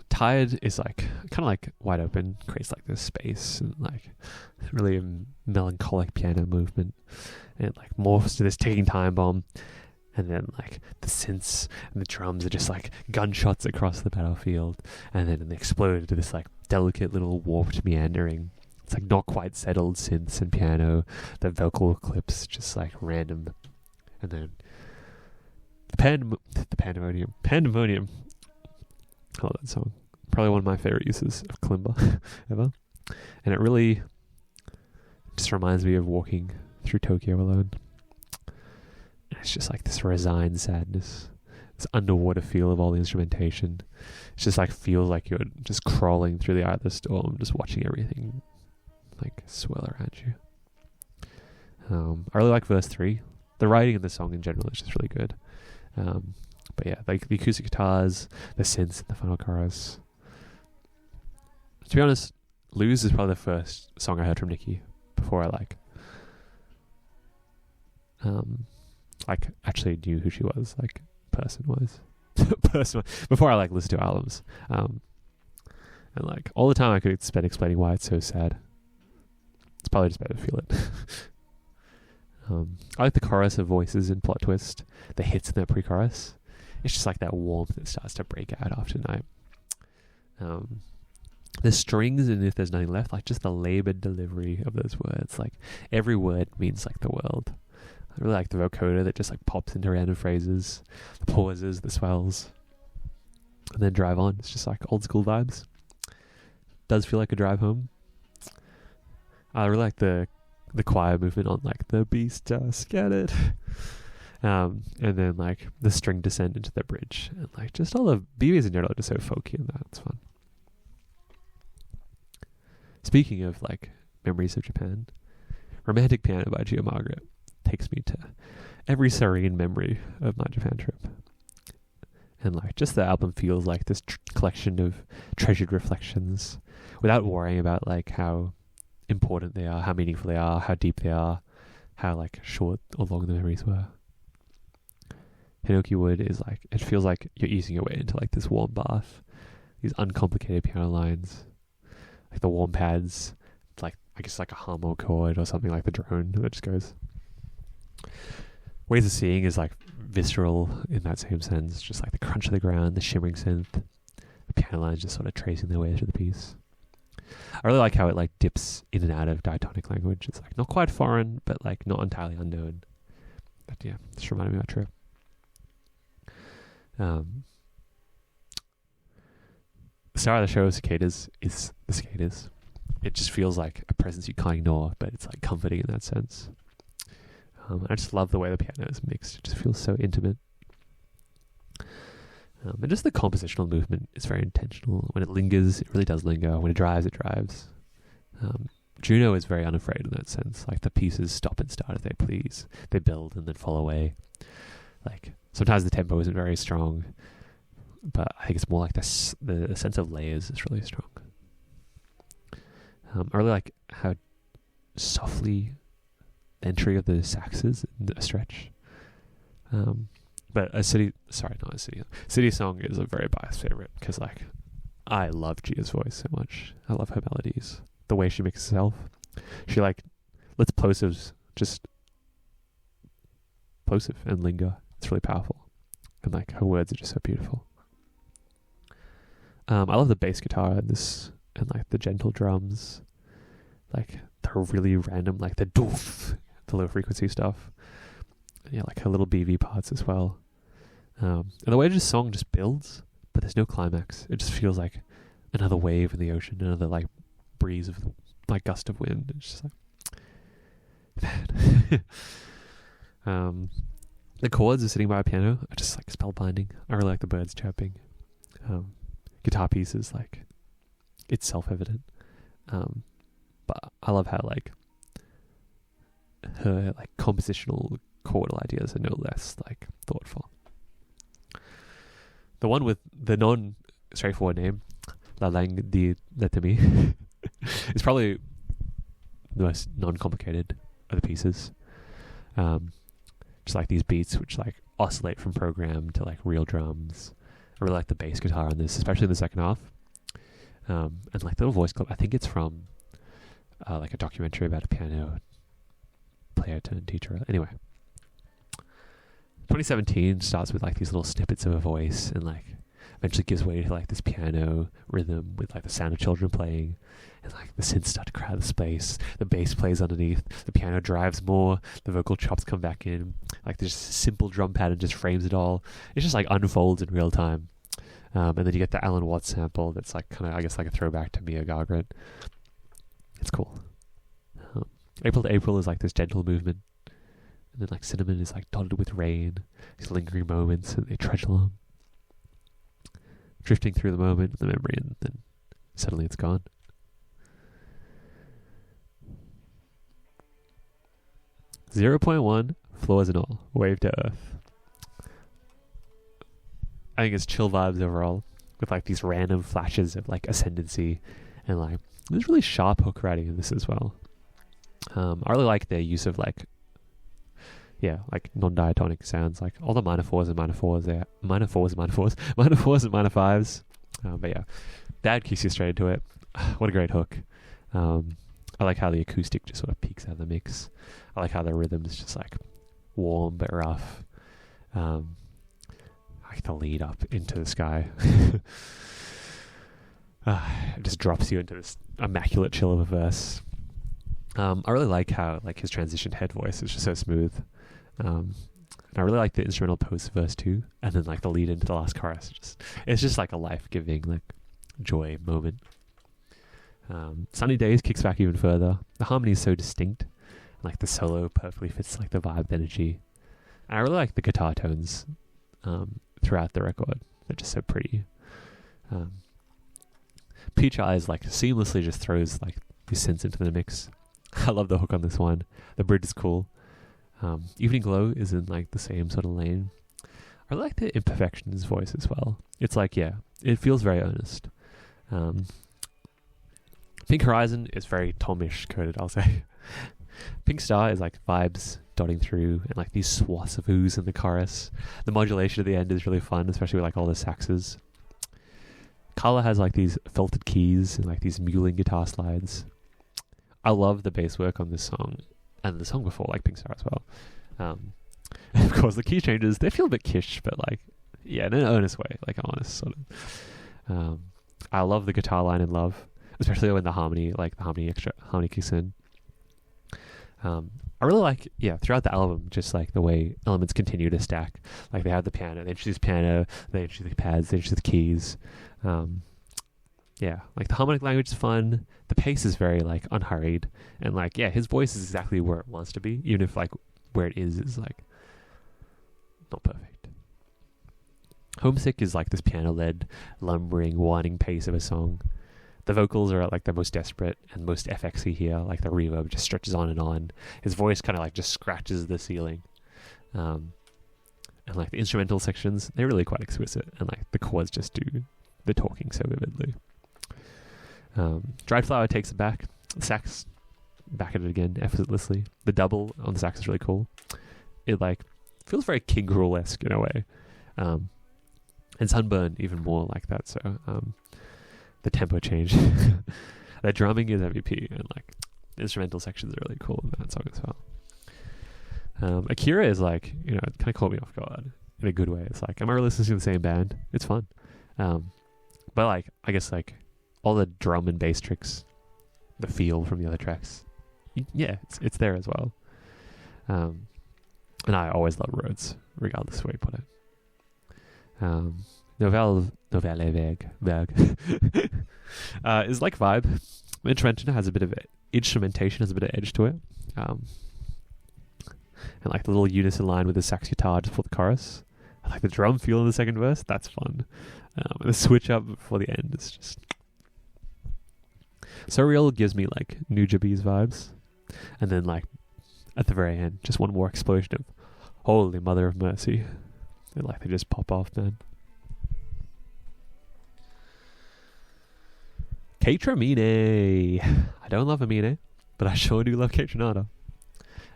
Tired is like kind of like wide open, creates like this space and like really a melancholic piano movement, and it like morphs to this ticking time bomb. And then like the synths and the drums are just like gunshots across the battlefield, and then they explode into this like delicate little warped meandering. It's like not quite settled synths and piano, the vocal clips just like random, and then the pandemonium. I love that song. Probably one of my favorite uses of kalimba ever, and it really just reminds me of walking through Tokyo alone. It's just like this resigned sadness, this underwater feel of all the instrumentation. It's just like feels like you're just crawling through the eye of the storm, just watching everything like swirl around you. I really like verse 3. The writing in the song in general is just really good. But yeah, like the acoustic guitars, the synths, and the final chorus. To be honest, Lose is probably the first song I heard from Nicki before I actually knew who she was, like person-wise. Before I like listened to albums. And like all the time I could spend explaining why it's so sad. It's probably just better to feel it. I like the chorus of voices in Plot Twist, the hits in that pre-chorus. It's just like that warmth that starts to break out after night. The strings, and if there's nothing left, like just the laboured delivery of those words. Like every word means like the world. I really like the vocoder that just like pops into random phrases, the pauses, the swells, and then drive on. It's just like old school vibes. Does feel like a drive home. I really like the choir movement on like the beast just get it. And then like the string descent into the bridge, and like just all the BBs in general are just so folky and that's fun. Speaking of like memories of Japan, Romantic Piano by Gio Margaret takes me to every serene memory of my Japan trip. And like just the album feels like this collection of treasured reflections without worrying about like how important they are, how meaningful they are, how deep they are, how like short or long the memories were. Hinoki Wood is like, it feels like you're easing your way into like this warm bath, these uncomplicated piano lines, like the warm pads, like I guess like a harmo chord or something, like the drone that just goes. Ways of Seeing is like visceral in that same sense, just like the crunch of the ground, the shimmering synth, the piano lines just sort of tracing their way through the piece. I really like how it like dips in and out of diatonic language. It's like not quite foreign, but like not entirely unknown. But yeah, just reminded me of my trip. The star of the show, Cicadas, is the cicadas. It just feels like a presence you can't ignore, but it's like comforting in that sense. I just love the way the piano is mixed. It just feels so intimate. And just the compositional movement is very intentional. When it lingers, it really does linger. When it drives, it drives. Juno is very unafraid in that sense. Like the pieces stop and start as they please. They build and then fall away. Like sometimes the tempo isn't very strong, but I think it's more like the sense of layers is really strong. I really like how softly the entry of the saxes in a stretch. But City Song is a very biased favorite because like I love Gia's voice so much. I love her melodies, the way she makes herself. She like lets plosives just plosive and linger. It's really powerful, and like her words are just so beautiful. I love the bass guitar in this, and like the gentle drums, like the really random, like the doof, the low frequency stuff. And yeah, like her little BV parts as well. And the way this song just builds, but there's no climax. It just feels like another wave in the ocean, another like breeze of like gust of wind. It's just like man. The chords of Sitting by a Piano are just like spellbinding. I really like the birds chirping. Guitar pieces, like it's self-evident. But I love how like her like compositional chordal ideas are no less like thoughtful. The one with the non-straightforward name, La Langue de l'Ethnie, is probably the most non-complicated of the pieces. Just like these beats which like oscillate from program to like real drums. I really like the bass guitar on this, especially in the second half. And like the little voice clip, I think it's from like a documentary about a piano player turned teacher. Anyway, 2017 starts with like these little snippets of a voice and like eventually gives way to like this piano rhythm with like the sound of children playing, and like the synths start to crowd the space, the bass plays underneath, the piano drives more, the vocal chops come back in, like this simple drum pattern just frames it all. It just like unfolds in real time. And then you get the Alan Watts sample that's like kind of, I guess, like a throwback to Mia Gargret. It's cool. April to April is like this gentle movement, and then like Cinnamon is like dotted with rain, these lingering moments, and they trudge along, drifting through the moment, the memory, and then suddenly it's gone. .1 flaws and all, wave to earth. I think it's chill vibes overall, with like these random flashes of like ascendancy, and like there's really sharp hook writing in this as well. I really like their use of like, like non-diatonic sounds, like all the minor fours and minor fours, minor fours and minor fives. But yeah, that kicks you straight into it. What a great hook. I like how the acoustic just sort of peeks out of the mix. I like how the rhythm is just like warm but rough. Like the lead up into the sky. It just drops you into this immaculate chill of a verse. I really like how like his transition head voice is just so smooth. And I really like the instrumental post verse too, and then like the lead into the last chorus. It's just like a life-giving like joy moment. Sunny Days kicks back even further. The harmony is so distinct, and like the solo perfectly fits like the vibe energy. And I really like the guitar tones throughout the record. They're just so pretty. Peach Eyes like seamlessly just throws like these synths into the mix. I love the hook on this one. The bridge is cool. Evening Glow is in like the same sort of lane. I like the imperfections voice as well. It's like, it feels very earnest. Pink Horizon is very Tomish coded, I'll say. Pink Star is like vibes dotting through, and like these swaths of ooze in the chorus. The modulation at the end is really fun, especially with like all the saxes. Carla has like these felted keys and like these mewling guitar slides. I love the bass work on this song, and the song before, like Pink Star as well. And of course, the key changes, they feel a bit kish, but like, in an earnest way, like an honest sort of. I love the guitar line in Love, especially when the harmony kicks in. I really like, throughout the album, just like the way elements continue to stack. Like they have the piano, they introduce piano, they introduce the pads, they introduce the keys. Like the harmonic language is fun. The pace is very like unhurried, and like his voice is exactly where it wants to be, even if like where it is like not perfect. Homesick is like this piano-led, lumbering, whining pace of a song. The vocals are at like the most desperate and most FXy here. Like the reverb just stretches on and on. His voice kind of like just scratches the ceiling. And like the instrumental sections, they're really quite exquisite, and like the chords just do the talking so vividly. Dried Flower takes it back. The sax back at it again effortlessly. The double on the sax is really cool. It like feels very King Cruel-esque in a way. And Sunburn even more like that. So the tempo change. The drumming is MVP, and like the instrumental sections are really cool in that song as well. Akira is like, it kind of caught me off guard in a good way. It's like, am I really listening to the same band? It's fun. But like, I guess like all the drum and bass tricks, the feel from the other tracks, it's there as well. And I always love Rhodes, regardless of where you put it. Novelle Vague is like vibe. Instrumentation has a bit of edge to it. And like the little unison line with the sax guitar just for the chorus. I like the drum feel in the second verse. That's fun. And the switch up before the end is just So Real gives me like Nujabes vibes, and then like at the very end, just one more explosion of Holy Mother of Mercy. And like they just pop off, man. Catramine. I don't love Amine, but I sure do love Catronata.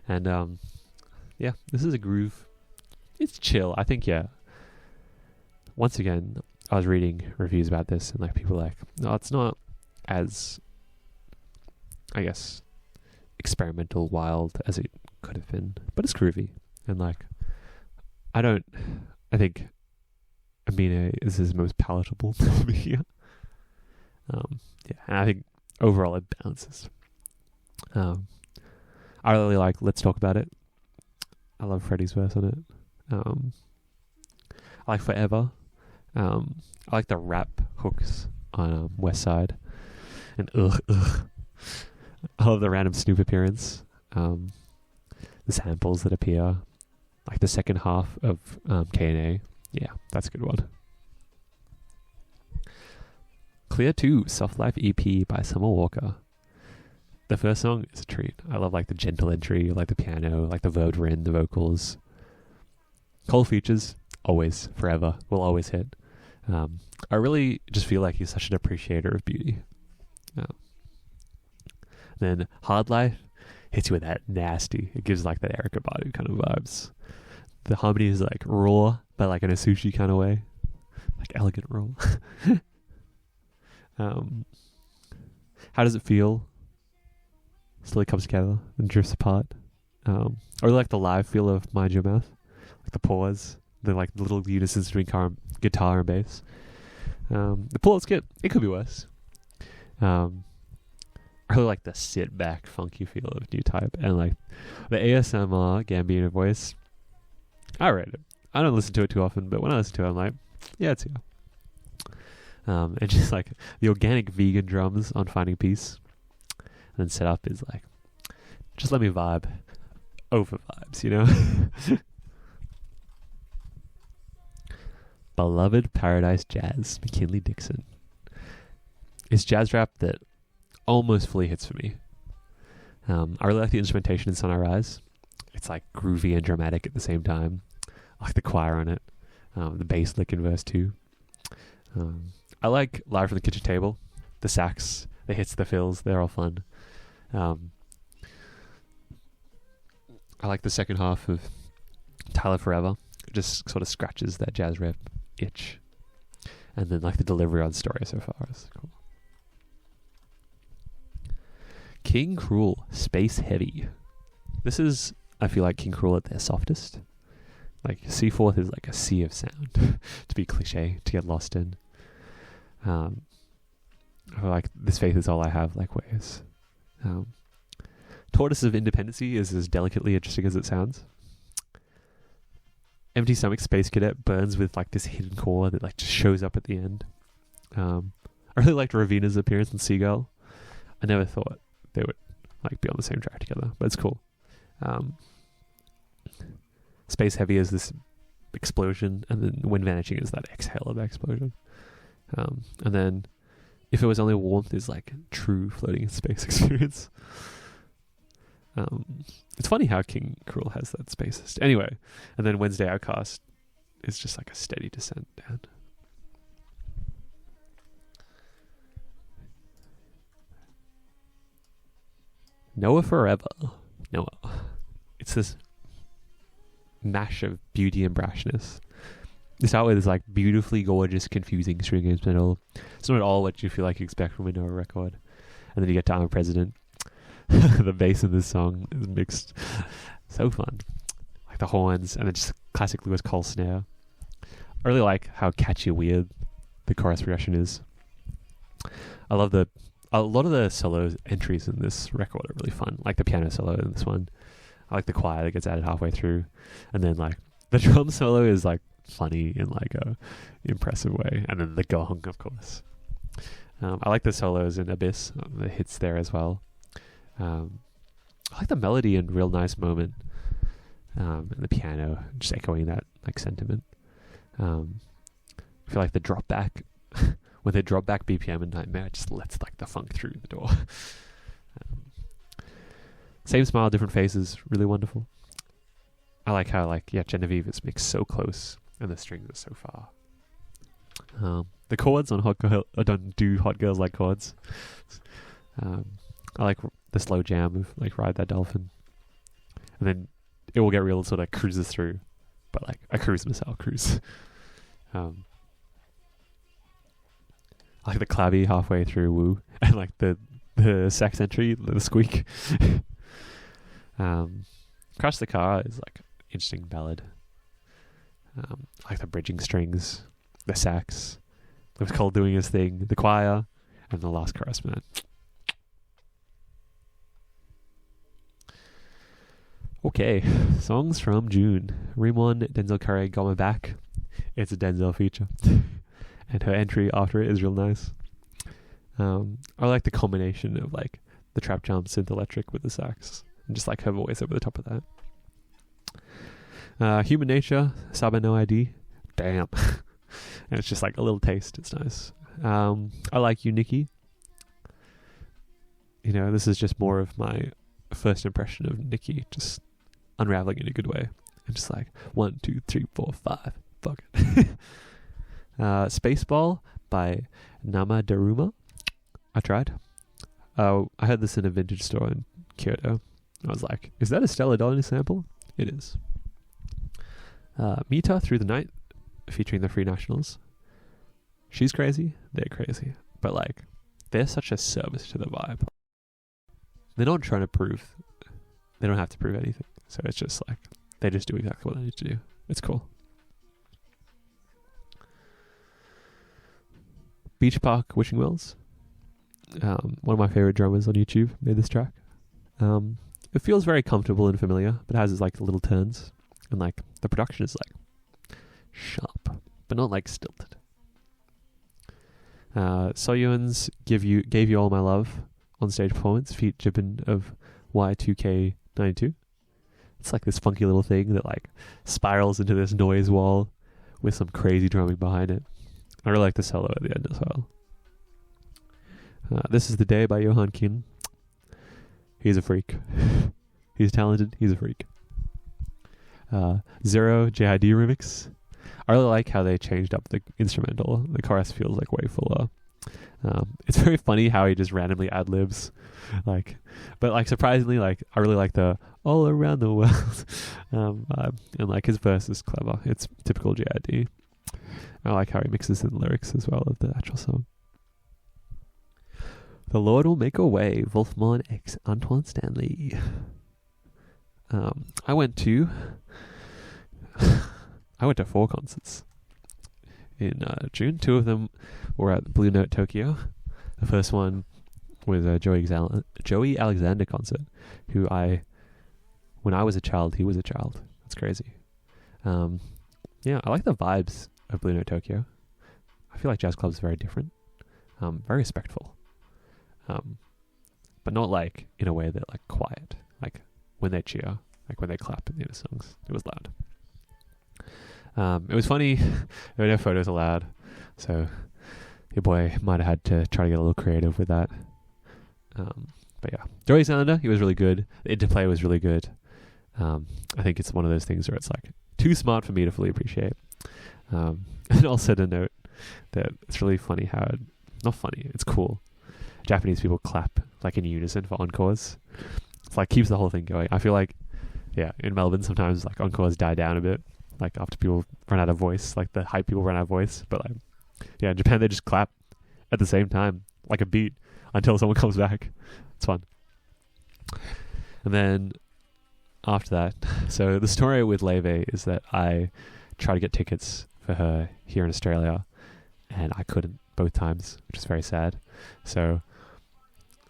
And yeah, this is a groove. It's chill. I think, yeah. Once again, I was reading reviews about this, and like people were like, no, it's not as, I guess, experimental, wild as it could have been, but it's groovy. And like, I think Amine is his most palatable to me. Yeah, and I think overall it balances. I really like Let's Talk About It. I love Freddie's verse on it. I like Forever. I like the rap hooks on West Side. And I love the random Snoop appearance. The samples that appear. Like the second half of K&A. Yeah, that's a good one. Clear 2, Soft Life EP by Summer Walker. The first song is a treat. I love like the gentle entry, like the piano, like the violin, the vocals. Cole features, always, forever, will always hit. I really just feel like he's such an appreciator of beauty. Then Hard Life hits you with that nasty. It gives like that Erykah Badu kind of vibes. The harmony is like raw, but like in a sushi kind of way. Like elegant raw. How does it feel? Slowly comes together and drifts apart. I really like the live feel of Mind Your Mouth. Like the pause, the like little unisons between guitar and bass. The pull-out skit, it could be worse. I really like the sit back funky feel of New Type, and like the ASMR Gambino voice. I rate it. I don't listen to it too often, but when I listen to it, I'm like, yeah, it's here. And just like the organic vegan drums on Finding Peace. And then setup is like, just let me vibe over vibes, you know? Beloved Paradise Jazz, McKinley Dixon. It's jazz rap that almost fully hits for me. I really like the instrumentation in Sunrise. It's like groovy and dramatic at the same time. I like the choir on it. The bass lick in verse 2. I like Live from the Kitchen Table. The sax, the hits, the fills, they're all fun. I like the second half of Tyler Forever. It just sort of scratches that jazz rap itch. And then like the delivery on Story so far is cool. King Cruel, Space Heavy. This is, I feel like, King Cruel at their softest. Like C4th is like a sea of sound, to be cliche, to get lost in. Like This Faith Is All I Have, like ways. Tortoise of Independency is as delicately interesting as it sounds. Empty Stomach Space Cadet burns with like this hidden core that like just shows up at the end. I really liked Ravina's appearance in Seagull. I never thought they would like be on the same track together, but it's cool. Space Heavy is this explosion, and then Wind Vanishing is that exhale of that explosion. And then If It Was Only Warmth is like true floating in space experience. It's funny how King Cruel has that spacist. Anyway, and then Wednesday Outcast is just like a steady descent down. Noah Forever. Noah. It's this mash of beauty and brashness. This outlet is like beautifully gorgeous, confusing string instrumental. It's not at all what you feel like you expect from a Noah record. And then you get to I'm a President. The bass in this song is mixed. So fun. Like the horns and then just classic Lewis Cole snare. I really like how catchy and weird the chorus progression is. I love a lot of the solo entries in this record are really fun. Like the piano solo in this one. I like the choir that gets added halfway through. And then like the drum solo is like funny in like a impressive way. And then the gong, of course. I like the solos in Abyss. The hits there as well. I like the melody in Real Nice Moment. And the piano just echoing that like sentiment. I feel like the drop back when they drop back BPM in Nightmare, it just lets like the funk through the door. Same smile, different faces, really wonderful. I like how Genevieve is mixed so close and the strings are so far. The chords on Hot Girl, I don't do Hot Girls Like chords. I like the slow jam of like Ride That Dolphin, and then it will get real, sort of cruises through, but like a cruise missile cruise. I like the clabby halfway through Woo, and like the sax entry, the squeak. Crash the Car is like interesting ballad. I like the bridging strings, the sax, Lewis Cole doing his thing, the choir, and the last chorus, man. Okay, songs from June. Rimon, Denzel Curry, Got My Back. It's a Denzel feature. And her entry after it is real nice. I like the combination of like the trap jump synth electric with the sax, and just like her voice over the top of that. Human Nature, Saba No ID. Damn. And it's just like a little taste. It's nice. I like You, Nikki. You know, this is just more of my first impression of Nikki, just unraveling in a good way. And just like 1, 2, 3, 4, 5. Fuck it. Spaceball by Nama Daruma. I tried. I heard this in a vintage store in Kyoto. I was like, is that a Stella Dolly sample? It is. Mita Through the Night, featuring the Free Nationals. She's crazy, they're crazy. But like, they're such a service to the vibe. They're not trying to prove. They don't have to prove anything. So it's just like, they just do exactly what they need to do. It's cool. Beach Park Wishing Wells. One of my favorite drummers on YouTube made this track. It feels very comfortable and familiar, but it has its like little turns, and like the production is like sharp, but not like stilted. Soyeon's Gave You All My Love on stage performance, feat Jibbin of Y2K92. It's like this funky little thing that like spirals into this noise wall with some crazy drumming behind it. I really like the solo at the end as well. This Is the Day by Johan Kim. He's a freak. He's talented. He's a freak. Zero JID remix. I really like how they changed up the instrumental. The chorus feels like way fuller. It's very funny how he just randomly ad-libs. Like, but like surprisingly, like I really like the all around the world vibe. And like his verse is clever. It's typical JID. I like how he mixes in the lyrics as well of the actual song. The Lord Will Make a Way, Wolfman X Antoine Stanley. I went to 4 concerts in June. 2 of them were at Blue Note Tokyo. The first one was a Joey Alexander concert, who when I was a child, he was a child. That's crazy. Yeah, I like the vibes of Blue Note Tokyo. I feel like jazz clubs are very different. Very respectful. But not like in a way that like quiet. Like when they cheer, like when they clap at the end of songs. It was loud. It was funny. There were no photos allowed, so your boy might have had to try to get a little creative with that. But yeah, Joey Alexander, he was really good. The interplay was really good. I think it's one of those things where it's like too smart for me to fully appreciate. And also to note that it's really funny how not funny, it's cool. Japanese people clap like in unison for encores. It's like keeps the whole thing going. I feel like, yeah, in Melbourne sometimes like encores die down a bit, like after people run out of voice, like the hype people run out of voice. But like, yeah, in Japan they just clap at the same time, like a beat, until someone comes back. It's fun. And then after that, so the story with Leve is that I tried to get tickets for her here in Australia, and I couldn't both times, which is very sad. So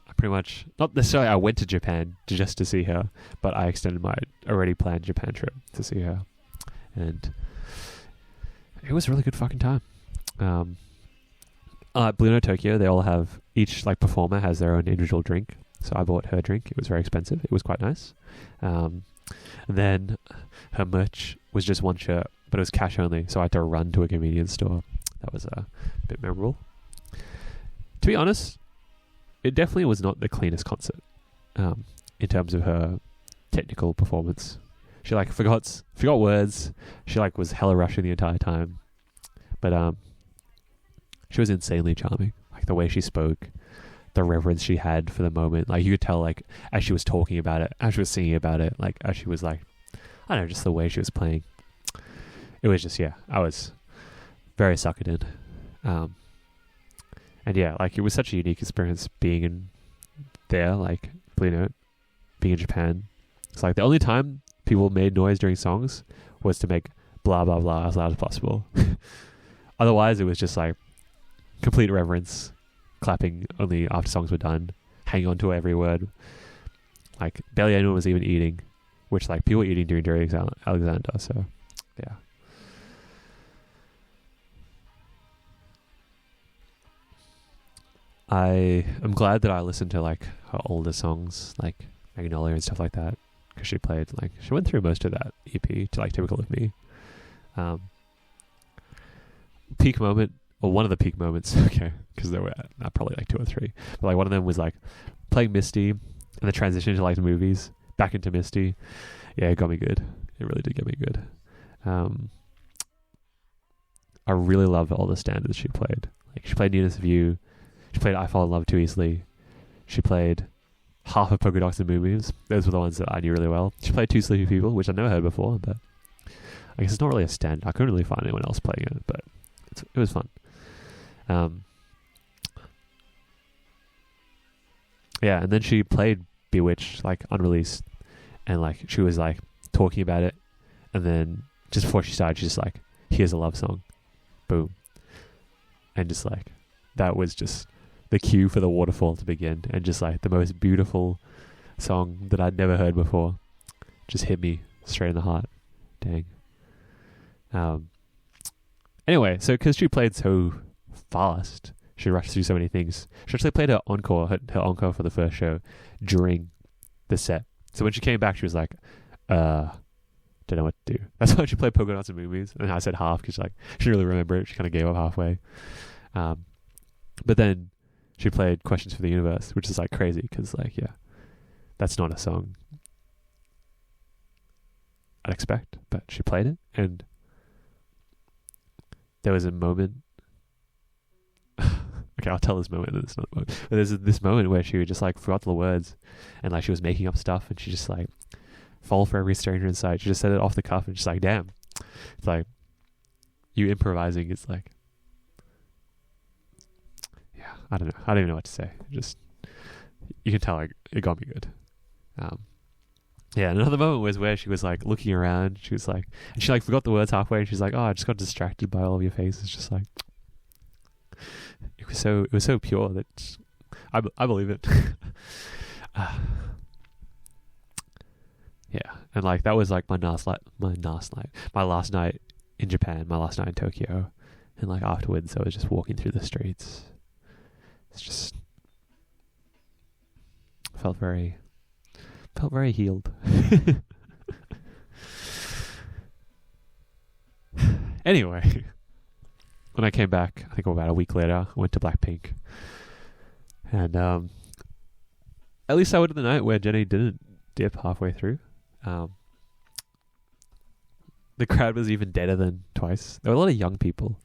I pretty much, not necessarily I went to Japan just to see her, but I extended my already planned Japan trip to see her. And it was a really good fucking time. Blue Note Tokyo, they all have, each like performer has their own individual drink. So I bought her drink. It was very expensive. It was quite nice. Then her merch was just one shirt, but it was cash only. So I had to run to a convenience store. That was a bit memorable. To be honest, it definitely was not the cleanest concert. in terms of her technical performance. She like forgot words. She like was hella rushing the entire time, but she was insanely charming. Like the way she spoke, the reverence she had for the moment. Like you could tell, like as she was talking about it, as she was singing about it, like as she was like, I don't know, just the way she was playing. It was just, yeah, I was very suckered in. And yeah, like it was such a unique experience being in there, like, you know, being in Japan. It's like the only time people made noise during songs was to make blah, blah, blah as loud as possible. Otherwise, it was just like complete reverence, clapping only after songs were done, hanging on to every word. Like barely anyone was even eating, which like people were eating during Jerry Alexander. So yeah. I am glad that I listened to like her older songs, like Magnolia and stuff like that, because she went through most of that EP to like Typical of Me. Peak moment, or one of the peak moments, okay, because there were probably like 2 or 3, but like one of them was like playing Misty and the transition to like the movies back into Misty. Yeah, it got me good. It really did get me good. I really love all the standards she played. Like she played Nearness of You. She played I Fall in Love Too Easily. She played half of Polka Dots and Movies. Those were the ones that I knew really well. She played Two Sleepy People, which I'd never heard before, but I guess it's not really a standard. I couldn't really find anyone else playing it, but it was fun. Yeah, and then she played Bewitched, like unreleased, and like she was like talking about it, and then just before she started, she's just like, here's a love song. Boom. And just like, that was just the cue for the waterfall to begin, and just like the most beautiful song that I'd never heard before just hit me straight in the heart. Dang. Anyway, so because she played so fast, she rushed through so many things. She actually played her encore for the first show during the set. So when she came back, she was like, don't know what to do. That's why she played Polka Dots and Movies. And I said half because like she didn't really remember it. She kind of gave up halfway. But then she played Questions for the Universe, which is like crazy because like, yeah, that's not a song I'd expect, but she played it, and there was a moment. Okay, I'll tell this moment. It's not a moment. But there's this moment where she just like forgot the words, and like she was making up stuff, and she just like fall for every stranger in sight. She just said it off the cuff, and just like, damn, it's like you improvising. It's like, yeah, I don't know. I don't even know what to say. Just you can tell like it got me good. Yeah, and another moment was where she was like looking around. She was like, and she like forgot the words halfway, and she's like, "Oh, I just got distracted by all of your faces." Just like it was so pure that I believe it. Yeah, and like that was like my last night in Japan, my last night in Tokyo, and like afterwards I was just walking through the streets. It's just felt very healed. Anyway, when I came back, I think about a week later, I went to Blackpink, and at least I went to the night where Jenny didn't dip halfway through. The crowd was even deader than twice. There were a lot of young people.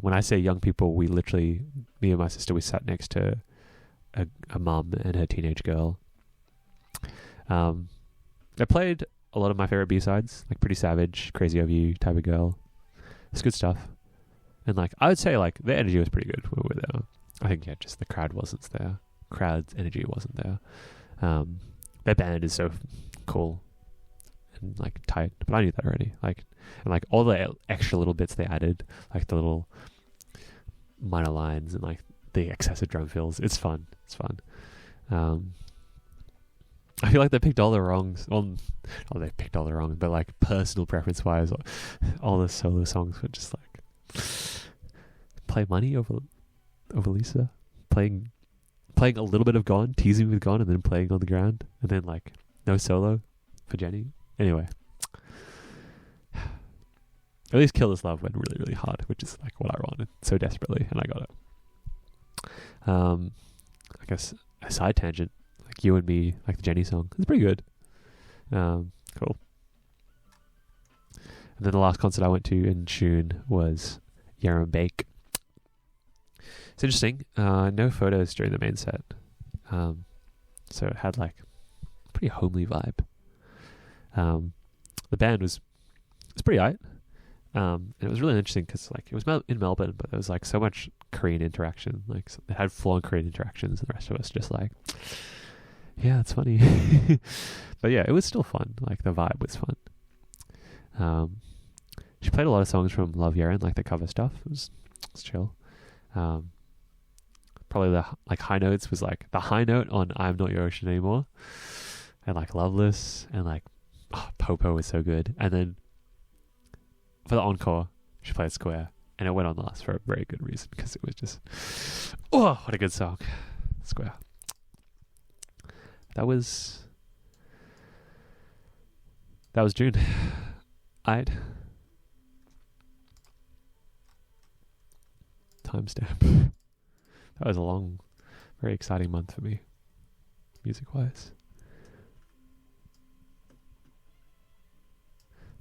When I say young people, me and my sister, we sat next to a mum and her teenage girl. I played a lot of my favorite B-sides, like Pretty Savage, Crazy Over You, Type of Girl. It's good stuff. And like I would say like the energy was pretty good when we were there. I think just the crowd wasn't there. Crowd's energy wasn't there. Their band is so cool and like tight, but I knew that already. Like, and like all the extra little bits they added, like the little minor lines and like the excessive drum fills. It's fun. I feel like they picked all the wrongs they picked all the wrongs, but like personal preference wise, all the solo songs were just like play Money over Lisa, playing a little bit of Gone, teasing with Gone, and then playing On the Ground, and then like no solo for Jenny. Anyway, at least Kill This Love went really, really hard, which is like what I wanted so desperately, and I got it. I guess a side tangent. like You and Me, like the Jenny song. It's pretty good. Cool. And then the last concert I went to in June was Yaron Bake. It's interesting. No photos during the main set. So it had like a pretty homely vibe. The band was pretty alright. And it was really interesting because like it was in Melbourne, but there was like so much Korean interaction. Like it had full-on Korean interactions, and the rest of us just like, yeah, it's funny. But yeah, it was still fun. Like the vibe was fun. She played a lot of songs from Love Yaron, like the cover stuff. It was chill. Probably the like high notes was like the high note on I'm Not Your Ocean Anymore, and like Loveless, and like Popo was so good. And then for the encore, she played Square, and it went on last for a very good reason because it was just, oh, what a good song, Square. That was June. Timestamp. That was a long, very exciting month for me, music-wise.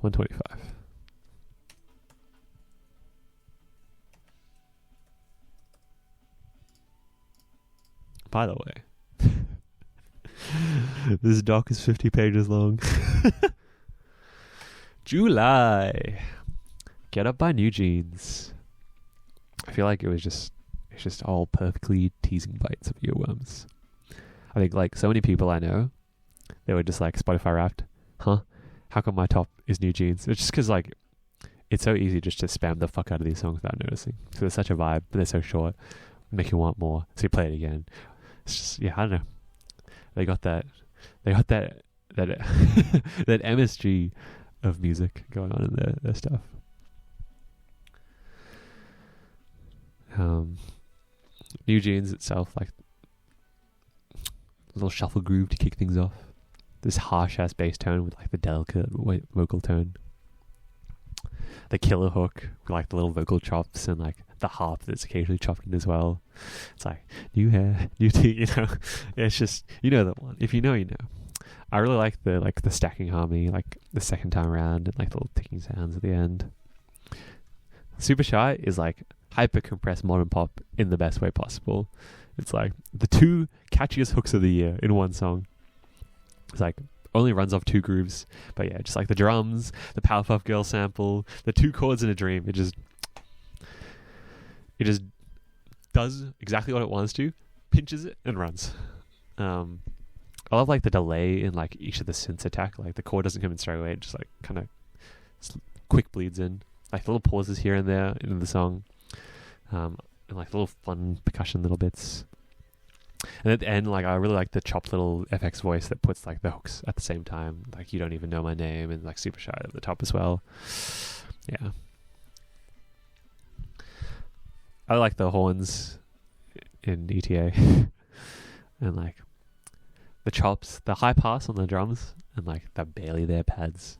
125. By the way, this doc is 50 pages long. July. Get Up by New Jeans. I feel like it's just all perfectly teasing bites of earworms. I think like so many people I know, they were just like Spotify Wrapped. Huh? How come my top is New Jeans? It's just because like it's so easy just to spam the fuck out of these songs without noticing. So they're such a vibe, but they're so short, make you want more. So you play it again. It's just, yeah, I don't know. They got that that MSG of music going on in their stuff. New Jeans itself, like a little shuffle groove to kick things off. This harsh ass bass tone with like the delicate vocal tone. The killer hook with like the little vocal chops and like the harp that's occasionally chopped in as well. It's like new hair, new teeth, you know. It's just, you know that one. If you know, you know. I really like the stacking harmony, like the second time around, and like the little ticking sounds at the end. Super Shy is like hyper compressed modern pop in the best way possible. It's like the two catchiest hooks of the year in one song. It's like only runs off two grooves, but yeah, just like the drums, the Powerpuff Girl sample, the two chords in a dream. It just does exactly what it wants to, pinches it and runs. I love like the delay in like each of the synths attack. Like the chord doesn't come in straight away; it just like kind of quick bleeds in. Like little pauses here and there in the song, and like little fun percussion little bits. And at the end, like I really like the chopped little FX voice that puts like the hooks at the same time. Like You Don't Even Know My Name and like Super Shy at the top as well. Yeah. I like the horns in ETA and like the chops, the high pass on the drums and like the barely there pads,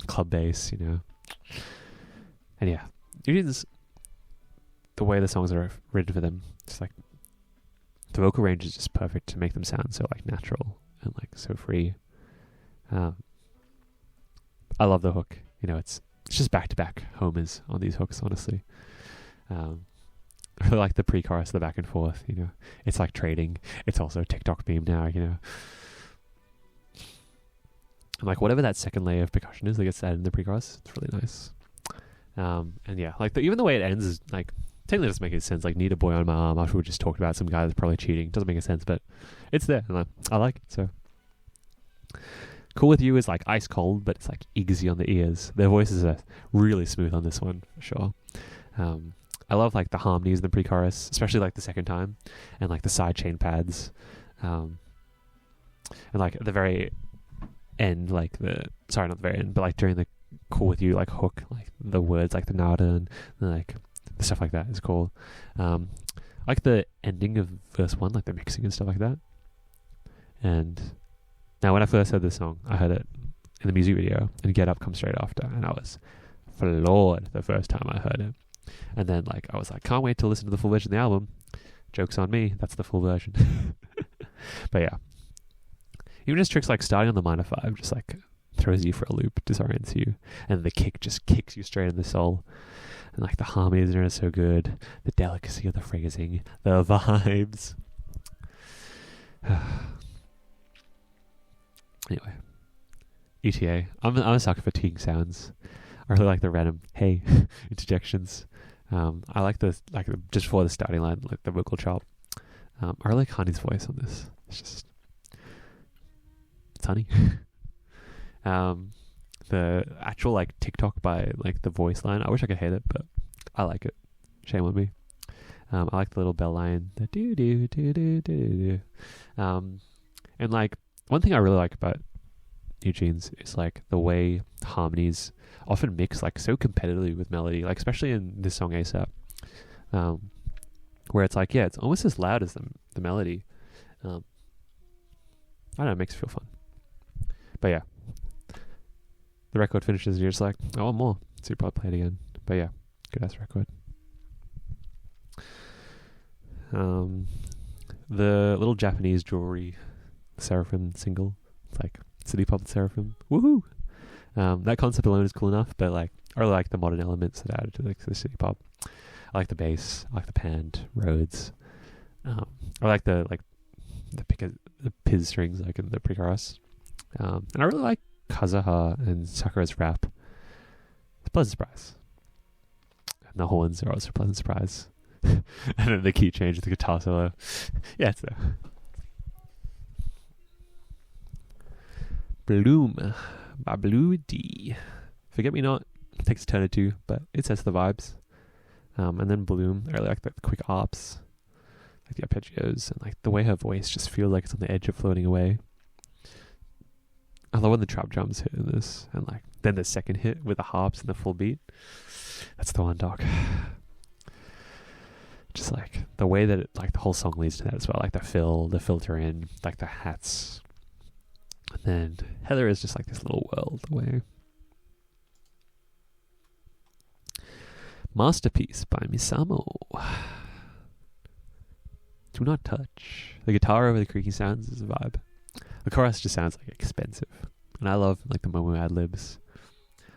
club bass, you know. And yeah, it is the way the songs are written for them. It's like the vocal range is just perfect to make them sound so like natural and like so free. I love the hook. You know, it's just back-to-back homers on these hooks, honestly. I really like the pre-chorus, the back and forth, you know. It's like trading. It's also a TikTok meme now, you know. And like whatever that second layer of percussion is that gets added in the pre-chorus, it's really nice. And yeah, like even the way it ends is like technically doesn't make any sense. Like Need a Boy on My Arm after we just talked about some guy that's probably cheating. Doesn't make any sense, but it's there. And I like it. So Cool With You is like ice cold, but it's like easy on the ears. Their voices are really smooth on this one, for sure. I love like the harmonies in the pre-chorus, especially like the second time, and like the side chain pads. And like at the very end, like sorry, not the very end, but like during the Cool With You like hook, like the words like the nada and like stuff like that is cool. I like the ending of verse 1, like the mixing and stuff like that. And now when I first heard this song, I heard it in the music video and Get Up comes straight after, and I was floored the first time I heard it. And then like I was like, can't wait to listen to the full version of the album. Joke's on me, that's the full version. But yeah, even just tricks like starting on the minor 5 just like throws you for a loop, disorients you, and the kick just kicks you straight in the soul. And like the harmonies are so good, the delicacy of the phrasing, the vibes. Anyway, ETA. I'm a sucker for tweaking sounds. I really like the random hey interjections. I like the just before the starting line, like the vocal chop. I really like Honey's voice on this. It's Honey. The actual like TikTok by like the voice line, I wish I could hate it, but I like it. Shame on me. I like the little bell line, the do do do do do do. And like one thing I really like about Eugene's is like the way harmonies often mix like so competitively with melody, like especially in this song ASAP, where it's like, yeah, it's almost as loud as the melody. I don't know, it makes it feel fun. But yeah, the record finishes and you're just like, I want more, so you probably play it again. But yeah, good ass record. The little Japanese jewelry seraphim single, it's like city pop seraphim, woohoo. That concept alone is cool enough, but like I really like the modern elements that added to the city pop. I like the bass, I like the panned Rhodes. I like the Piz strings like in the pre-chorus. And I really like Kazuha and Sakura's rap. It's a pleasant surprise. And the horns are also a pleasant surprise. And then the key change, the guitar solo. Yeah, it's there. Bloom by Blue D. Forget Me Not takes a turn or two, but it sets the vibes. And then Bloom, I really like the quick arps, like the arpeggios, and like the way her voice just feels like it's on the edge of floating away. I love when the trap drums hit in this, and like then the second hit with the harps and the full beat. That's the one, dog. Just like the way that like the whole song leads to that as well, like the filter in, like the hats. And then Heather is just like this little world away. Masterpiece by Misamo. Do Not Touch. The guitar over the creaky sounds is a vibe. The chorus just sounds like expensive. And I love like the Momo ad-libs.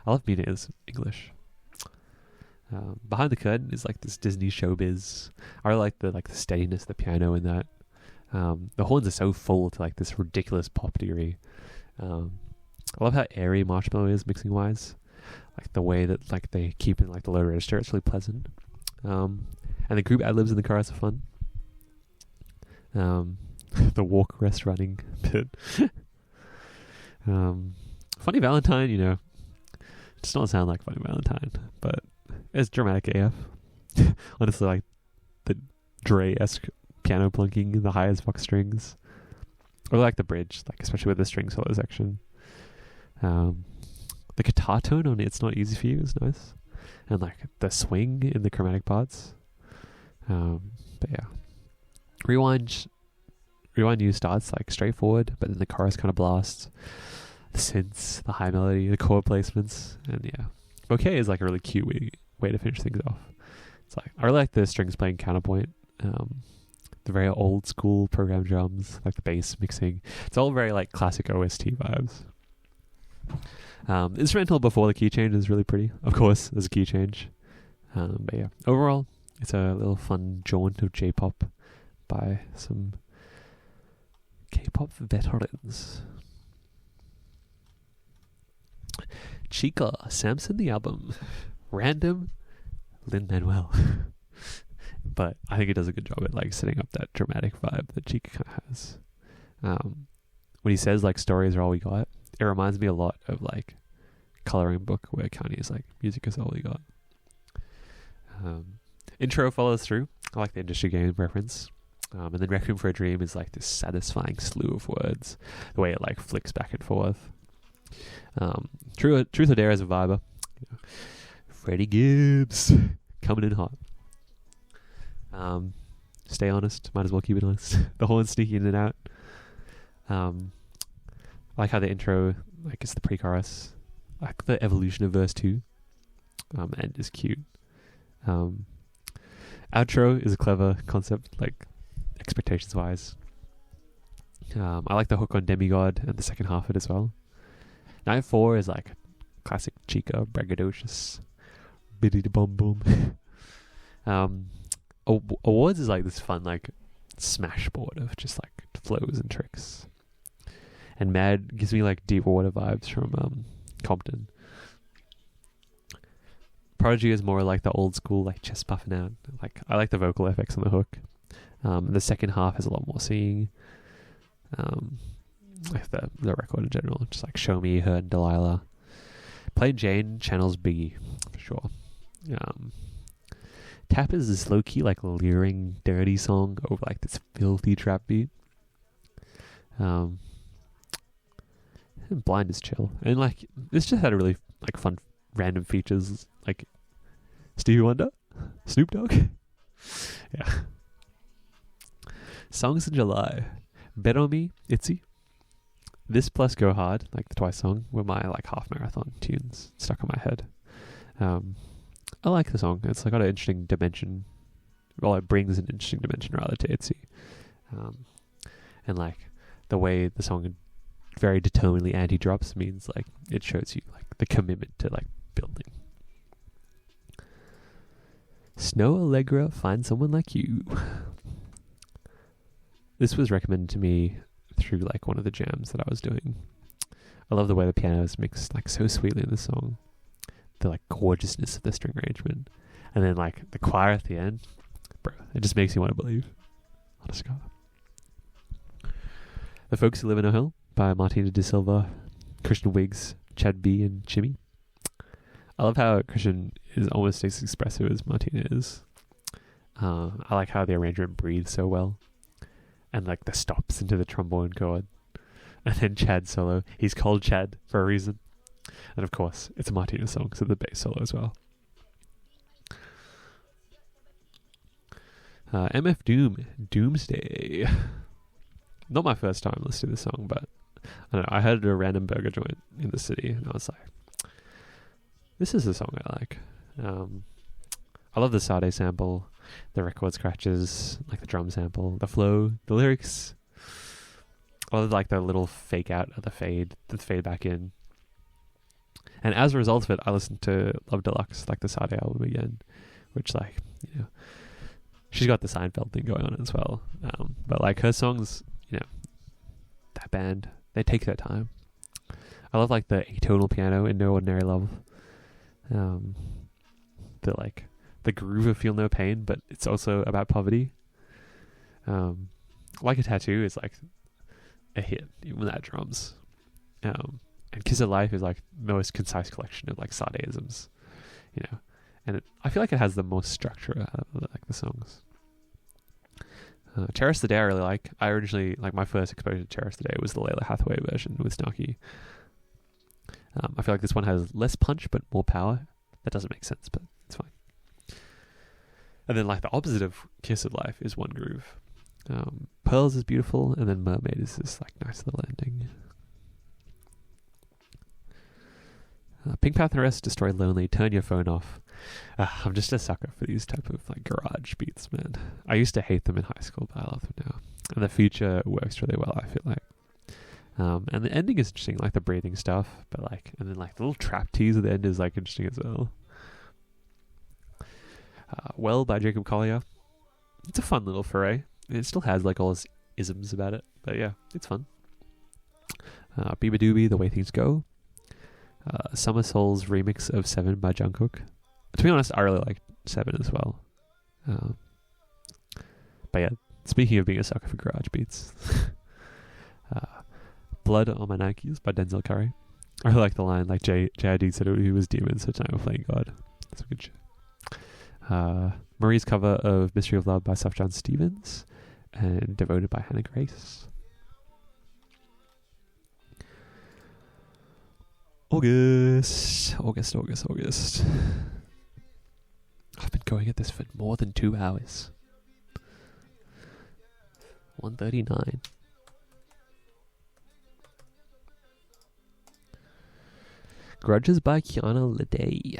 I love being in English. Behind the Curtain is like this Disney showbiz. I really like the steadiness of the piano in that. The horns are so full to like this ridiculous pop degree. I love how airy Marshmallow is mixing wise. Like the way that like they keep in like the low register, it's really pleasant. And the group ad-libs in the chorus are fun. The walk, rest, running bit. Funny Valentine, you know, it does not sound like Funny Valentine, but it's dramatic AF. Honestly, like the Dre-esque piano plunking in the high as fuck strings. Or like the bridge, like especially with the string solo section. The guitar tone on It's Not Easy For You is nice. And like the swing in the chromatic parts. But yeah. Rewind U starts like straightforward, but then the chorus kind of blasts. The synths, the high melody, the chord placements, and yeah. Bouquet is like a really cute way to finish things off. It's like I really like the strings playing counterpoint. The very old school program drums, like the bass mixing. It's all very like classic OST vibes. Instrumental before the key change is really pretty. Of course, there's a key change. But yeah, overall, it's a little fun jaunt of J-pop by some K-pop veterans. Chica, Samson the album. Random, Lin-Manuel. But I think it does a good job at like setting up that dramatic vibe that Chica kind of has. When he says like stories are all we got, it reminds me a lot of like Coloring Book, where Kanye is like music is all we got. Intro follows through. I like the industry game reference. And then Requiem for a Dream is like this satisfying slew of words. The way it like flicks back and forth. Truth or Dare is a viber. Freddie Gibbs coming in hot. Stay honest. Might as well keep it honest. The horn sneaking in and out. I like how the intro, like it's the pre-chorus. I like the evolution of verse 2. And is cute. Outro is a clever concept, like expectations wise. I like the hook on Demigod and the second half of it as well. Night 4 is like classic Chica, braggadocious, biddy bum boom. Awards is like this fun like smashboard of just like flows and tricks. And Mad gives me like Deep Water vibes from Compton. Prodigy is more like the old school like chest puffing out. Like I like the vocal effects on the hook. The second half has a lot more singing. Like the record in general, just like Show Me, Her, and Delilah. Plain Jane channels Biggie for sure. Tap is this low key like leering, dirty song over like this filthy trap beat. And Blind is chill, and like this just had a really like fun random features like Stevie Wonder, Snoop Dogg. Yeah. Songs in July. Bet On Me, Itzy. This plus Go Hard, like the Twice song, were my like half marathon tunes stuck on my head. I like the song. It's like got an interesting dimension. Well, it brings an interesting dimension rather to Itzy. And like the way the song very determinedly anti-drops means like it shows you like the commitment to like building. Snow Allegra, Find Someone Like You. This was recommended to me through like one of the jams that I was doing. I love the way the piano is mixed like so sweetly in the song. The like gorgeousness of the string arrangement. And then like the choir at the end. Bro, it just makes you want to believe. Honest God. The Folks Who Live in a Hill by Martina De Silva, Christian Wiggs, Chad B, and Jimmy. I love how Christian is almost as expressive as Martina is. I like how the arrangement breathes so well. And like the stops into the trombone chord. And then Chad solo. He's called Chad for a reason. And of course, it's a Martina song, so the bass solo as well. MF Doom, Doomsday. Not my first time listening to this song, but I don't know. I heard it at a random burger joint in the city, and I was like, this is a song I like. I love the Sade sample, the record scratches, like the drum sample, the flow, the lyrics. I love like the little fake out of the fade back in. And as a result of it, I listened to Love Deluxe, like the Sade album again, which like, you know, she's got the Seinfeld thing going on as well. But like her songs, you know, that band, they take their time. I love like the atonal piano in No Ordinary Love. The groove of Feel No Pain, but it's also about poverty. Like a Tattoo is like a hit, even without drums. And Kiss of Life is like the most concise collection of like Sadeisms, you know. And I feel like it has the most structure out of like the songs. Cherish the Day I really like. I originally, like my first exposure to Cherish the Day was the Layla Hathaway version with Snarky. I feel like this one has less punch but more power. That doesn't make sense, but it's fine. And then like the opposite of Kiss of Life is One Groove. Pearls is beautiful, and then Mermaid is this like nice little ending. Pink Panther S, Destroy Lonely, Turn Your Phone Off. I'm just a sucker for these type of like garage beats, man. I used to hate them in high school, but I love them now. And the feature works really well, I feel like. And the ending is interesting, like the breathing stuff, but like, and then like the little trap tease at the end is like interesting as well. Well by Jacob Collier. It's a fun little foray. It still has like all his isms about it, but yeah, it's fun. Biba Doobie, The Way Things Go. Summer Soul's remix of Seven by Jungkook. To be honest, I really like Seven as well. But yeah, speaking of being a sucker for garage beats. Blood on My Nikes by Denzel Curry. I really like the line, like J.I.D. said he was demon, so tonight we're playing God. That's a good shit. Marie's cover of Mystery of Love by Sufjan Stevens. And Devoted by Hannah Grace. August. I've been going at this for more than 2 hours. 1:39. Grudges by Kiana Lede.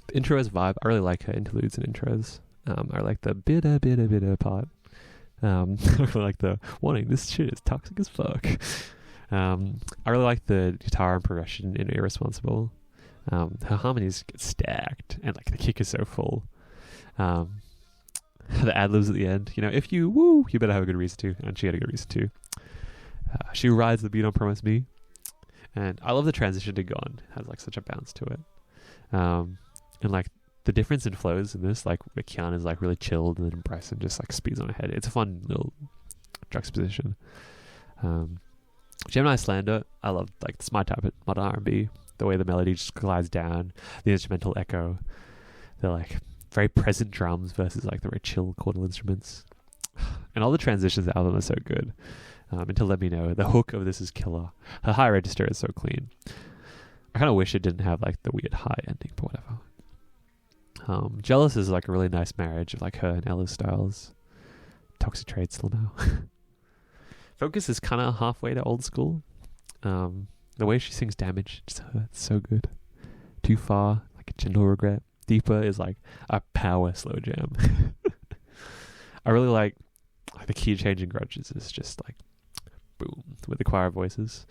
The intro is vibe. I really like her interludes and intros. I like the bitter part. Like the warning, this shit is toxic as fuck. I really like the guitar and progression in Irresponsible. Her harmonies get stacked, and like the kick is so full. The ad-libs at the end, if you woo, you better have a good reason to, and she had a good reason to. She rides the beat on Promise Me, and I love the transition to Gone. It has like such a bounce to it. And like the difference in flows in this, like where Kian is like really chilled and then Bryson just like speeds on ahead. It's a fun little juxtaposition. Gemini Slander, I love, like, it's my type of modern R&B. The way the melody just glides down, the instrumental echo, the like very present drums versus like the very chill chordal instruments, and all the transitions of the album are so good. And to Let Me Know, the hook of this is killer. Her high register is so clean. I kind of wish it didn't have like the weird high ending, but whatever. Jealous is like a really nice marriage of like her and Ella's styles. Toxic Traits, Lmao. Focus is kind of halfway to old school. The way she sings Damage just hurts so good. Too Far, like a gentle regret. Deeper is like a power slow jam. I really like the key change in Grudges is just like boom with the choir voices.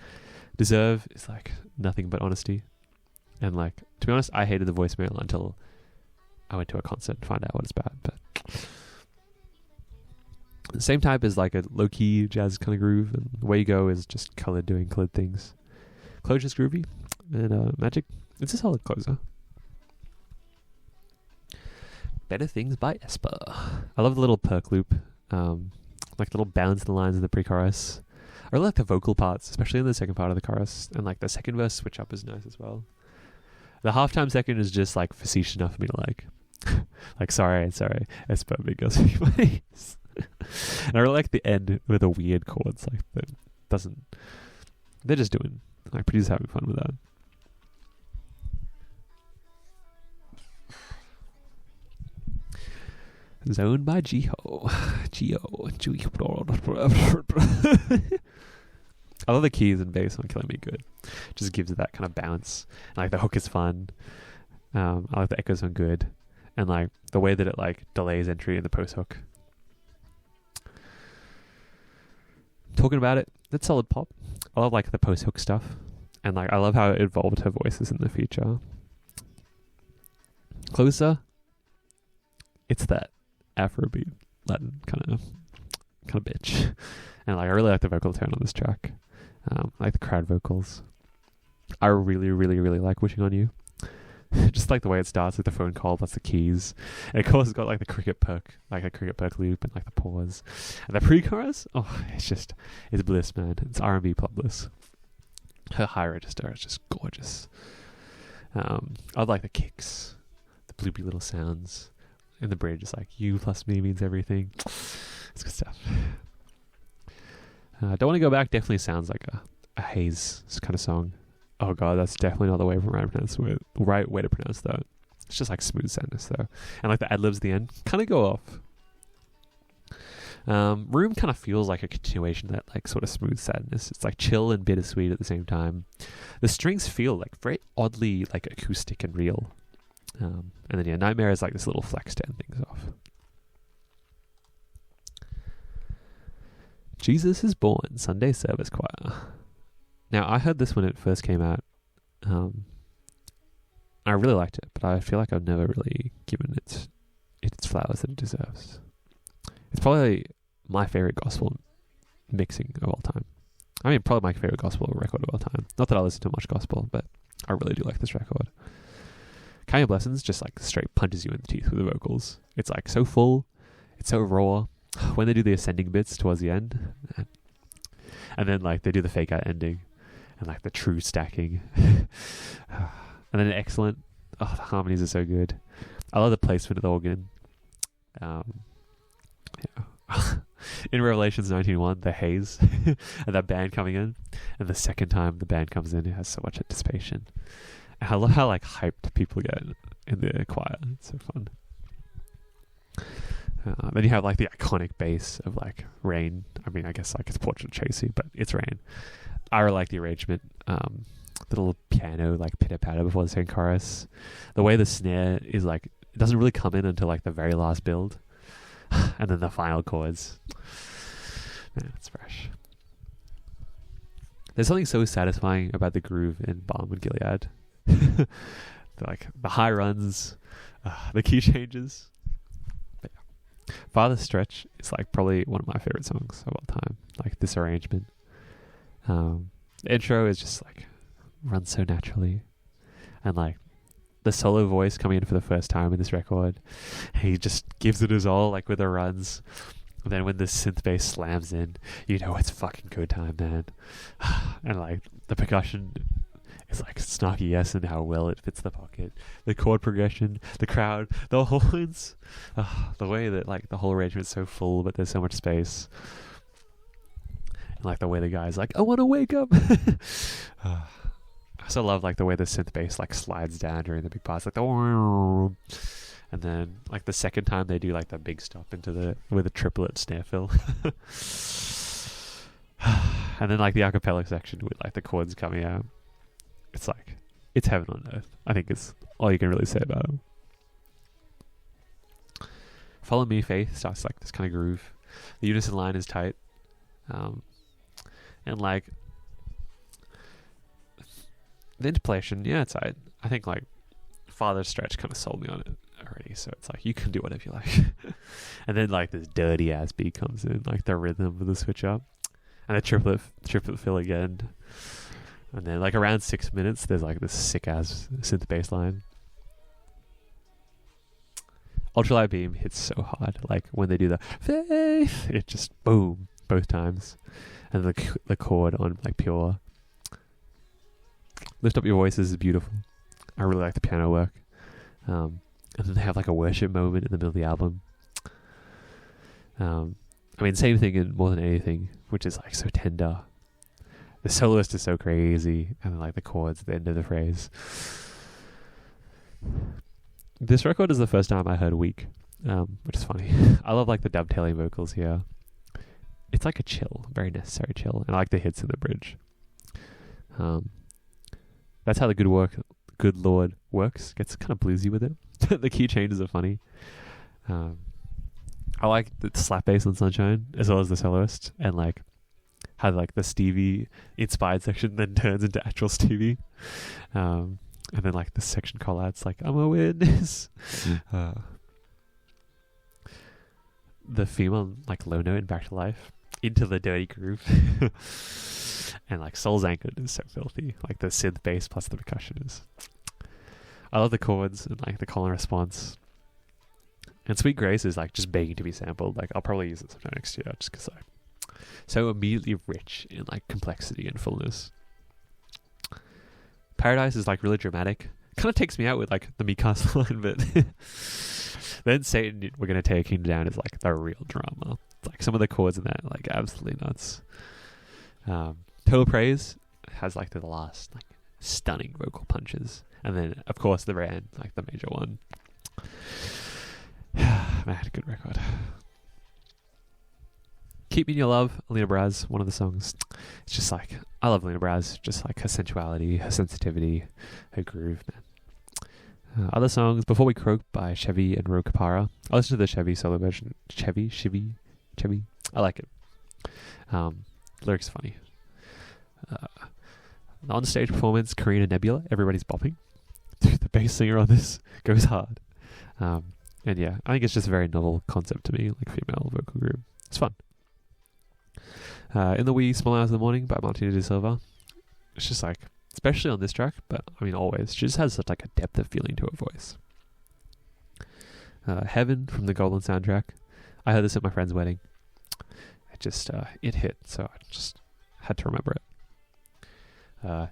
Deserve is like nothing but honesty. And like, to be honest, I hated the voicemail until I went to a concert and find out what it's about. But the same type is like a low-key jazz kind of groove, and The Way You Go is just Khalid doing Khalid things. Closure's groovy, and Magic, it's a solid closer. Better Things by Esper. I love the little perk loop, like the little bounce in the lines in the pre-chorus. I really like the vocal parts, especially in the second part of the chorus, and like the second verse switch up is nice as well. The halftime second is just like facetious enough for me to like. Like, sorry, Esper, big girls be face. And I really like the end with the weird chords, like that doesn't. They're just doing, like, producers having fun with that. Zone by Geo. I love the keys and bass on Killing Me Good. Just gives it that kind of bounce. And like the hook is fun. I like the echoes on Good. And like the way that it like delays entry in the post hook. Talking about it, that's solid pop. I love like the post hook stuff. And like I love how it evolved her voices in the future. Closer, it's that Afrobeat Latin kind of bitch. And like I really like the vocal tone on this track. I like the crowd vocals. I really, really, really like Wishing on You. Just like the way it starts with the phone call, that's the keys. And of course it's got like the cricket perk loop and like the pause. And the pre-chorus, it's bliss, man. It's R&B pop bliss. Her high register is just gorgeous. I like the kicks, the bloopy little sounds. And the bridge is like, you plus me means everything. It's good stuff. Don't Want to Go Back definitely sounds like a Haze kind of song. Oh god, that's definitely not the right way to pronounce that. It's just like smooth sadness though. And like the ad-libs at the end kind of go off. Room kind of feels like a continuation of that like sort of smooth sadness. It's like chill and bittersweet at the same time. The strings feel like very oddly like acoustic and real. And then Nightmare is like this little flex to end things off. Jesus is Born, Sunday Service Choir. Now, I heard this when it first came out. I really liked it, but I feel like I've never really given it its flowers that it deserves. It's probably my favorite gospel mixing of all time. I mean, probably my favorite gospel record of all time. Not that I listen to much gospel, but I really do like this record. Count Your Blessings just like straight punches you in the teeth with the vocals. It's like so full, it's so raw. When they do the ascending bits towards the end, and then like they do the fake out ending, and like the true stacking, and then Excellent. Oh, the harmonies are so good. I love the placement of the organ. In Revelations 19:1, the haze and that band coming in, and the second time the band comes in, it has so much anticipation. And I love how like hyped people get in the choir. It's so fun. Then you have like the iconic bass of like Rain. I mean, I guess like it's Portrait of Tracy, but it's Rain. I really like the arrangement. The little piano like pitter patter before the second chorus. The way the snare is like, it doesn't really come in until like the very last build. And then the final chords. Man, it's fresh. There's something so satisfying about the groove in Balm and Gilead. Like the high runs, the key changes. But yeah. Farther Stretch is like probably one of my favorite songs of all time. Like this arrangement. The intro is just like runs so naturally, and like the solo voice coming in for the first time in this record, he just gives it his all, like with the runs. And then when the synth bass slams in, you know it's fucking go time, man. And like the percussion is like snarky yes, and how well it fits the pocket. The chord progression, the crowd, the horns, the way that like the whole arrangement's so full, but there's so much space. And like the way the guy's like, I want to wake up. I also love like the way the synth bass like slides down during the big parts, like the, and then like the second time they do like the big stop into the with a triplet snare fill. And then like the acapella section with like the chords coming out. It's like, it's heaven on earth. I think it's all you can really say about them. Follow Me Faith starts like this kind of groove. The unison line is tight. And like the interpolation, yeah, it's tight. I think like Farther Stretch kind of sold me on it already, so it's like you can do whatever you like. And then like this dirty ass beat comes in, like the rhythm of the switch up, and the triplet fill again. And then like around 6 minutes, there's like this sick ass synth bass line. Ultralight Beam hits so hard, like when they do the faith, it just boom both times. And the chord on like Pure, Lift Up Your Voices is beautiful. I really like the piano work. And then they have like a worship moment in the middle of the album. I mean, same thing in More Than Anything, which is like so tender. The soloist is so crazy, and then like the chords at the end of the phrase. This record is the first time I heard Weak, which is funny. I love like the dovetailing vocals here. It's like a chill, very necessary chill, and I like the hits in the bridge. That's how the Good Lord works. Gets kind of bluesy with it. The key changes are funny. I like the slap bass on Sunshine as well as the soloist, and like how like the Stevie inspired section then turns into actual Stevie, and then like the section call outs like I'm a witness. The female like low note in Back to Life into the dirty groove. And like Soul's Anchored is so filthy. Like the synth bass plus the percussion is. I love the chords and like the call and response. And Sweet Grace is like just begging to be sampled. Like I'll probably use it sometime next year just because like so immediately rich in like complexity and fullness. Paradise is like really dramatic. Kind of takes me out with like the Mikasa line, but then Satan, We're Gonna Take Him Down is like the real drama. It's like some of the chords in that are like absolutely nuts. Total Praise has like the last like stunning vocal punches, and then of course the very end, like the major one. Man, good record. Keep Me in Your Love, Alina Baraz, one of the songs. It's just like, I love Alina Baraz, just like her sensuality, her sensitivity, her groove, man. Other songs, Before We Croak by Chevy and Ro Kapara. I listened to the Chevy solo version. Chevy. I like it. Lyrics funny. The on-stage performance, Karina Nebula, everybody's bopping. The bass singer on this goes hard. And yeah, I think it's just a very novel concept to me, like female vocal group. It's fun. In the Wee Small Hours of the Morning by Martina De Silva. It's just like, especially on this track, but I mean always, she just has such like a depth of feeling to her voice. Heaven from the Golden soundtrack. I heard this at my friend's wedding. It just, it hit, so I just had to remember it.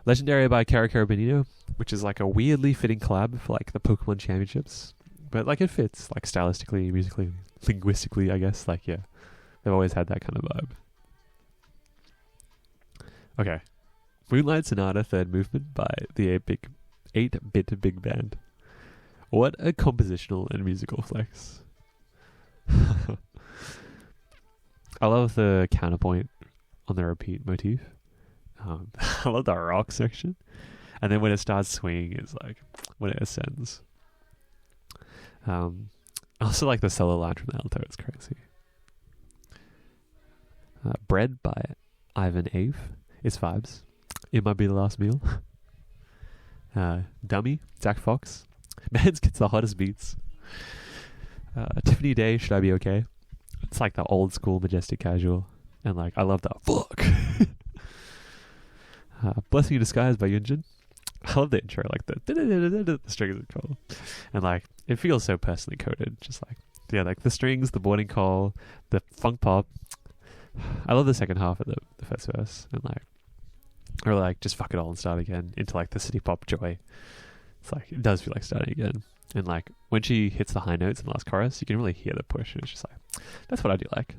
Legendary by Cara Cara Benito, which is like a weirdly fitting collab for like the Pokemon Championships. But like it fits, like stylistically, musically, linguistically, I guess. Like, yeah, they've always had that kind of vibe. Okay. Moonlight Sonata, Third Movement by the 8-bit Big Band. What a compositional and musical flex. I love the counterpoint on the repeat motif. I love the rock section. And then when it starts swinging, it's like when it ascends. I also like the solo line from the alto. It's crazy. Bread by Ivan Ave is vibes. It might be the last meal. Dummy, Zach Fox. Mans gets the hottest beats. Tiffany Day, Should I Be Okay? It's like the old school Majestic Casual. And like, I love that. Fuck. Blessing in Disguise by Yunjin. I love the intro, like the strings are cool. And like, it feels so personally coded. Just like, yeah, like the strings, the boarding call, the funk pop. I love the second half of the first verse. And like, or like, just fuck it all and start again into like the city pop joy. It's like, it does feel like starting again. And like, when she hits the high notes in the last chorus, you can really hear the push. And it's just like, that's what I do like.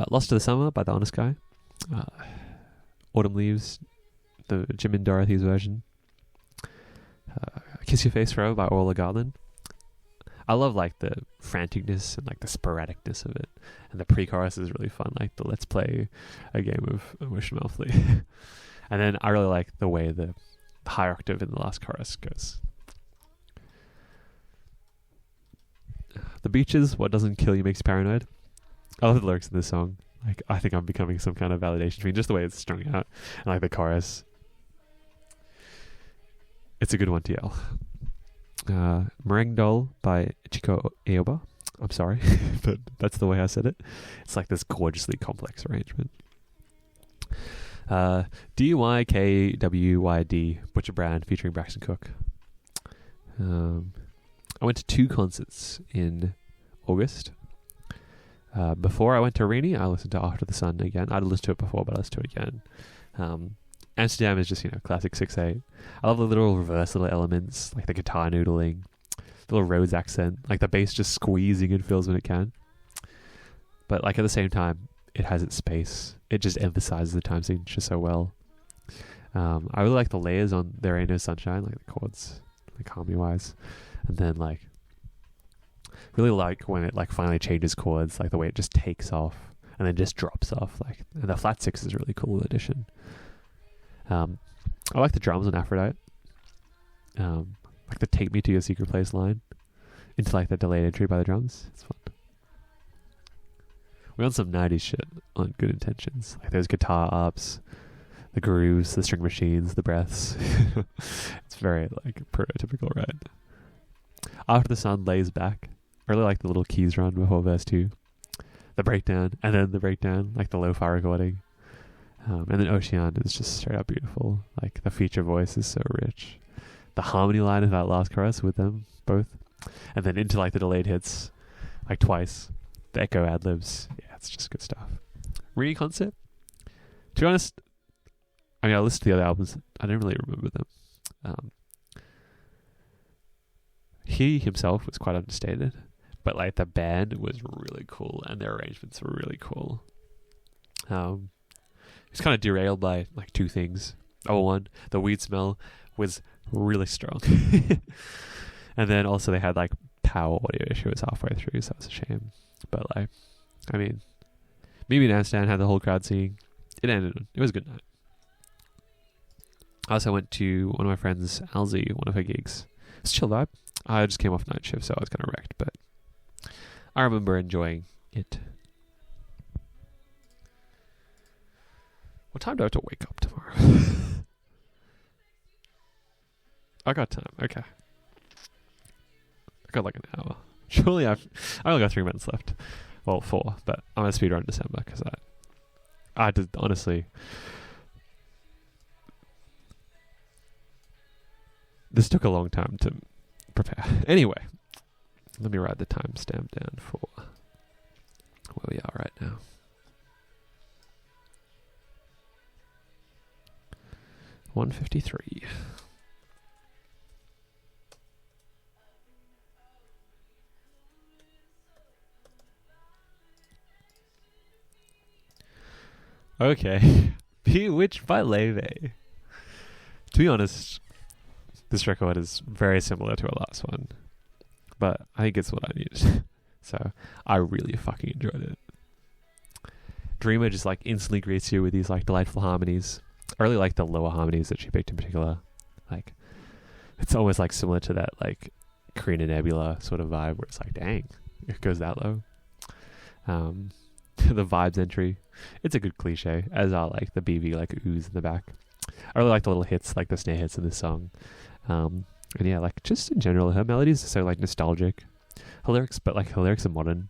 Lost to the Summer by The Honest Guy. Autumn Leaves, the Jim and Dorothy's version. Kiss Your Face Forever by Orla Garland. I love like the franticness and like the sporadicness of it. And the pre-chorus is really fun, like the let's play a game of Emotion Monthly. And then I really like the way the high octave in the last chorus goes. The Beaches, What Doesn't Kill You Makes You Paranoid. I love the lyrics in this song. Like, I think I'm becoming some kind of validation between just the way it's strung out and like the chorus. It's a good one to yell. Meringue Doll by Chiko Aoba. I'm sorry, but that's the way I said it. It's like this gorgeously complex arrangement. DYKWYD, Butcher Brand featuring Braxton Cook. I went to 2 concerts in August. Before I went to Rini, I listened to After the Sun again. I'd listened to it before, but I listened to it again. Amsterdam is just, classic 6/8. I love the little reverse little elements, like the guitar noodling, the little Rhodes accent, like the bass just squeezing in fills when it can. But like at the same time, it has its space. It just emphasizes the time signature so well. I really like the layers on There Ain't No Sunshine, like the chords, like harmony-wise. And then like, really like when it like finally changes chords, like the way it just takes off and then just drops off. Like, and the flat 6 is a really cool addition. I like the drums on Aphrodite. Like the Take Me to Your Secret Place line into like the delayed entry by the drums. It's fun. We're on some 90s shit on Good Intentions. Like those guitar ups, the grooves, the string machines, the breaths. It's very like prototypical, right? After the Sun lays back. I really like the little keys run before verse 2. The breakdown, and then the breakdown, like the lo-fi recording. And then Ocean is just straight up beautiful. Like the feature voice is so rich. The harmony line of that last chorus with them both. And then into like the delayed hits, like twice. The echo ad-libs. Yeah, it's just good stuff. Rini concert? To be honest, I mean, I listened to the other albums. I don't really remember them. He himself was quite understated. But like the band was really cool and their arrangements were really cool. It's kind of derailed by like 2 things. One, the weed smell was really strong. And then also they had like power audio issues halfway through, so that's a shame. But like, I mean, Mimi and Amsterdam had the whole crowd singing. It ended. It was a good night. I also went to one of my friends, Alzi, one of her gigs. It's a chill vibe. I just came off night shift, so I was kind of wrecked, but I remember enjoying it. What time do I have to wake up tomorrow? I got time. Okay. I got like an hour. Surely I only got 3 minutes left. Well, 4, but I'm going to speedrun December because I did, honestly. This took a long time to prepare. Anyway, let me write the timestamp down for where we are right now. $1:53. Okay. Bewitched by Leve. To be honest, this record is very similar to our last one, but I think it's what I needed. So I really fucking enjoyed it. Dreamer just like instantly greets you with these like delightful harmonies. I really like the lower harmonies that she picked in particular. Like, it's almost like similar to that like Karina Nebula sort of vibe where it's like, dang, it goes that low. The vibes entry, it's a good cliche, as are like the BV like oohs in the back. I really like the little hits, like the snare hits in this song. And yeah, like just in general, her melodies are so like nostalgic. Her lyrics are modern.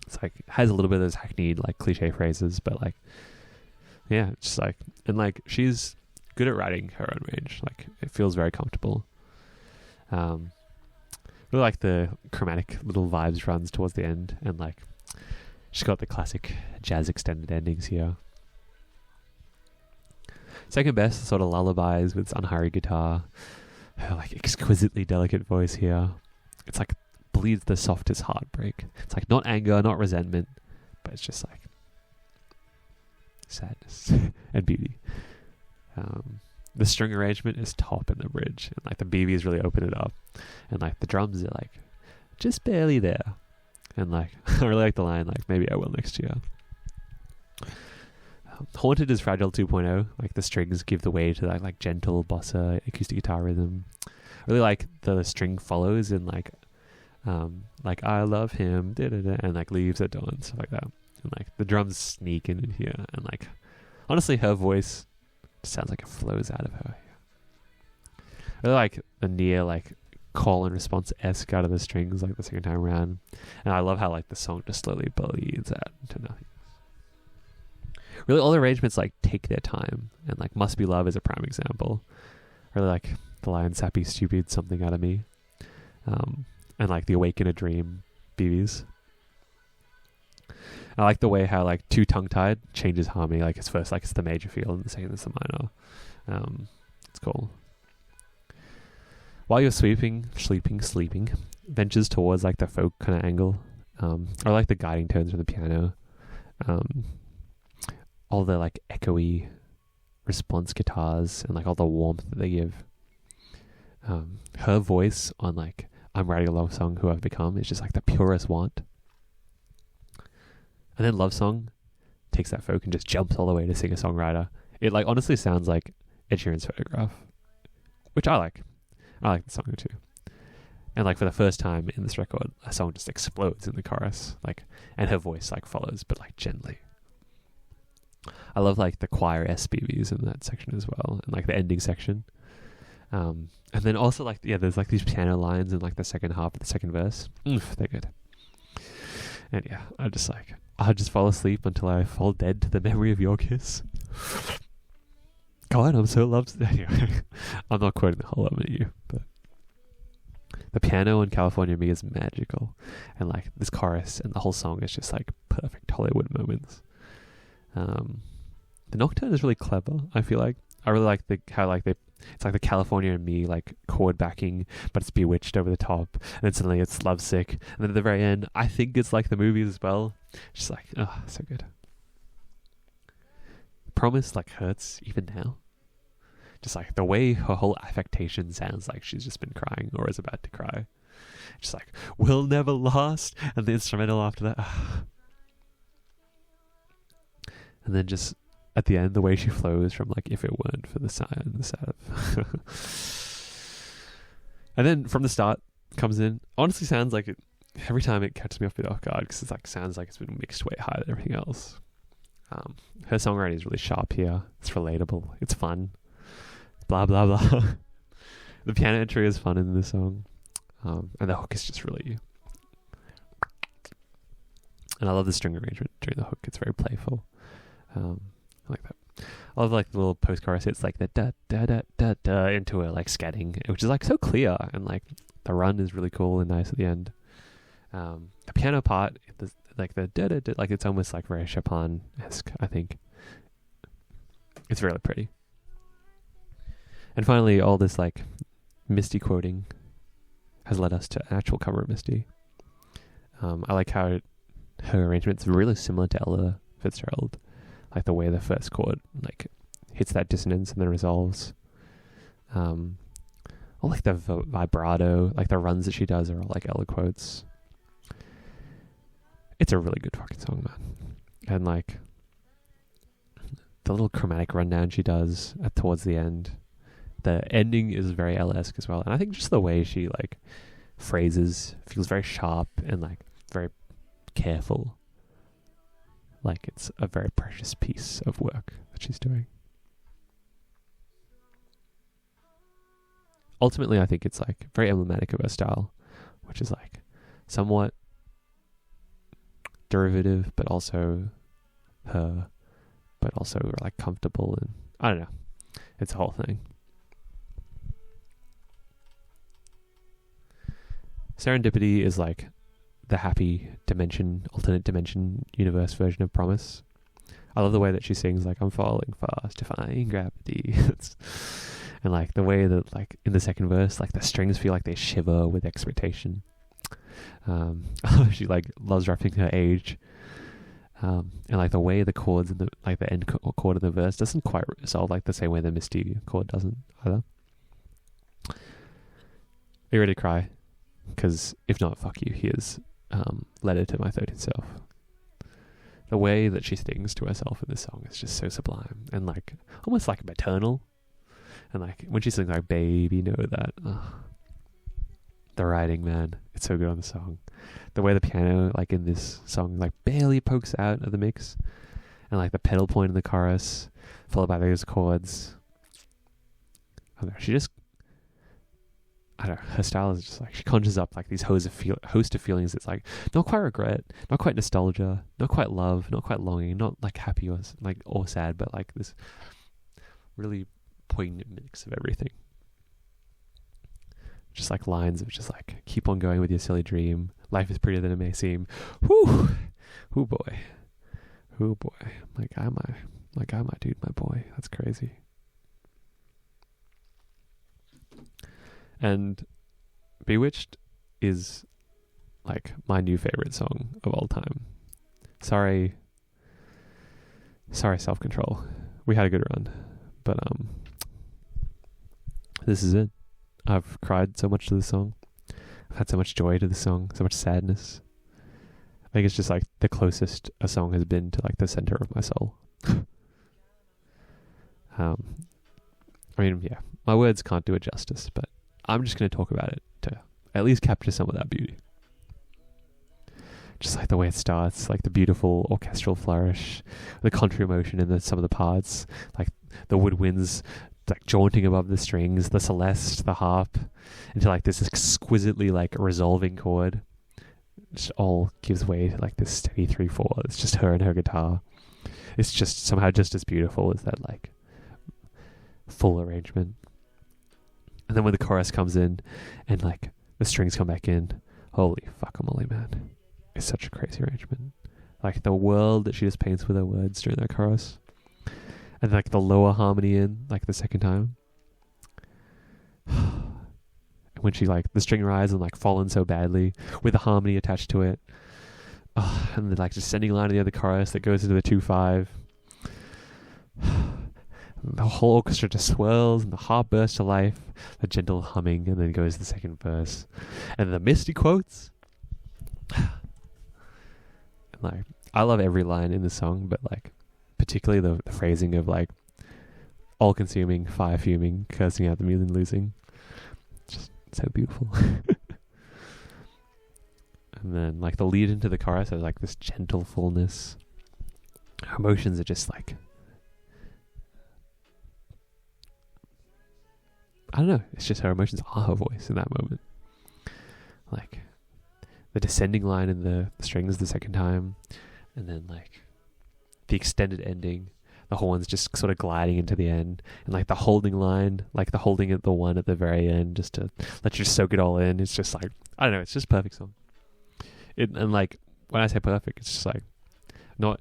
It's like has a little bit of those hackneyed like cliche phrases, but like yeah, it's just like, and like she's good at writing her own range. Like it feels very comfortable. Really like the chromatic little vibes runs towards the end, and like she's got the classic jazz extended endings here. Second best, sort of lullabies with unhurried guitar. Her like exquisitely delicate voice here. It's like bleeds the softest heartbreak. It's like not anger, not resentment, but it's just like sadness and beauty. The string arrangement is top in the bridge, and like the BVs really open it up, and like the drums are like just barely there, and like I really like the line like maybe I will next year. Haunted is Fragile 2.0. Like the strings give the way to that like gentle bossa acoustic guitar rhythm. I really like the string follows in like I love him and like leaves at dawn, stuff like that. And like the drums sneak in here, and like honestly her voice sounds like it flows out of her. I really like the near like call and response-esque out of the strings like the second time around, and I love how like the song just slowly bleeds out into nothing. Really all the arrangements like take their time, and like Must Be Love is a prime example. I really like the line Sappy Stupid Something Out of Me, and like the Awaken a Dream BVs. I like the way how like Too Tongue Tied changes harmony. Like it's first like it's the major feel, and the second it's the minor. It's cool. While You're Sleeping, ventures towards like the folk kind of angle. I like the guiding tones from the piano. All the like echoey response guitars and like all the warmth that they give. Her voice on like I'm Writing a Love Song, Who I've Become is just like the purest want. And then Love Song takes that folk and just jumps all the way to singer-songwriter. It like honestly sounds like Ed Sheeran's Photograph, which I like. I like the song too. And like for the first time in this record, a song just explodes in the chorus, like, and her voice like follows, but like gently. I love like the choir SPVs in that section as well, and like the ending section. And then also like there's like these piano lines in like the second half of the second verse. They're good. And yeah, I just fall asleep until I fall dead to the memory of your kiss. God, I'm so loved. Anyway, I'm not quoting the whole album at you, but the piano in California Me is magical, and like this chorus and the whole song is just like perfect Hollywood moments. The Nocturne is really clever. I feel like I really like it's like the California and Me like chord backing, but it's bewitched over the top, and then suddenly it's lovesick, and then at the very end, I think it's like the movies as well. Just like so good. Promise like hurts even now. Just like the way her whole affectation sounds like she's just been crying or is about to cry. Just like We'll Never Last, and the instrumental after that. And then just at the end, the way she flows from like If It Weren't for the Sign and the Sad. And then from the start comes in, honestly sounds like it, every time it catches me off guard because it's like sounds like it's been mixed way higher than everything else. Her songwriting is really sharp here. It's relatable. It's fun. Blah, blah, blah. The piano entry is fun in this song. And the hook is just really... And I love the string arrangement during the hook. It's very playful. I like that. I love like the little post-chorus hits like the da-da-da-da-da into a like scatting, which is like so clear. And like the run is really cool and nice at the end. The piano part, like the da-da-da, like it's almost like very Chopin-esque, I think. It's really pretty. And finally, all this like Misty quoting has led us to an actual cover of Misty. I like how her arrangement's really similar to Ella Fitzgerald, like the way the first chord like hits that dissonance and then resolves. All like the vibrato, like the runs that she does are all like Ella quotes. It's a really good fucking song, man. And like the little chromatic rundown she does towards the end. The ending is very Ella-esque as well. And I think just the way she like phrases feels very sharp and like very careful. Like it's a very precious piece of work that she's doing. Ultimately, I think it's like very emblematic of her style, which is like somewhat derivative, but also her, but also like comfortable, and I don't know. It's a whole thing. Serendipity is like the happy dimension, alternate dimension universe version of Promise. I love the way that she sings like I'm falling fast, defying gravity. And like the way that like in the second verse, like the strings feel like they shiver with expectation. She like loves referencing her age. And like the way the chords in the like the end chord of the verse doesn't quite resolve like the same way the Misty chord doesn't either. Are you ready to cry? Because if not, fuck you. Here's Letter to My 13th Self. The way that she sings to herself in this song is just so sublime and like almost like maternal. And like when she sings like "Baby, know that," the writing, man, it's so good on the song. The way the piano, like in this song, like barely pokes out of the mix, and like the pedal point in the chorus, followed by those chords. I don't know, her style is just like she conjures up like these host of feelings. It's like not quite regret, not quite nostalgia, not quite love, not quite longing, not like happy or like or sad, but like this really poignant mix of everything. Just like lines of just like keep on going with your silly dream. Life is prettier than it may seem. Whoo, whoo boy, whoo boy. My guy, my dude, my boy. That's crazy. And Bewitched is like my new favorite song of all time. Sorry, Self-Control. We had a good run, but this is it. I've cried so much to this song. I've had so much joy to this song, so much sadness. I think it's just like the closest a song has been to like the center of my soul. I mean, yeah, my words can't do it justice, but I'm just going to talk about it to at least capture some of that beauty. Just like the way it starts, like the beautiful orchestral flourish, the contra emotion in some of the parts, like the woodwinds like jaunting above the strings, the celeste, the harp, into like this exquisitely like resolving chord. It just all gives way to like this steady 3/4. It's just her and her guitar. It's just somehow just as beautiful as that like full arrangement. And then when the chorus comes in and like the strings come back in, holy fuckamole, man. It's such a crazy arrangement. Like the world that she just paints with her words during that chorus. And like the lower harmony in like the second time. And when she like the string rise and like fallen so badly with the harmony attached to it. And then like descending line of the other chorus that goes into the 2/5. The whole orchestra just swirls and the harp bursts to life, a gentle humming, and then goes the second verse. And the Misty quotes. And like I love every line in the song, but like particularly the phrasing of like all consuming, fire fuming, cursing out the million losing. Just so beautiful. And then like the lead into the chorus has like this gentle fullness. Her emotions are just like, I don't know, it's just her emotions are her voice in that moment. Like the descending line in the strings the second time, and then like the extended ending, the horns just sort of gliding into the end, and like the holding line, like the holding at the one at the very end just to let you soak it all in. It's just like, I don't know, it's just a perfect song. And like when I say perfect, it's just like not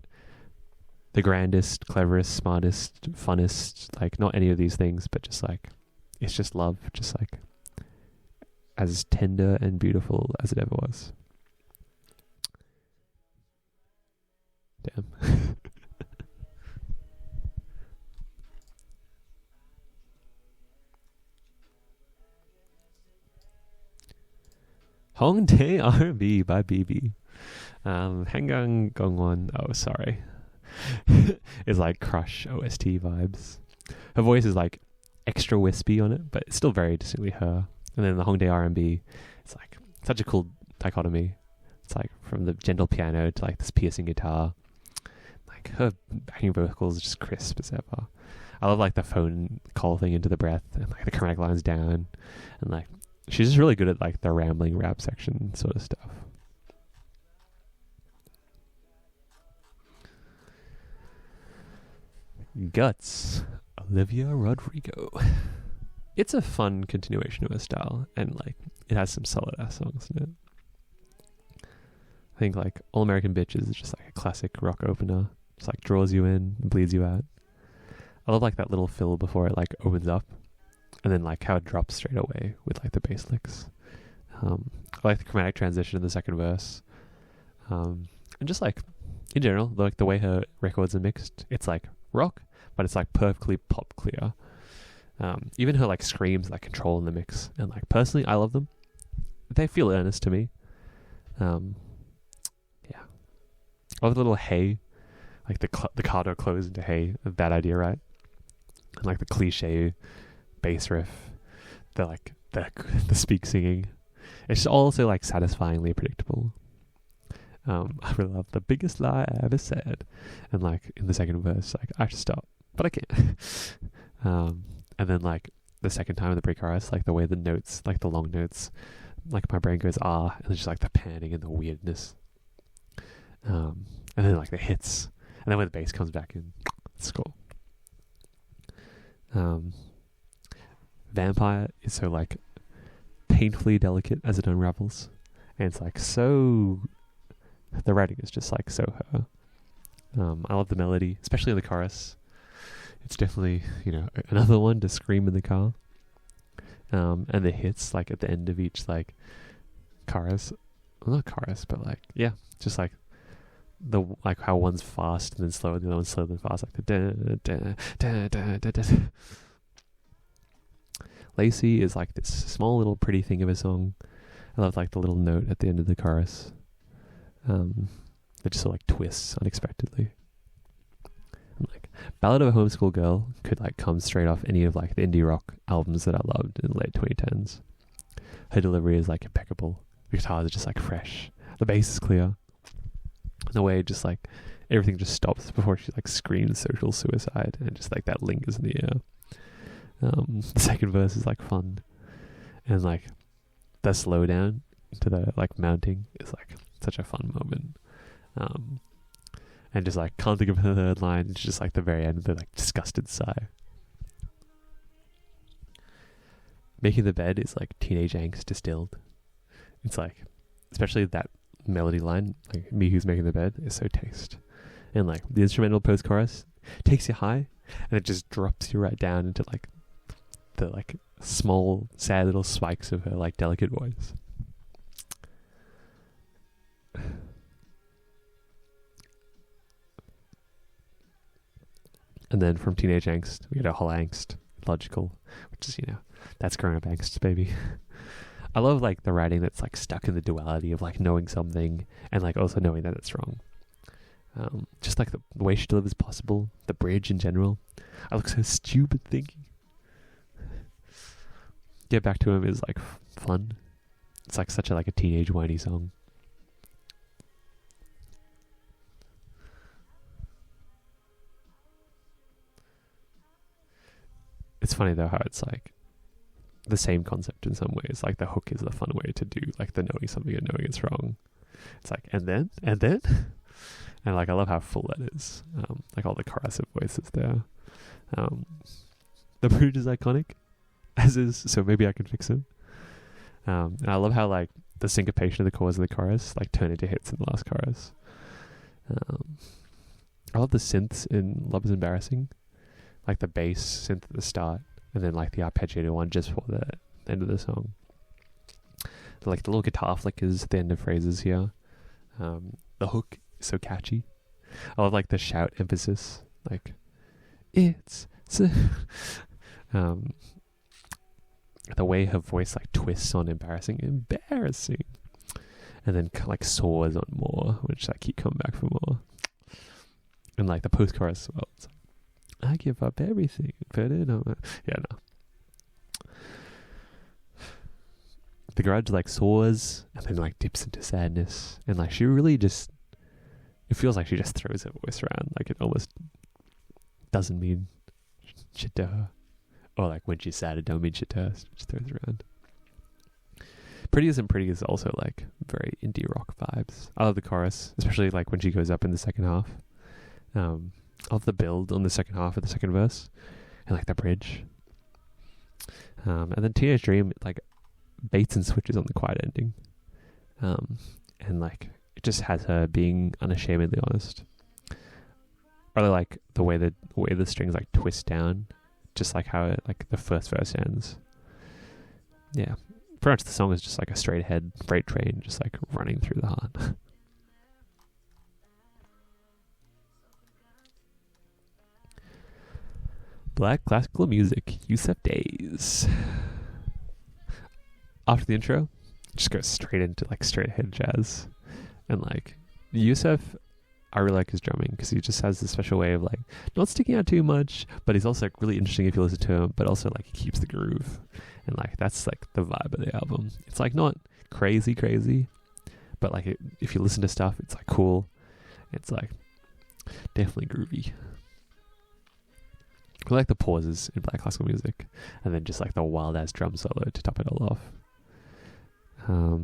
the grandest, cleverest, smartest, funnest, like not any of these things, but just like it's just love, just like as tender and beautiful as it ever was. Damn. Hongdae R&B by BB. Hangang Gongwon, oh sorry, is like Crush OST vibes. Her voice is like extra wispy on it, but it's still very distinctly her. And then the Hongdae R&B, it's like such a cool dichotomy. It's like from the gentle piano to like this piercing guitar. Like her backing vocals just crisp as ever. I love like the phone call thing into the breath and like the chromatic lines down, and like she's just really good at like the rambling rap section sort of stuff. Guts, Olivia Rodrigo. It's a fun continuation of her style, and like it has some solid ass songs in it. I think like All American Bitches is just like a classic rock opener. Just like draws you in and bleeds you out. I love like that little fill before it like opens up, and then like how it drops straight away with like the bass licks. I like the chromatic transition in the second verse, and just like in general, like the way her records are mixed, it's like rock, but it's like perfectly pop clear. Even her like screams like control in the mix, and like personally, I love them. They feel earnest to me. Yeah, I love the little hey, like the car door closed into hey, that idea, right? And like the cliche bass riff, the like the speak singing. It's just also like satisfyingly predictable. I really love the biggest lie I ever said, and like in the second verse, like I should stop, but I can't. And then like the second time in the pre-chorus, like the way the notes, like the long notes, like my brain goes and it's just like the panning and the weirdness. And then like the hits, and then when the bass comes back in, it's cool. Vampire is so like painfully delicate as it unravels, and it's like so. The writing is just like so her. I love the melody, especially in the chorus. It's definitely, you know, another one to scream in the car. And the hits like at the end of each like chorus, well, not chorus, but like yeah, just like the like how one's fast and then slow, and the other one's slow and then fast, like the da da da da da da. Lacey is like this small little pretty thing of a song. I love like the little note at the end of the chorus. That just sort of like twists unexpectedly. And like Ballad of a Homeschool Girl could like come straight off any of like the indie rock albums that I loved in the late 2010s. Her delivery is like impeccable. The guitars are just like fresh. The bass is clear. And the way just like everything just stops before she like screams social suicide, and just like that lingers in the air. The second verse is like fun, and like the slowdown into the like mounting is like such a fun moment. And just like can't think of the third line. It's just like the very end, the like disgusted sigh. Making the Bed is like teenage angst distilled. It's like, especially that melody line, like me who's making the bed, is so taste. And like the instrumental post chorus takes you high, and it just drops you right down into like the like small sad little spikes of her like delicate voice. And then from teenage angst, we get a whole angst, logical, which is, you know, that's grown up angst, baby. I love like the writing that's like stuck in the duality of like knowing something and like also knowing that it's wrong. Just like the way she delivers possible, the bridge in general. I look so stupid thinking. Get Back to Him is like fun. It's like such a like a teenage whiny song. It's funny though how it's like the same concept in some ways. Like the hook is the fun way to do like the knowing something and knowing it's wrong. It's like and then and like I love how full that is. Like all the chorus voices there. The bridge is iconic, as is So Maybe I Can Fix Him. And I love how like the syncopation of the chords in the chorus like turn into hits in the last chorus. I love the synths in Love Is Embarrassing. Like the bass synth at the start, and then like the arpeggiated one just for the end of the song. Like the little guitar flickers at the end of phrases here. The hook is so catchy. I love like the shout emphasis, like it's the way her voice like twists on embarrassing, and then like soars on more, which I keep coming back for more. And like the post chorus, well, it's like, I give up everything, but it don't. Yeah, no. the garage like soars and then like dips into sadness, and like she really just, it feels like she just throws her voice around, like it almost doesn't mean shit to her, or like when she's sad it don't mean shit to her, she just throws it around. Prettiest and Pretty is also like very indie rock vibes. I love the chorus, especially like when she goes up in the second half. I love the build on the second half of the second verse and like the bridge. And then Teenage Dream like baits and switches on the quiet ending. And like it just has her being unashamedly honest. I really like the way the strings like twist down, just like how like the first verse ends. Yeah. Pretty much the song is just like a straight ahead freight train, just like running through the heart. Black classical music, Yusuf Days. After the intro, just goes straight into like straight ahead jazz. And like Yusuf, I really like his drumming because he just has this special way of like not sticking out too much, but he's also like, really interesting if you listen to him, but also like he keeps the groove. And like that's like the vibe of the album. It's like not crazy, but like if you listen to stuff, it's like cool. It's like definitely groovy. I like the pauses in black classical music, and then just like the wild ass drum solo to top it all off. I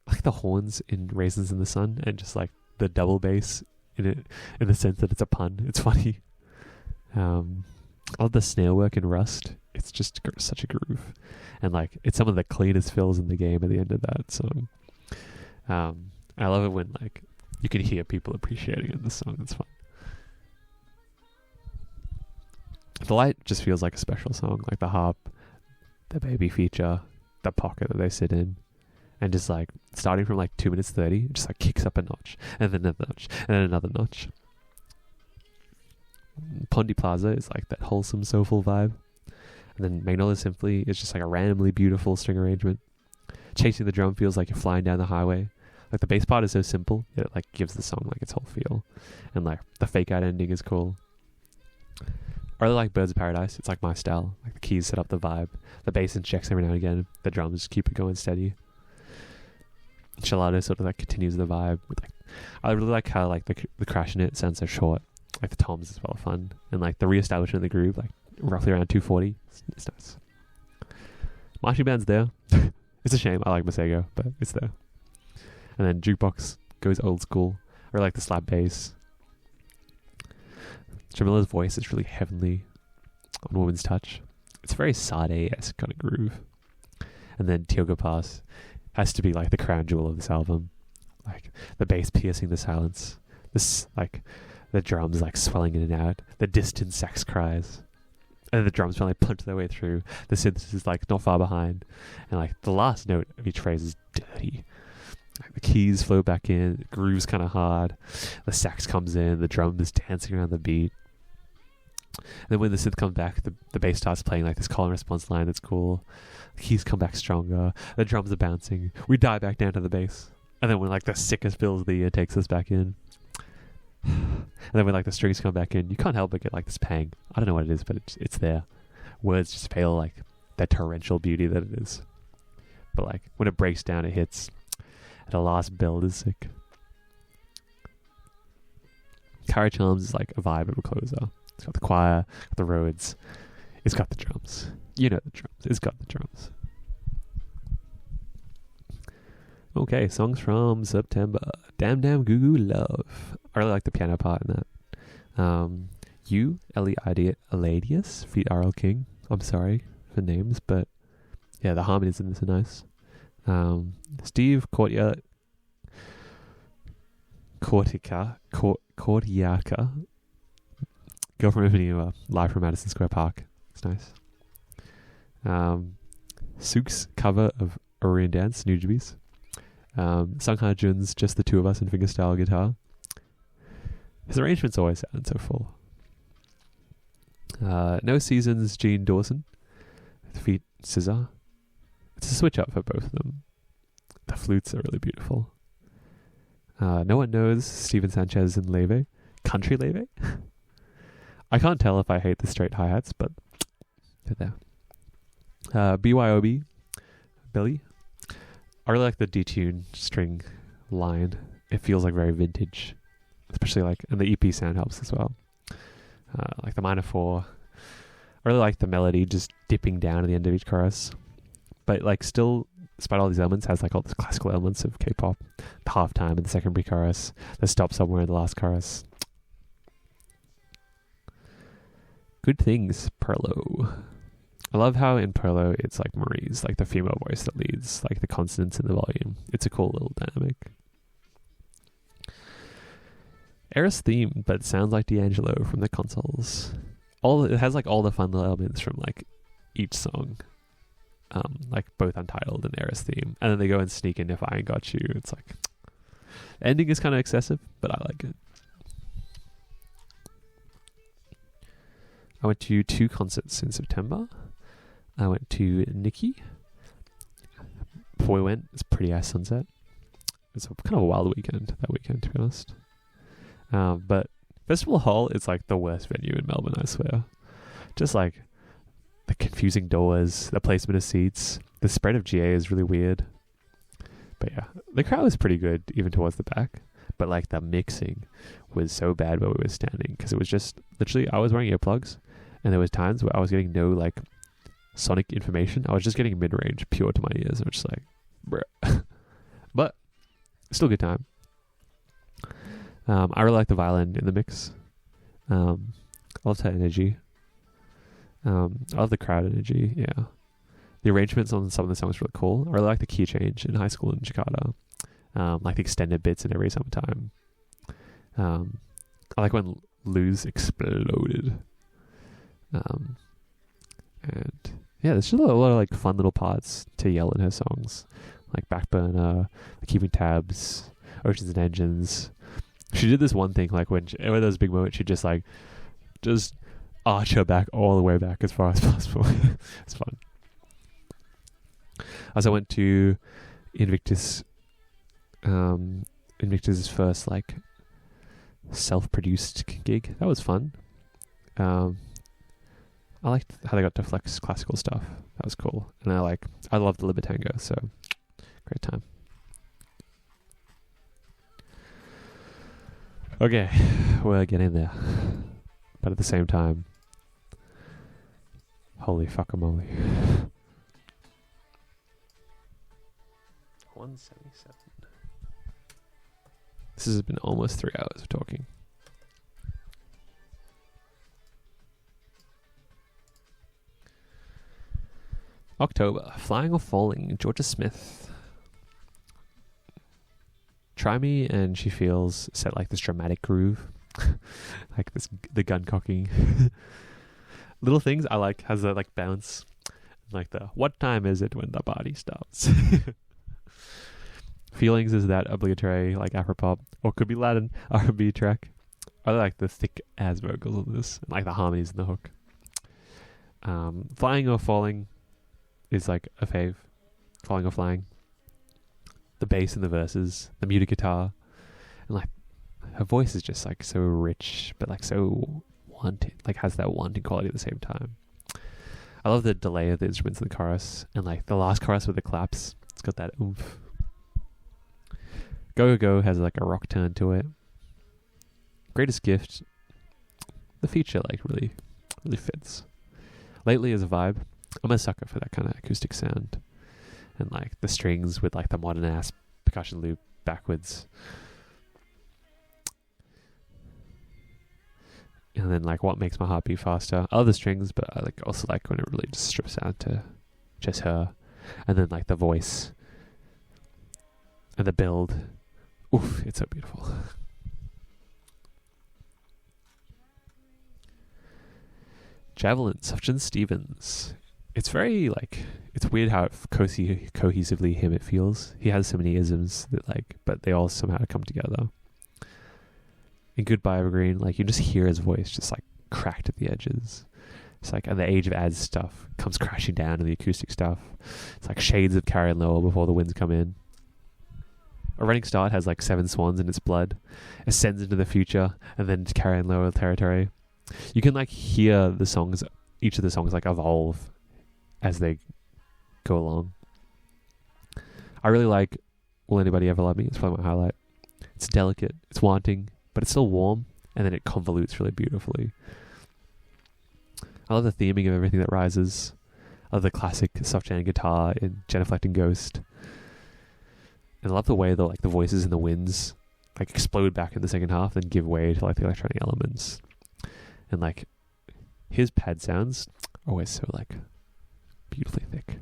like the horns in Raisins in the Sun, and just like the double bass in it, in the sense that it's a pun. It's funny. I love the snare work in Rust. It's just such a groove, and like it's some of the cleanest fills in the game at the end of that song. I love it when like you can hear people appreciating it in the song. It's fun. The Light just feels like a special song, like the harp, the baby feature, the pocket that they sit in, and just like starting from like 2 minutes 30, it just like kicks up a notch, and then another notch, and then another notch. Pondy Plaza is like that wholesome, soulful vibe. And then Magnolia Symphony is just like a randomly beautiful string arrangement. Chasing the Drum feels like you're flying down the highway. Like the bass part is so simple, it like gives the song like its whole feel. And like the fake out ending is cool. I really like Birds of Paradise. It's like my style. Like the keys set up the vibe. The bass injects every now and again. The drums keep it going steady. Gelato sort of like continues the vibe. With like, I really like how like the crash in it sounds so short. Like the toms is well fun. And like the re-establishment of the groove, like roughly around 240. It's nice. Marching band's there. It's a shame. I like Masego, but it's there. And then Jukebox goes old school. I really like the slap bass. Jamila's voice is really heavenly on Woman's Touch. It's very Sade-esque kind of groove. And then Tioga Pass has to be like the crown jewel of this album. Like the bass piercing the silence. This like the drums like swelling in and out. The distant sax cries. And the drums finally punch their way through. The synthesis is like not far behind. And like the last note of each phrase is dirty. Like the keys flow back in. The groove's kind of hard. The sax comes in. The drum is dancing around the beat. And then when the synth comes back, the bass starts playing like this call and response line that's cool. The keys come back stronger. The drums are bouncing. We dive back down to the bass. And then when like the sickest fills of the year takes us back in. And then when like the strings come back in, you can't help but get like this pang. I don't know what it is, but it's there. Words just fail like that torrential beauty that it is. But like when it breaks down, it hits. And the last build is sick. Cara Charms is like a vibe of a closer. It's got the choir, got the Rhodes. It's got the drums. You know the drums. It's got the drums. Okay, songs from September. Damn Goo Goo Love. I really like the piano part in that. You, Ellie Aladius, feat R.L. King. I'm sorry for names, but yeah, the harmonies in this are nice. Steve Kortiaka, Girlfriend Avenue, live from Madison Square Park. It's nice. Sook's cover of Orion Dance, Nujabes. Sung Ha Jun's Just the Two of Us in fingerstyle guitar. His arrangements always sound so full. No Seasons, Gene Dawson. Feat Scissor. It's a switch up for both of them. The flutes are really beautiful. No One Knows, Steven Sanchez and Leve. Country Leve? I can't tell if I hate the straight hi-hats, but they're there. BYOB, Billy. I really like the detuned string line. It feels like very vintage, especially like, and the EP sound helps as well. Like the minor 4. I really like the melody just dipping down at the end of each chorus, but like still, despite all these elements, has like all the classical elements of K-pop. The halftime in the second pre-chorus, the stop somewhere in the last chorus. Good things, Perlo. I love how in Perlo it's like Marie's, like the female voice that leads, like the consonants in the volume. It's a cool little dynamic. Eris theme, but it sounds like D'Angelo from the consoles. It has like all the fun little elements from like each song, like both Untitled and Eris theme, and then they go and sneak in If I Ain't Got You. It's like the ending is kind of excessive, but I like it. I went to 2 concerts in September. I went to Nikki. Before we went, it's pretty ass sunset. It's kind of a wild weekend, that weekend, to be honest. But Festival Hall is like the worst venue in Melbourne, I swear. Just like the confusing doors, the placement of seats, the spread of GA is really weird. But yeah, the crowd was pretty good, even towards the back. But like the mixing was so bad where we were standing, because it was just literally, I was wearing earplugs, and there was times where I was getting no like sonic information. I was just getting mid-range pure to my ears. I'm just like, bruh. But still a good time. I really like the violin in the mix. I loved her energy. I love the crowd energy. Yeah, the arrangements on some of the songs were really cool. I really like the key change in High School in Jakarta. Like the extended bits in Every Summertime. I like when Luz exploded. And yeah, there's just a lot of like fun little parts to yell in her songs, like Backburner, Keeping Tabs, Oceans and Engines. She did this one thing, like when there was a big moment, she just arch her back all the way back as far as possible. It's fun. As I went to Invictus, Invictus's first like self-produced gig. That was fun. I liked how they got to flex classical stuff. That was cool. And I loved the Libertango, so great time. Okay, we're getting there. But at the same time, holy fuckamole. 177. This has been almost 3 hours of talking. October, Flying or Falling, Georgia Smith. Try Me and She Feels set like this dramatic groove. Like the gun cocking. Little Things I like has a like bounce. Like the what time is it when the party stops? Feelings is that obligatory like Afropop, or could be Latin R&B track. I like the thick ass vocals on this, and like the harmonies in the hook. Flying or Falling is like a fave. Falling or Flying. The bass in the verses, the muted guitar, and like her voice is just like so rich, but like so wanting, like has that wanting quality at the same time. I love the delay of the instruments in the chorus, and like the last chorus with the claps. It's got that oomph. Go Go Go has like a rock turn to it. Greatest Gift, the feature like really fits. Lately is a vibe. I'm a sucker for that kind of acoustic sound. And like the strings with like the modern ass percussion loop backwards. And then like What Makes My Heart Beat Faster. I love the strings, but I like also like when it really just strips down to just her. And then like the voice and the build. Oof, it's so beautiful. Javelin, Sufjan Stevens. It's very like, it's weird how cohesively him it feels. He has so many isms that like, but they all somehow come together. In Goodbye Evergreen, like you just hear his voice just like cracked at the edges. It's like, and the Age of Ads stuff comes crashing down to the acoustic stuff. It's like shades of Carrie and Lowell before the winds come in. A Running Start has like 7 swans in its blood, ascends into the future, and then Carrie and Lowell territory. You can like hear the songs, each of the songs like evolve as they go along. I I really like Will Anybody Ever Love Me? It's probably my highlight. It's delicate, it's wanting, but it's still warm, and then it convolutes really beautifully. I love the theming of Everything That Rises. I love the classic soft jam guitar in Genuflecting Ghost. And I love the way the voices and the winds like explode back in the second half, then give way to like the electronic elements. And like his pad sounds are always so like beautifully thick.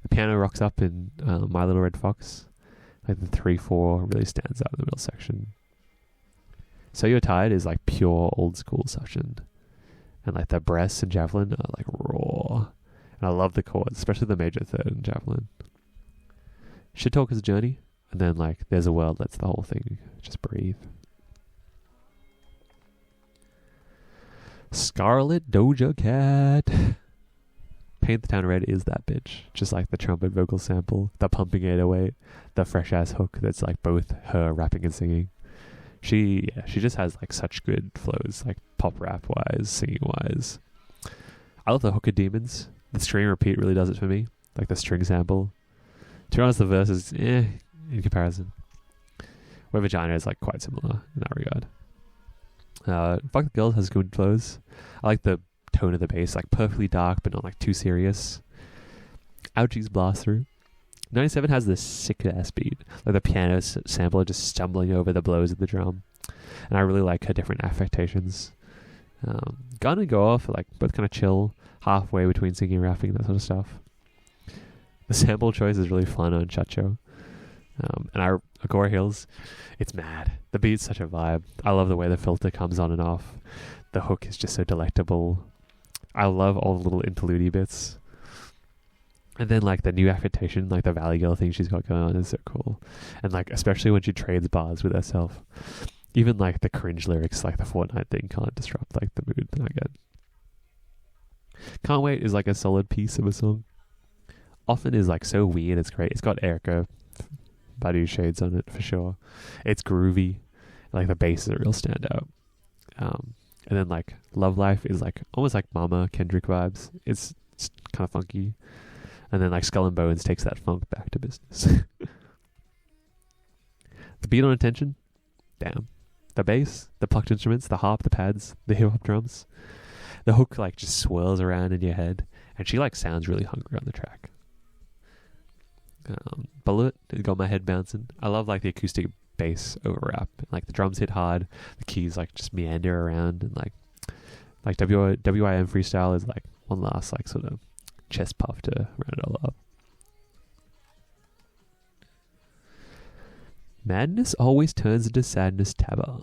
The piano rocks up in My Little Red Fox. Like the 3/4 really stands out in the middle section. So You're Tired is like pure old school section. And like the breaths in Javelin are like raw. And I love the chords, especially the major third in Javelin. Shit Talk is a journey. And then like There's a World lets the whole thing just breathe. Scarlet Doja Cat. Paint the Town Red is that bitch. Just like the trumpet vocal sample, the pumping 808, the fresh ass hook that's like both her rapping and singing. She just has like such good flows, like pop rap wise, singing wise. I love the hook of Demons. The string repeat really does it for me. Like the string sample. To be honest, the verse is in comparison. Where Vagina is like quite similar in that regard. Fuck the Girls has good flows. I like the tone of the bass, like perfectly dark but not like too serious. Ouchie's Blast Through. 97 has this sick ass beat, like the piano sample just stumbling over the blows of the drum, and I really like her different affectations. Gun and Go Off are like both kind of chill, halfway between singing and rapping, that sort of stuff. The sample choice is really fun on Chacho. And Agora Hills, it's mad. The beat's such a vibe. I love the way the filter comes on and off. The hook is just so delectable. I love all the little interlude bits. And then like the new affectation, like the Valley Girl thing she's got going on is so cool. And like especially when she trades bars with herself. Even like the cringe lyrics, like the Fortnite thing can't disrupt like the mood that I get. Can't Wait is like a solid piece of a song. Often is like so weird, it's great. It's got Erica Badu shades on it for sure. It's groovy. Like the bass is a real standout. And then like Love Life is like almost like Mama Kendrick vibes. It's kind of funky. And then like Skull and Bones takes that funk back to business. The beat on Attention, damn. The bass, the plucked instruments, the harp, the pads, the hip hop drums. The hook like just swirls around in your head, and she like sounds really hungry on the track. Bullet, it got my head bouncing. I love like the acoustic bass over rap. Like the drums hit hard, the keys like just meander around, and like WIM freestyle is like one last like sort of chest puff to round it all up. Madness always turns into sadness. Tabba.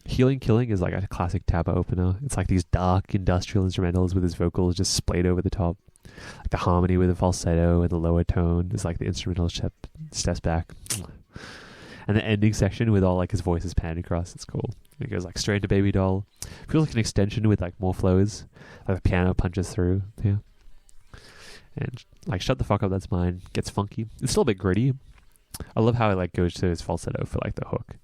Healing Killing is like a classic Tabba opener. It's like these dark industrial instrumentals with his vocals just splayed over the top. Like the harmony with the falsetto and the lower tone is like the instrumental steps back. And the ending section with all like his voices panning across, it's cool. It goes like straight to Baby Doll. Feels like an extension with like more flows. Like the piano punches through. Yeah. And like Shut the Fuck Up, That's Mine gets funky. It's still a bit gritty. I love how it like goes to his falsetto for like the hook.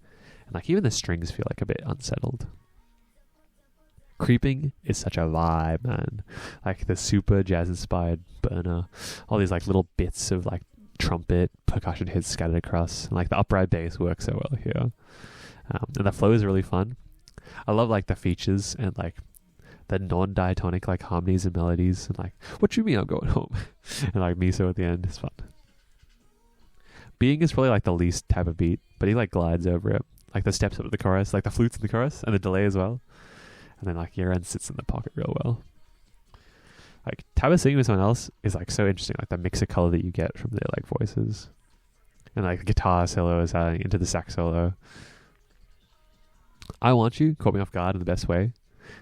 And like even the strings feel like a bit unsettled. Creeping is such a vibe, man. Like the super jazz inspired burner. All these like little bits of like trumpet percussion hits scattered across. And like the upright bass works so well here. And the flow is really fun. I love like the features and like the non-diatonic like harmonies and melodies. And like, what you mean I'm going home? And like miso at the end is fun. Being is probably like the least type of beat, but he like glides over it. Like the steps up to the chorus, like the flutes in the chorus and the delay as well. And then like Yeren sits in the pocket real well. Like Tabba singing with someone else is like so interesting. Like the mix of color that you get from their like voices. And like the guitar solo is adding into the sax solo. I Want You caught me off guard in the best way.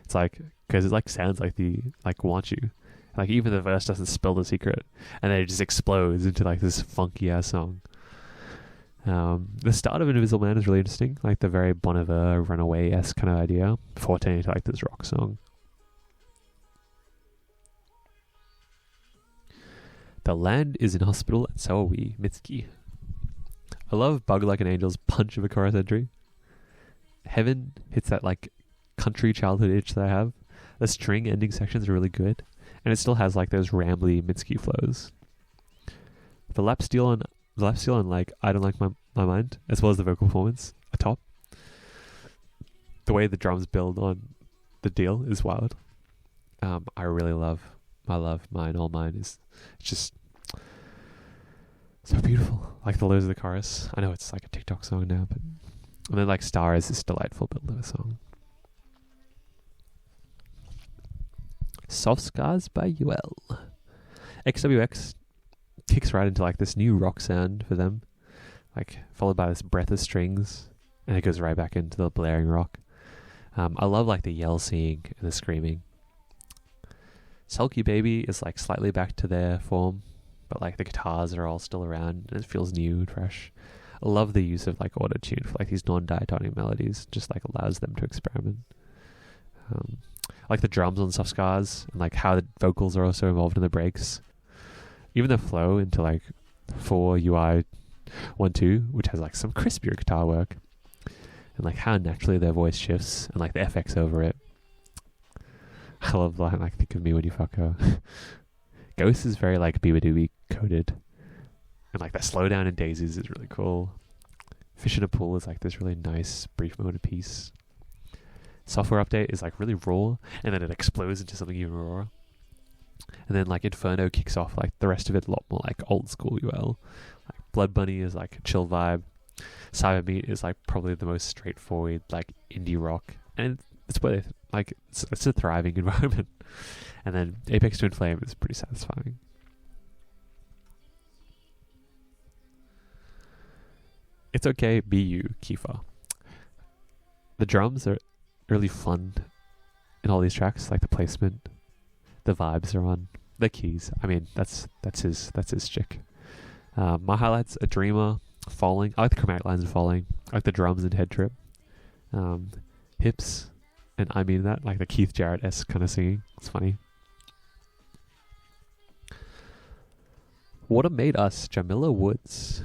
It's like, because it like sounds like the like Want You. Like even the verse doesn't spill the secret. And then it just explodes into like this funky ass song. The start of Invisible Man is really interesting, like the very Bon Iver Runaway-esque kind of idea before turning into like this rock song. The land is in hospital and so are we, Mitski. I love Bug Like an Angel's punch of a chorus entry. Heaven hits that like country childhood itch that I have. The string ending sections are really good, and it still has like those rambly Mitski flows. The lap steel and like I Don't Like My Mind, as well as the vocal performance, are top. The way the drums build on the deal is wild. I really love My Love, Mine, All Mine. It's just so beautiful. Like the lows of the chorus. I know it's like a TikTok song now, but and then like Star is this delightful build of a song. Soft Scars by UL. XWX kicks right into like this new rock sound for them, like followed by this breath of strings, and it goes right back into the blaring rock. I love like the yell singing and the screaming. Sulky Baby is like slightly back to their form, but like the guitars are all still around and it feels new and fresh. I love the use of like auto tune for like these non-diatonic melodies, just like allows them to experiment. I like the drums on Soft Scars and like how the vocals are also involved in the breaks. Even the flow into like 4 UI 1-2, which has like some crispier guitar work, and like how naturally their voice shifts and like the FX over it. I love like Think of Me When You Fuck Her. Ghost is very like Beaver coded, and like that slowdown in Daisies is really cool. Fish in a Pool is like this really nice brief moment of peace. Software Update is like really raw, and then it explodes into something even rawer. And then like Inferno kicks off like the rest of it a lot more like old school UL. Like Blood Bunny is like a chill vibe. Cyber Meat is like probably the most straightforward like indie rock, and it's where they, like it's a thriving environment. And then Apex Twin Flame is pretty satisfying. It's Okay, Be You, Kiefer. The drums are really fun in all these tracks, like the placement, the vibes are on, the keys. I mean, that's his chick. My highlights are Dreamer, Falling. I like the chromatic lines of Falling. I like the drums and Head Trip. Hips, and I Mean That, like the Keith Jarrett-esque kind of singing. It's funny. What Made Us, Jamila Woods.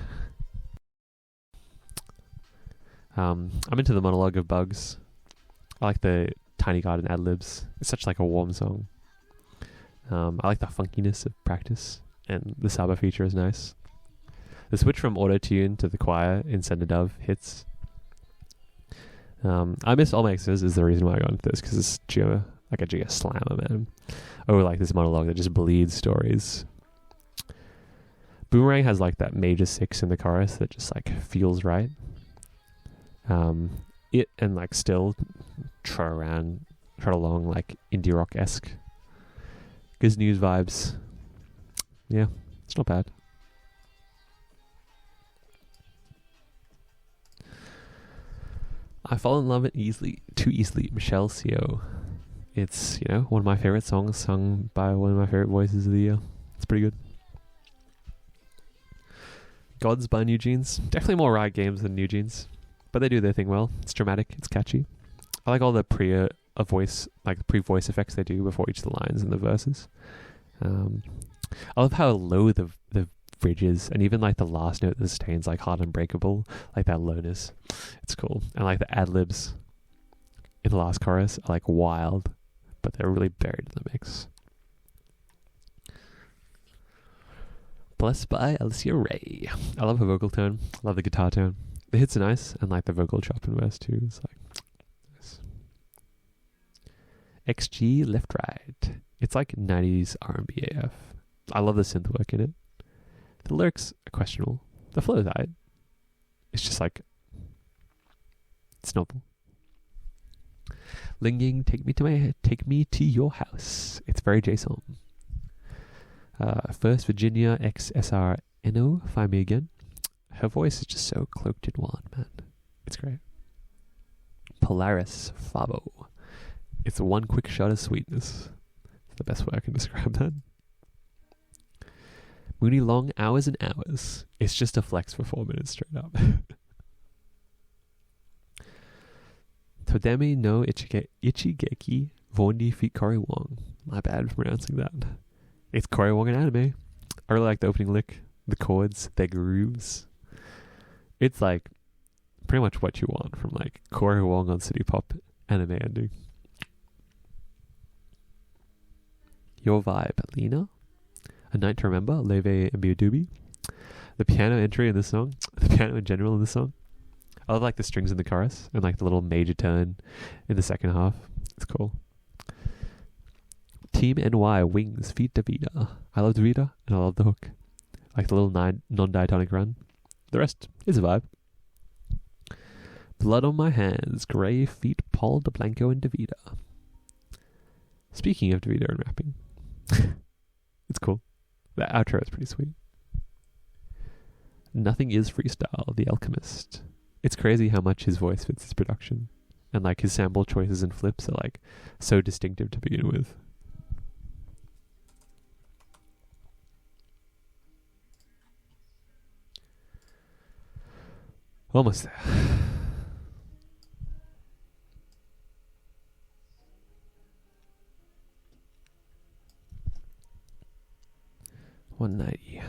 I'm into the monologue of Bugs. I like the Tiny Garden ad-libs. It's such like a warm song. I like the funkiness of Practice, and the Saba feature is nice. The switch from auto-tune to the choir in Send a Dove hits. I Miss All My Exes is the reason why I got into this, because it's like a Gia slammer, man. Oh, like this monologue that just bleeds stories. Boomerang has like that major 6 in the chorus that just like feels right. It and like Still trot along like indie rock-esque. Good News vibes. Yeah, it's not bad. I Fall in Love Too Easily, Michelle Co. It's, one of my favorite songs sung by one of my favorite voices of the year. It's pretty good. Gods by New Jeans. Definitely more Riot Games than New Jeans, but they do their thing well. It's dramatic, it's catchy. I like all the pre-voice effects they do before each of the lines and the verses. I love how low the bridge is, and even like the last note that sustains like Hard Unbreakable, like that lowness. It's cool. And like the ad-libs in the last chorus are like wild, but they're really buried in the mix. Blessed by Alicia Ray. I love her vocal tone. I love the guitar tone. The hits are nice, and like the vocal chop in verse 2 is like nice. XG Left Right. It's like 90s R&B AF. I love the synth work in it. The lyrics are questionable. The flow is alright. It's just like, it's noble. Linging, Take Me to Your House. It's very Jason. First Virginia XSRNO, Find Me Again. Her voice is just so cloaked in one, man. It's great. Polaris Fabo. It's one quick shot of sweetness. It's the best way I can describe that. Mooney Long, Hours and Hours. It's just a flex for 4 minutes straight up. Todemi no Ichigeki Vondi feat Cory Wong. My bad for pronouncing that. It's Cory Wong in anime. I really like the opening lick, the chords, the grooves. It's like pretty much what you want from like Cory Wong on City Pop anime ending. Your Vibe, Lena. A Night to Remember, Leve and Biadubi. The piano entry in this song, the piano in general in this song. I love like the strings in the chorus and like the little major turn in the second half. It's cool. Team NY, Wings, Feet Davida. I love Davida and I love the hook. Like the little non-diatonic run. The rest is a vibe. Blood on My Hands, Grey Feet, Paul DeBlanco and Davida. Speaking of Davida and rapping, it's cool. The outro is pretty sweet. Nothing Is Freestyle, The Alchemist. It's crazy how much his voice fits his production. And like his sample choices and flips are like so distinctive to begin with. Almost there. $190.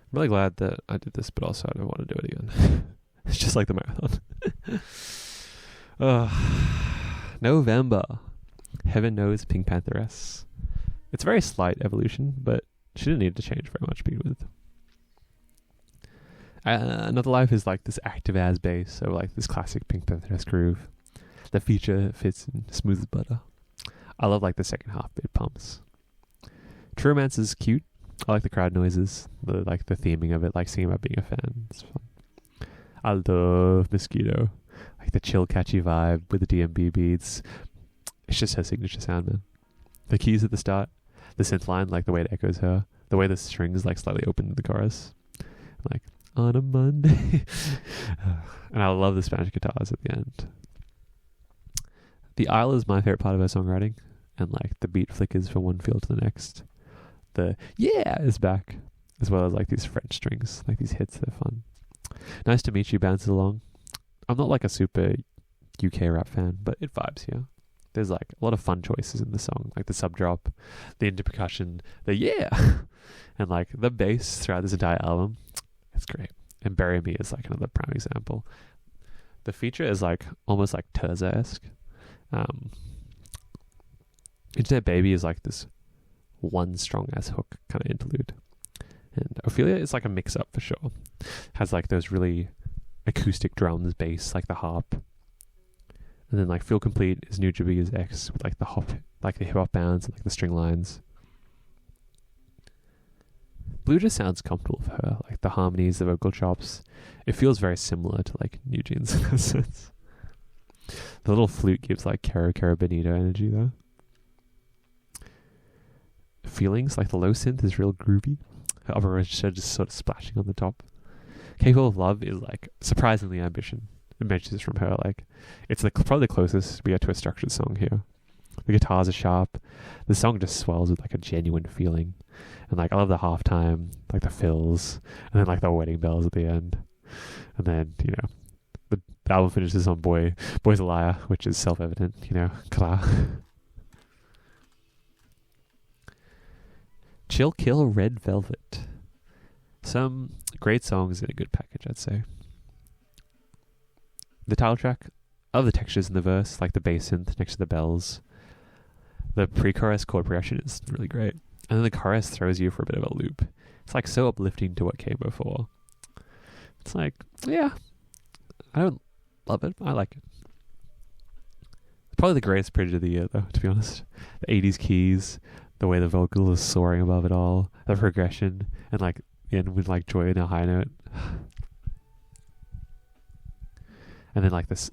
I'm really glad that I did this, but also I don't want to do it again. It's just like the marathon. November. Heaven Knows Pink Pantheress. It's a very slight evolution, but she didn't need to change very much to begin with. Another Life is like this active as bass, so like this classic Pink Pantheress groove. The feature fits in smooth as butter. I love like the second half bit pumps. True Romance is cute. I like the crowd noises, the theming of it, like singing about being a fan. It's fun. I love Mosquito, like the chill, catchy vibe with the DMB beats. It's just her signature sound, man. The keys at the start, the synth line, like the way it echoes her, the way the strings like slightly open to the chorus, like on a Monday. And I love the Spanish guitars at the end. The Isle is my favorite part of her songwriting, and like the beat flickers from one field to the next. The yeah is back, as well as like these French strings, like these hits. They're fun. Nice to Meet You bounces along. I'm not like a super UK rap fan, but it vibes here. There's like a lot of fun choices in the song, like the sub drop, the into percussion, the yeah, and like the bass throughout this entire album. It's great. And Bury Me is like another prime example. The feature is like almost like Terza-esque. Internet Baby is like this one strong ass hook kind of interlude, and Ophelia is like a mix up for sure. Has like those really acoustic drums, bass, like the harp, and then like Feel Complete is New Jabia's X with like the hop, like the hip hop bounce and like the string lines. Blue just sounds comfortable for her, like the harmonies, the vocal chops. It feels very similar to like New Jeans in that sense. The little flute gives like Cara Benito energy though. Feelings, like the low synth is real groovy. Her upper register just sort of splashing on the top. Capable of Love is like surprisingly ambition. It mentions from her, like it's like probably the closest we get to a structured song here. The guitars are sharp. The song just swells with like a genuine feeling. And like I love the halftime, like the fills, and then like the wedding bells at the end. And then, you know, the album finishes on Boy's a Liar, which is self-evident, you know, klar. Chill Kill, Red Velvet. Some great songs in a good package, I'd say. The title track, I love the textures in the verse, like the bass synth next to the bells. The pre-chorus chord progression is really great. And then the chorus throws you for a bit of a loop. It's like so uplifting to what came before. It's like, yeah, I don't love it. I like it. Probably the greatest bridge of the year, though, to be honest. The 80s keys, the way the vocal is soaring above it all, the progression, and like the end with like joy in a high note. And then like this,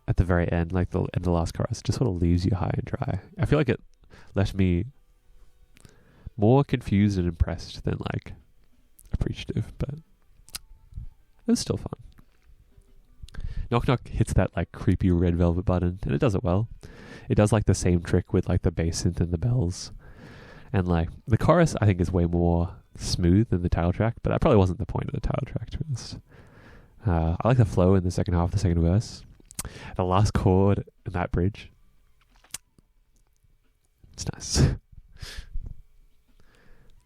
at the very end, like the end of the last chorus, just sort of leaves you high and dry. I feel like it left me more confused and impressed than like appreciative, but it was still fun. Knock Knock hits that like creepy red velvet button, and it does it well. It does like the same trick with like the bass synth and the bells, and like the chorus I think is way more smooth than the title track, but that probably wasn't the point of the title track, to be honest. I like the flow in the second half of the second verse. The last chord in that bridge, it's nice.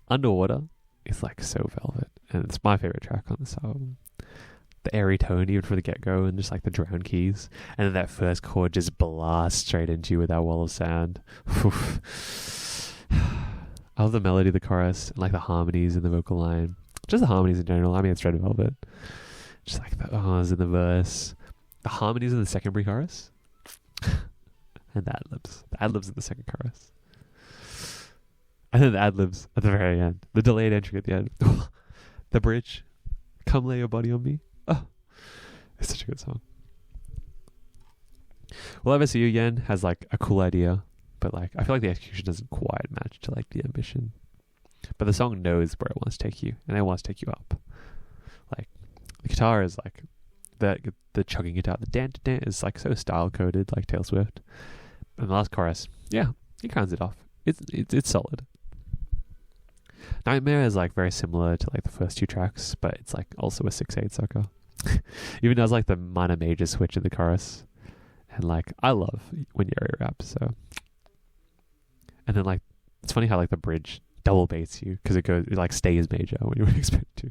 Underwater is like so velvet, and it's my favorite track on this album. the airy tone even from the get-go, and just like the drowned keys, and then that first chord just blasts straight into you with that wall of sound. I love the melody of the chorus and like the harmonies in the vocal line, just the harmonies in general. I mean, it's Red Velvet, just like the ohs in the verse, the harmonies in the second pre-chorus, and the ad-libs in the second chorus, and then the ad-libs at the very end, the delayed entry at the end. The bridge, come lay your body on me. Oh, it's such a good song. Will I Ever See You Again has like a cool idea, but like I feel like the execution doesn't quite match to like the ambition. But the song knows where it wants to take you, and it wants to take you up. Like the guitar is like the chugging guitar, the dan dan is like so style coded, like Taylor Swift. And the last chorus, yeah, he rounds it off. It's solid. Nightmare is like very similar to like the first two tracks, but it's like also a 6/8 sucker. Even does like the minor major switch in the chorus, and like I love when Yeri raps. So, and then like it's funny how like the bridge double baits you because it like stays major when you would expect it to.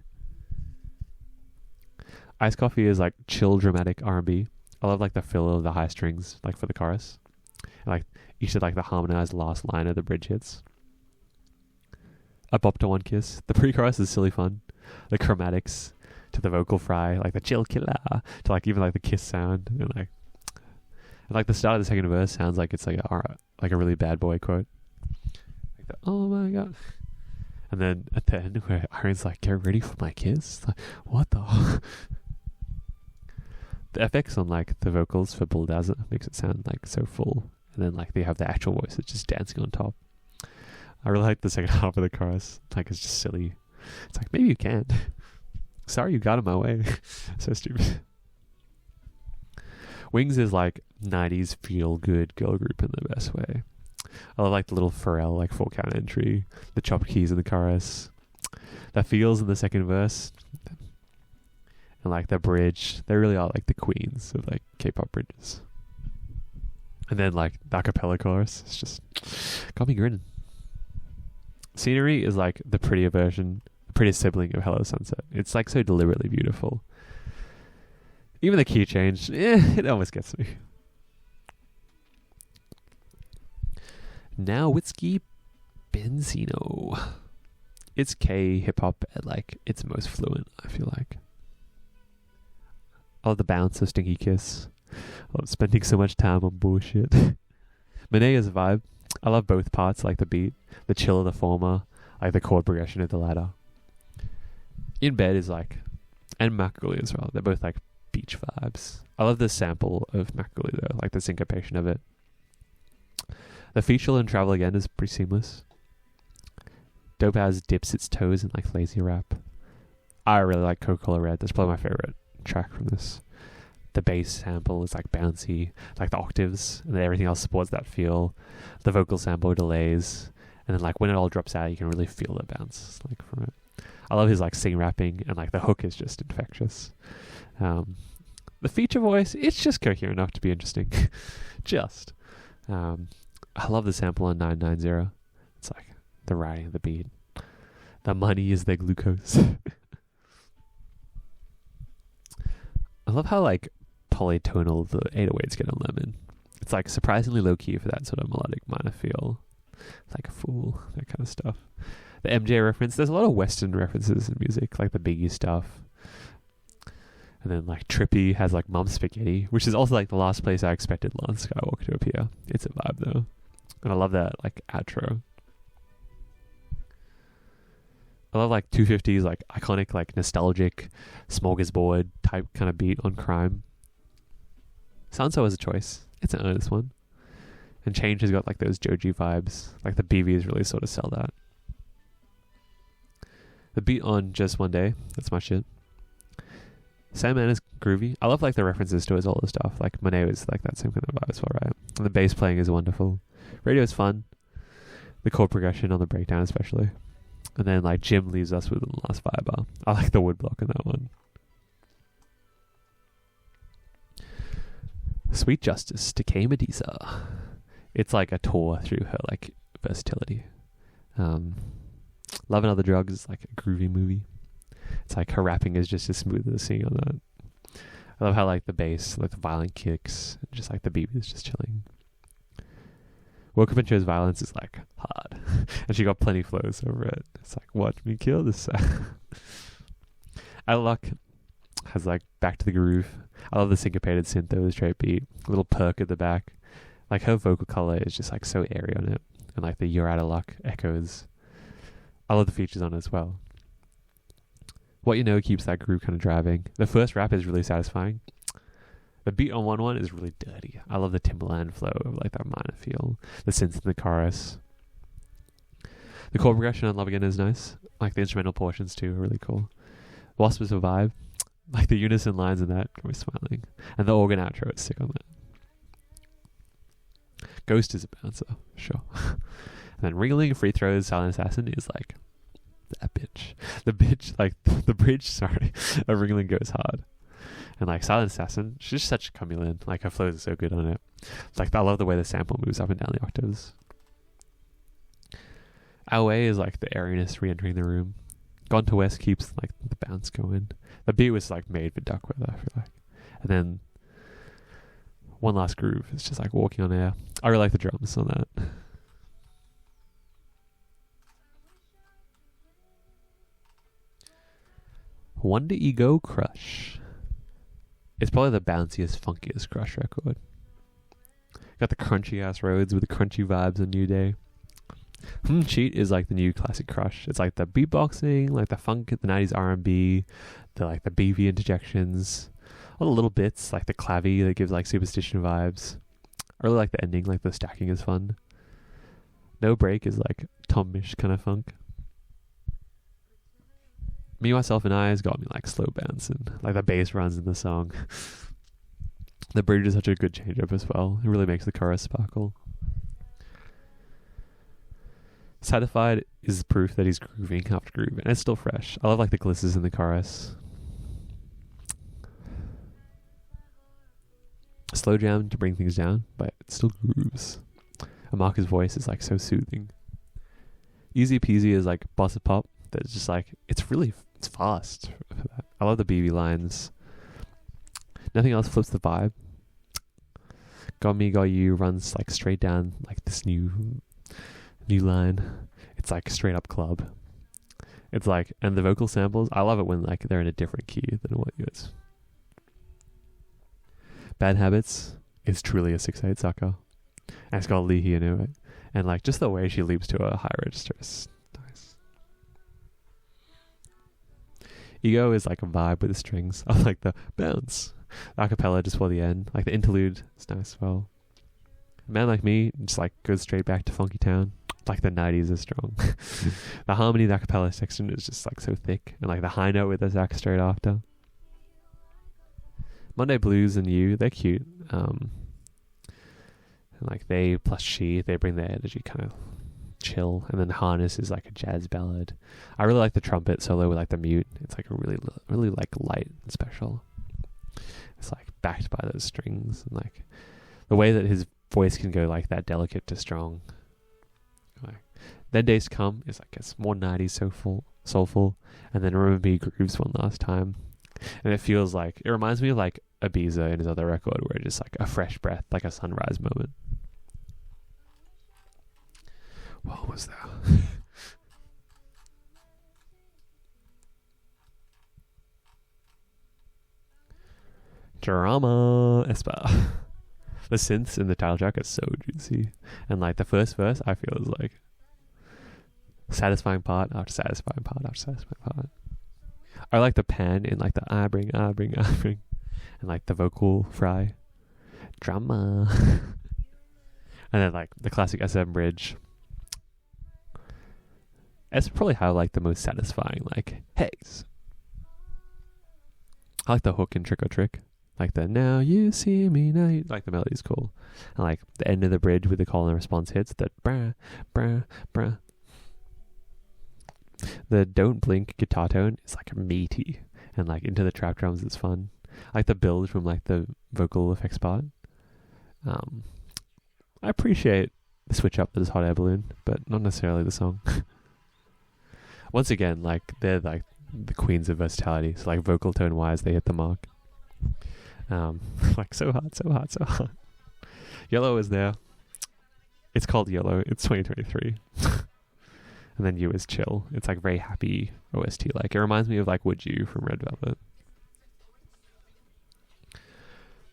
Iced Coffee is like chill dramatic R&B. I love like the fill of the high strings like for the chorus, and like each of like the harmonized last line of the bridge hits. A Bop to One Kiss. The pre-chorus is silly fun. The chromatics to the vocal fry, like the chill killer, to like even like the kiss sound, and like the start of the second verse sounds like it's like a really bad boy quote. Like the, oh my god. And then at the end where Iron's like, get ready for my kiss. Like, what the? The FX on like the vocals for Bulldozer makes it sound like so full, and then like they have the actual voice that's just dancing on top. I really like the second half of the chorus. Like, it's just silly. It's like, maybe you can. Sorry you got in my way. So stupid. Wings is like 90s feel-good girl group in the best way. I love like the little Pharrell like 4-count entry, the chopped keys in the chorus, the feels in the second verse, and like the bridge. They really are like the queens of like K-pop bridges. And then like the a cappella chorus. It's just got me grinning. Scenery is like the prettier version, the prettier sibling of Hello Sunset. It's like so deliberately beautiful. Even the key change, it almost gets me. Now Whiskey Benzino. It's K hip hop at like its most fluent, I feel like. I love the bounce of Stinky Kiss. I love spending so much time on bullshit. Monea's vibe. I love both parts, like the beat, the chill of the former, like the chord progression of the latter. In Bed is like, and Macgully as well. They're both like beach vibes. I love the sample of Macgully though, like the syncopation of it. The feature in Travel Again is pretty seamless. Dopaz dips its toes in like lazy rap. I really like Coca-Cola Red. That's probably my favorite track from this. The bass sample is like bouncy, like the octaves, and then everything else supports that feel. The vocal sample delays, and then like when it all drops out, you can really feel the bounce like from it. I love his like sing rapping, and like the hook is just infectious. The feature voice, it's just coherent enough to be interesting. Just. I love the sample on 990. It's like the writing of the beat. The money is their glucose. I love how like polytonal the 808s get on Lemon. It's like surprisingly low key for that sort of melodic minor feel. Like a fool, that kind of stuff. The MJ reference, there's a lot of Western references in music, like the Biggie stuff. And then like Trippy has like Mum Spaghetti, which is also like the last place I expected Lon Skywalker to appear. It's a vibe though. And I love that like outro. I love like 250's like iconic, like nostalgic smorgasbord type kind of beat on Crime. Sounds as a choice. It's an earnest one. And Change has got like those Joji vibes. Like the BVs really sort of sell that. The beat on Just One Day, that's my shit. Sandman is groovy. I love like the references to his older stuff. Like Monet is like that same kind of vibe as well, right? And the bass playing is wonderful. Radio is fun. The chord progression on the breakdown especially. And then like Jim leaves us with the last fiber. I like the woodblock in that one. Sweet Justice to K Medusa. It's like a tour through her like versatility. Love and Other Drugs is like a groovy movie. It's like her rapping is just as smooth as singing on that. I love how like the bass, like the violin kicks, and just like the beat is just chilling. Woke Up and Chose Violence is like hard, and she got plenty flows over it. It's like, watch me kill this. Out of Luck has like Back to the Groove. I love the syncopated synth though, the straight beat, a little perk at the back. Like her vocal color is just like so airy on it, and like the You're Out of Luck echoes. I love the features on it as well. What You Know keeps that groove kind of driving. The first rap is really satisfying. The beat on one is really dirty. I love the Timberland flow of like that minor feel. The synth in the chorus. The chord progression on Love Again is nice. Like the instrumental portions too are really cool. Wasp is a vibe. Like the unison lines in that got me smiling. And the organ outro is sick on that. Ghost is a bouncer, sure. And then Ringling, Free Throws, Silent Assassin is like that bitch. The bitch, like the bridge, sorry, of Ringling goes hard. And like Silent Assassin, she's just such a chameleon. Like her flows are so good on it. Like I love the way the sample moves up and down the octaves. Our Way is like the airiness re-entering the room. Gone to West keeps like the bounce going. The beat was like made for Duckweather, I feel like. And then One Last Groove is just like walking on air. I really like the drums on that. Wonder Ego Crush. It's probably the bounciest, funkiest Crush record. Got the crunchy ass roads with the crunchy vibes on New Day. Cheat is like the new classic Crush. It's like the beatboxing, like the funk, the 90s R&B, the like the BV interjections, all the little bits, like the clavy that gives like Superstition vibes. I really like the ending, like the stacking is fun. No Break is like Tom-ish kind of funk. Me, Myself, and I has got me like slow bouncing, like the bass runs in the song. The bridge is such a good change up as well. It really makes the chorus sparkle. Satisfied is proof that he's grooving after groove, and it's still fresh. I love like the glisses in the chorus. Slow jam to bring things down, but it still grooves. Amarka's voice is like so soothing. Easy Peasy is like bossa pop that's just like it's fast. I love the BB lines. Nothing Else flips the vibe. Got Me, Got You runs like straight down like this new line. It's like straight up club. It's like, and the vocal samples, I love it when like they're in a different key than what it is. Bad Habits is truly a 6/8 sucker. And it's got Lee into it. And like just the way she leaps to a high register is nice. Ego is like a vibe with the strings. I like the bounce. The acapella just for the end. Like the interlude is nice as well. A Man Like Me just like goes straight back to Funky Town. Like the 90s is strong. The harmony of the acapella section is just like so thick. And like the high note with the sax straight after. Monday Blues and You, they're cute. And like they plus she, they bring their energy kind of chill. And then Harness is like a jazz ballad. I really like the trumpet solo with like the mute. It's like a really like light and special. It's like backed by those strings and like the way that his voice can go like that delicate to strong. Like, Then Days Come is like it's more 90s soulful, and then Remember Me grooves one last time. And it feels like, it reminds me of like Ibiza in his other record where it's just like a fresh breath, like a sunrise moment. What was that? Drama Espa. The synths in the title track are so juicy. And like the first verse I feel is like satisfying part after satisfying part after satisfying part. I like the pan in like the I bring, and like the vocal fry. Drama. And then like the classic SM bridge. It's probably how like the most satisfying like heys. I like the hook in Trick or Trick. Like the now you see me now you, like the melody's cool. And like the end of the bridge with the call and response hits that brah brah brah. The Don't Blink guitar tone is like meaty, and like into the trap drums it's fun. I like the build from like the vocal effects part. I appreciate the switch up to this Hot Air Balloon, but not necessarily the song. Once again, like they're like the queens of versatility, so like vocal tone wise they hit the mark. Like so hard, so hard, so hard. Yellow is there. It's called Yellow. It's 2023. And then U is chill. It's like very happy OST. Like it reminds me of like Would You from Red Velvet.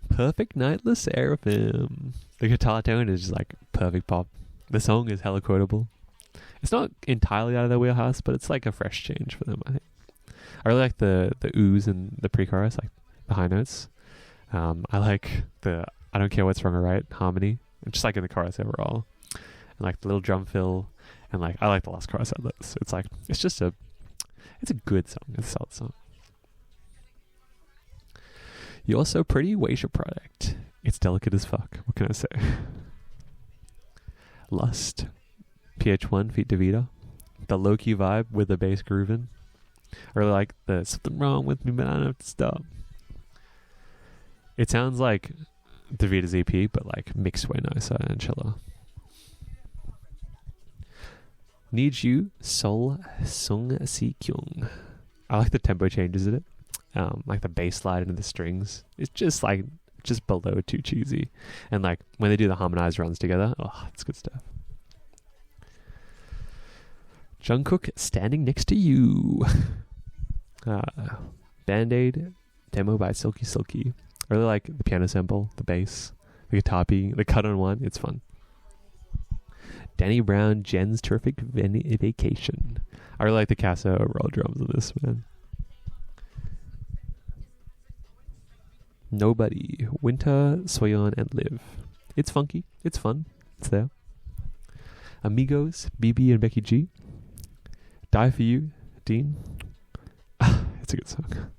Perfect Night, Seraphim. The guitar tone is just like perfect pop. The song is hella quotable. It's not entirely out of their wheelhouse, but it's like a fresh change for them, I think. I really like the oohs and the pre-chorus, like the high notes. I like the I don't care what's wrong or right harmony. And just like in the chorus overall. And like the little drum fill. And like I like the last chorus of this. It's like it's a good song. It's a solid song. You're So Pretty, Waysha Product. It's delicate as fuck. What can I say? Lust. PH1 feat Davida. The low-key vibe with the bass grooving. I really like the something wrong with me, but I don't have to stop. It sounds like Davida's EP, but like mixed way nicer and chiller. Need You, Sol Sung Si Kyung. I like the tempo changes in it. Like the bass slide into the strings. It's just like just below too cheesy. And like when they do the harmonized runs together, oh, it's good stuff. Jungkook, Standing Next to You. Band-Aid, demo by Silky Silky. I really like the piano sample, the bass, the guitar being the cut on one. It's fun. Danny Brown, Jen's Terrific Vacation. I really like the Casa roll drums of this, man. Nobody, Winter, Soyeon, and Liv. It's funky. It's fun. It's there. Amigos, BB and Becky G. Die For You, Dean. It's a good song.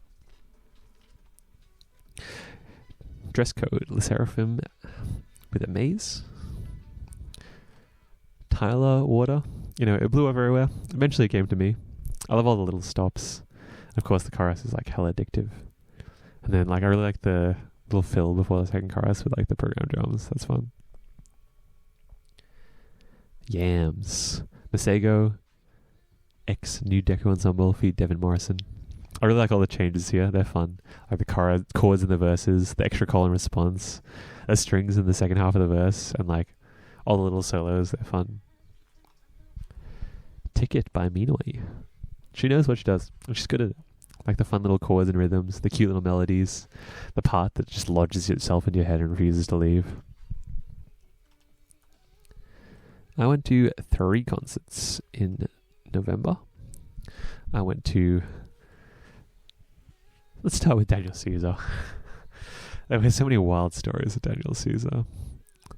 Dress Code, Le Seraphim with a Maze. Tyler Water. You know, it blew up everywhere. Eventually it came to me. I love all the little stops. Of course, the chorus is like hella addictive. And then like I really like the little fill before the second chorus with like the program drums. That's fun. Yams. Masego. X New Deco Ensemble feat Devin Morrison. I really like all the changes here. They're fun. Like the chords in the verses, the extra call and response, the strings in the second half of the verse, and like all the little solos. They're fun. Ticket by Minoi. She knows what she does, and she's good at it. Like the fun little chords and rhythms, the cute little melodies, the part that just lodges itself in your head and refuses to leave. I went to 3 concerts in November. I went to... Let's start with Daniel Caesar. There were so many wild stories of Daniel Caesar.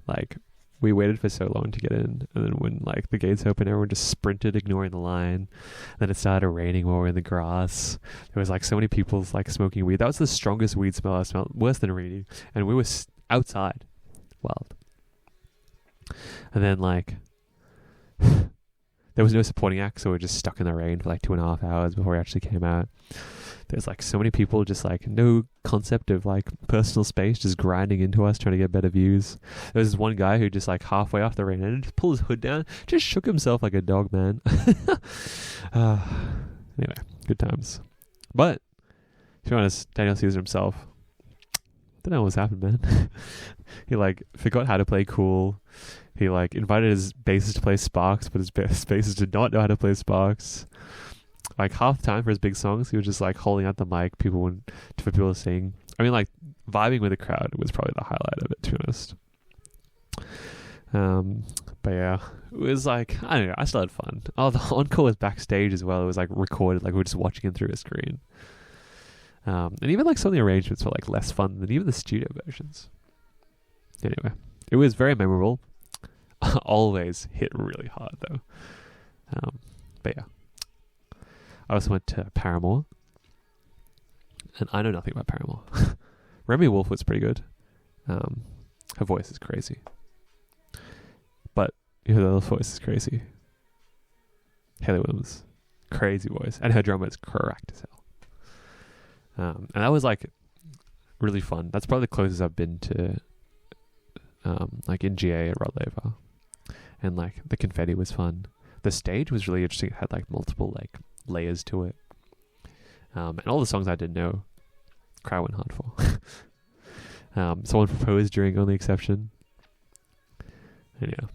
Like, we waited for so long to get in, and then when like the gates opened, everyone just sprinted, ignoring the line. Then it started raining while we were in the grass. There was like so many people like smoking weed. That was the strongest weed smell I smelled, worse than reading. And we were outside. Wild. And then like... there was no supporting act, so we were just stuck in the rain for like 2.5 hours before we actually came out. There's like so many people, just like no concept of like personal space, just grinding into us, trying to get better views. There was this one guy who just like halfway off the rain and just pulled his hood down, just shook himself like a dog, man. Anyway, good times. But to be honest, Daniel Caesar himself, don't know what's happened, man. He like forgot how to play cool. He like invited his bassist to play Sparks, but his bassist did not know how to play Sparks. Like half the time for his big songs, he was just like holding out the mic for people to sing. I mean, like vibing with the crowd was probably the highlight of it, to be honest. But yeah, it was like, I don't know, I still had fun. Oh, the encore was backstage as well. It was like recorded, like we were just watching it through a screen. And even like some of the arrangements were like less fun than even the studio versions. Anyway, it was very memorable. Always hit really hard though. But yeah. I also went to Paramore. And I know nothing about Paramore. Remy Wolf was pretty good. Her voice is crazy. But her other voice is crazy. Hayley Williams. Crazy voice. And her drummer is correct as hell. And that was like really fun. That's probably the closest I've been to like in GA at Rod Laver. And like the confetti was fun. The stage was really interesting. It had like multiple like layers to it. And all the songs I didn't know, crowd went hard for. Someone proposed during Only Exception. And yeah,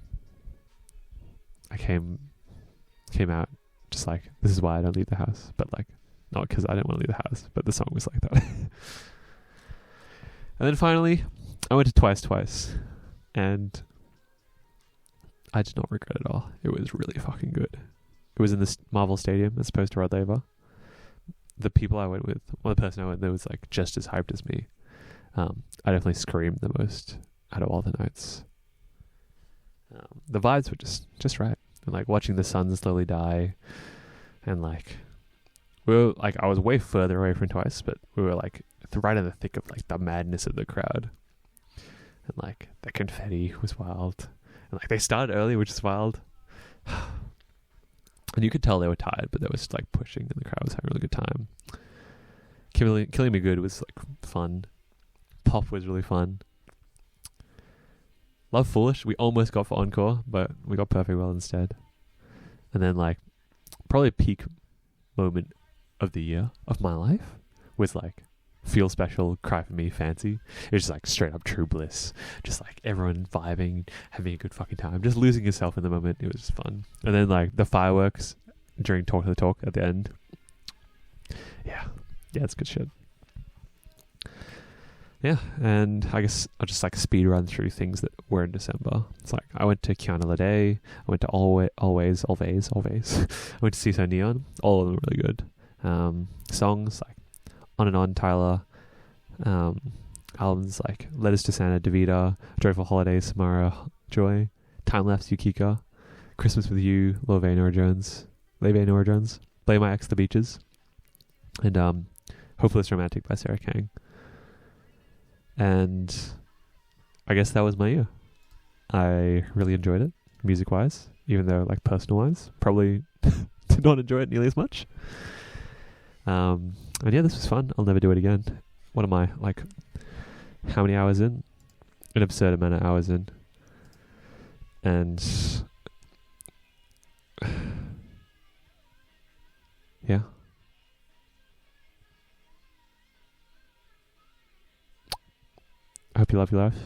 I came out just like, this is why I don't leave the house. But like, not because I didn't want to leave the house, but the song was like that. And then finally, I went to Twice, and I did not regret it all. It was really fucking good. It was in this Marvel Stadium as opposed to Rod Laver. The people I went with, the person I went with was like just as hyped as me. I definitely screamed the most out of all the nights. The vibes were just right. And like watching the sun slowly die, and like I was way further away from Twice, but we were like right in the thick of like the madness of the crowd. And like the confetti was wild. And like they started early, which is wild. And you could tell they were tired, but they were just like pushing, and the crowd was having a really good time. Killing Me Good was like fun. Pop was really fun. Love Foolish, we almost got for encore, but we got Perfect World instead. And then like probably peak moment of the year of my life was like Feel Special, Cry For Me, Fancy. It was just like straight up true bliss. Just like everyone vibing, having a good fucking time, just losing yourself in the moment. It was just fun. And then like the fireworks during Talk to the Talk at the end. Yeah, it's good shit. Yeah, and I guess I'll just like speed run through things that were in December. It's like I went to Kiana Lede, I went to Always. I went to CISO Neon. All of them really good. Songs like On and On, Tyler. Albums like Letters to Santa, Davida, Joyful Holidays, Samara, Joy, Time Lapse, Yukika, Christmas with You, Leve Nora Jones, Blame My Ex, The Beaches, and Hopeless Romantic by Sarah Kang. And I guess that was my year. I really enjoyed it, music-wise, even though like personal-wise, probably did not enjoy it nearly as much. And yeah, this was fun. I'll never do it again. What am I, like, how many hours in? An absurd amount of hours in. And yeah. I hope you love your life.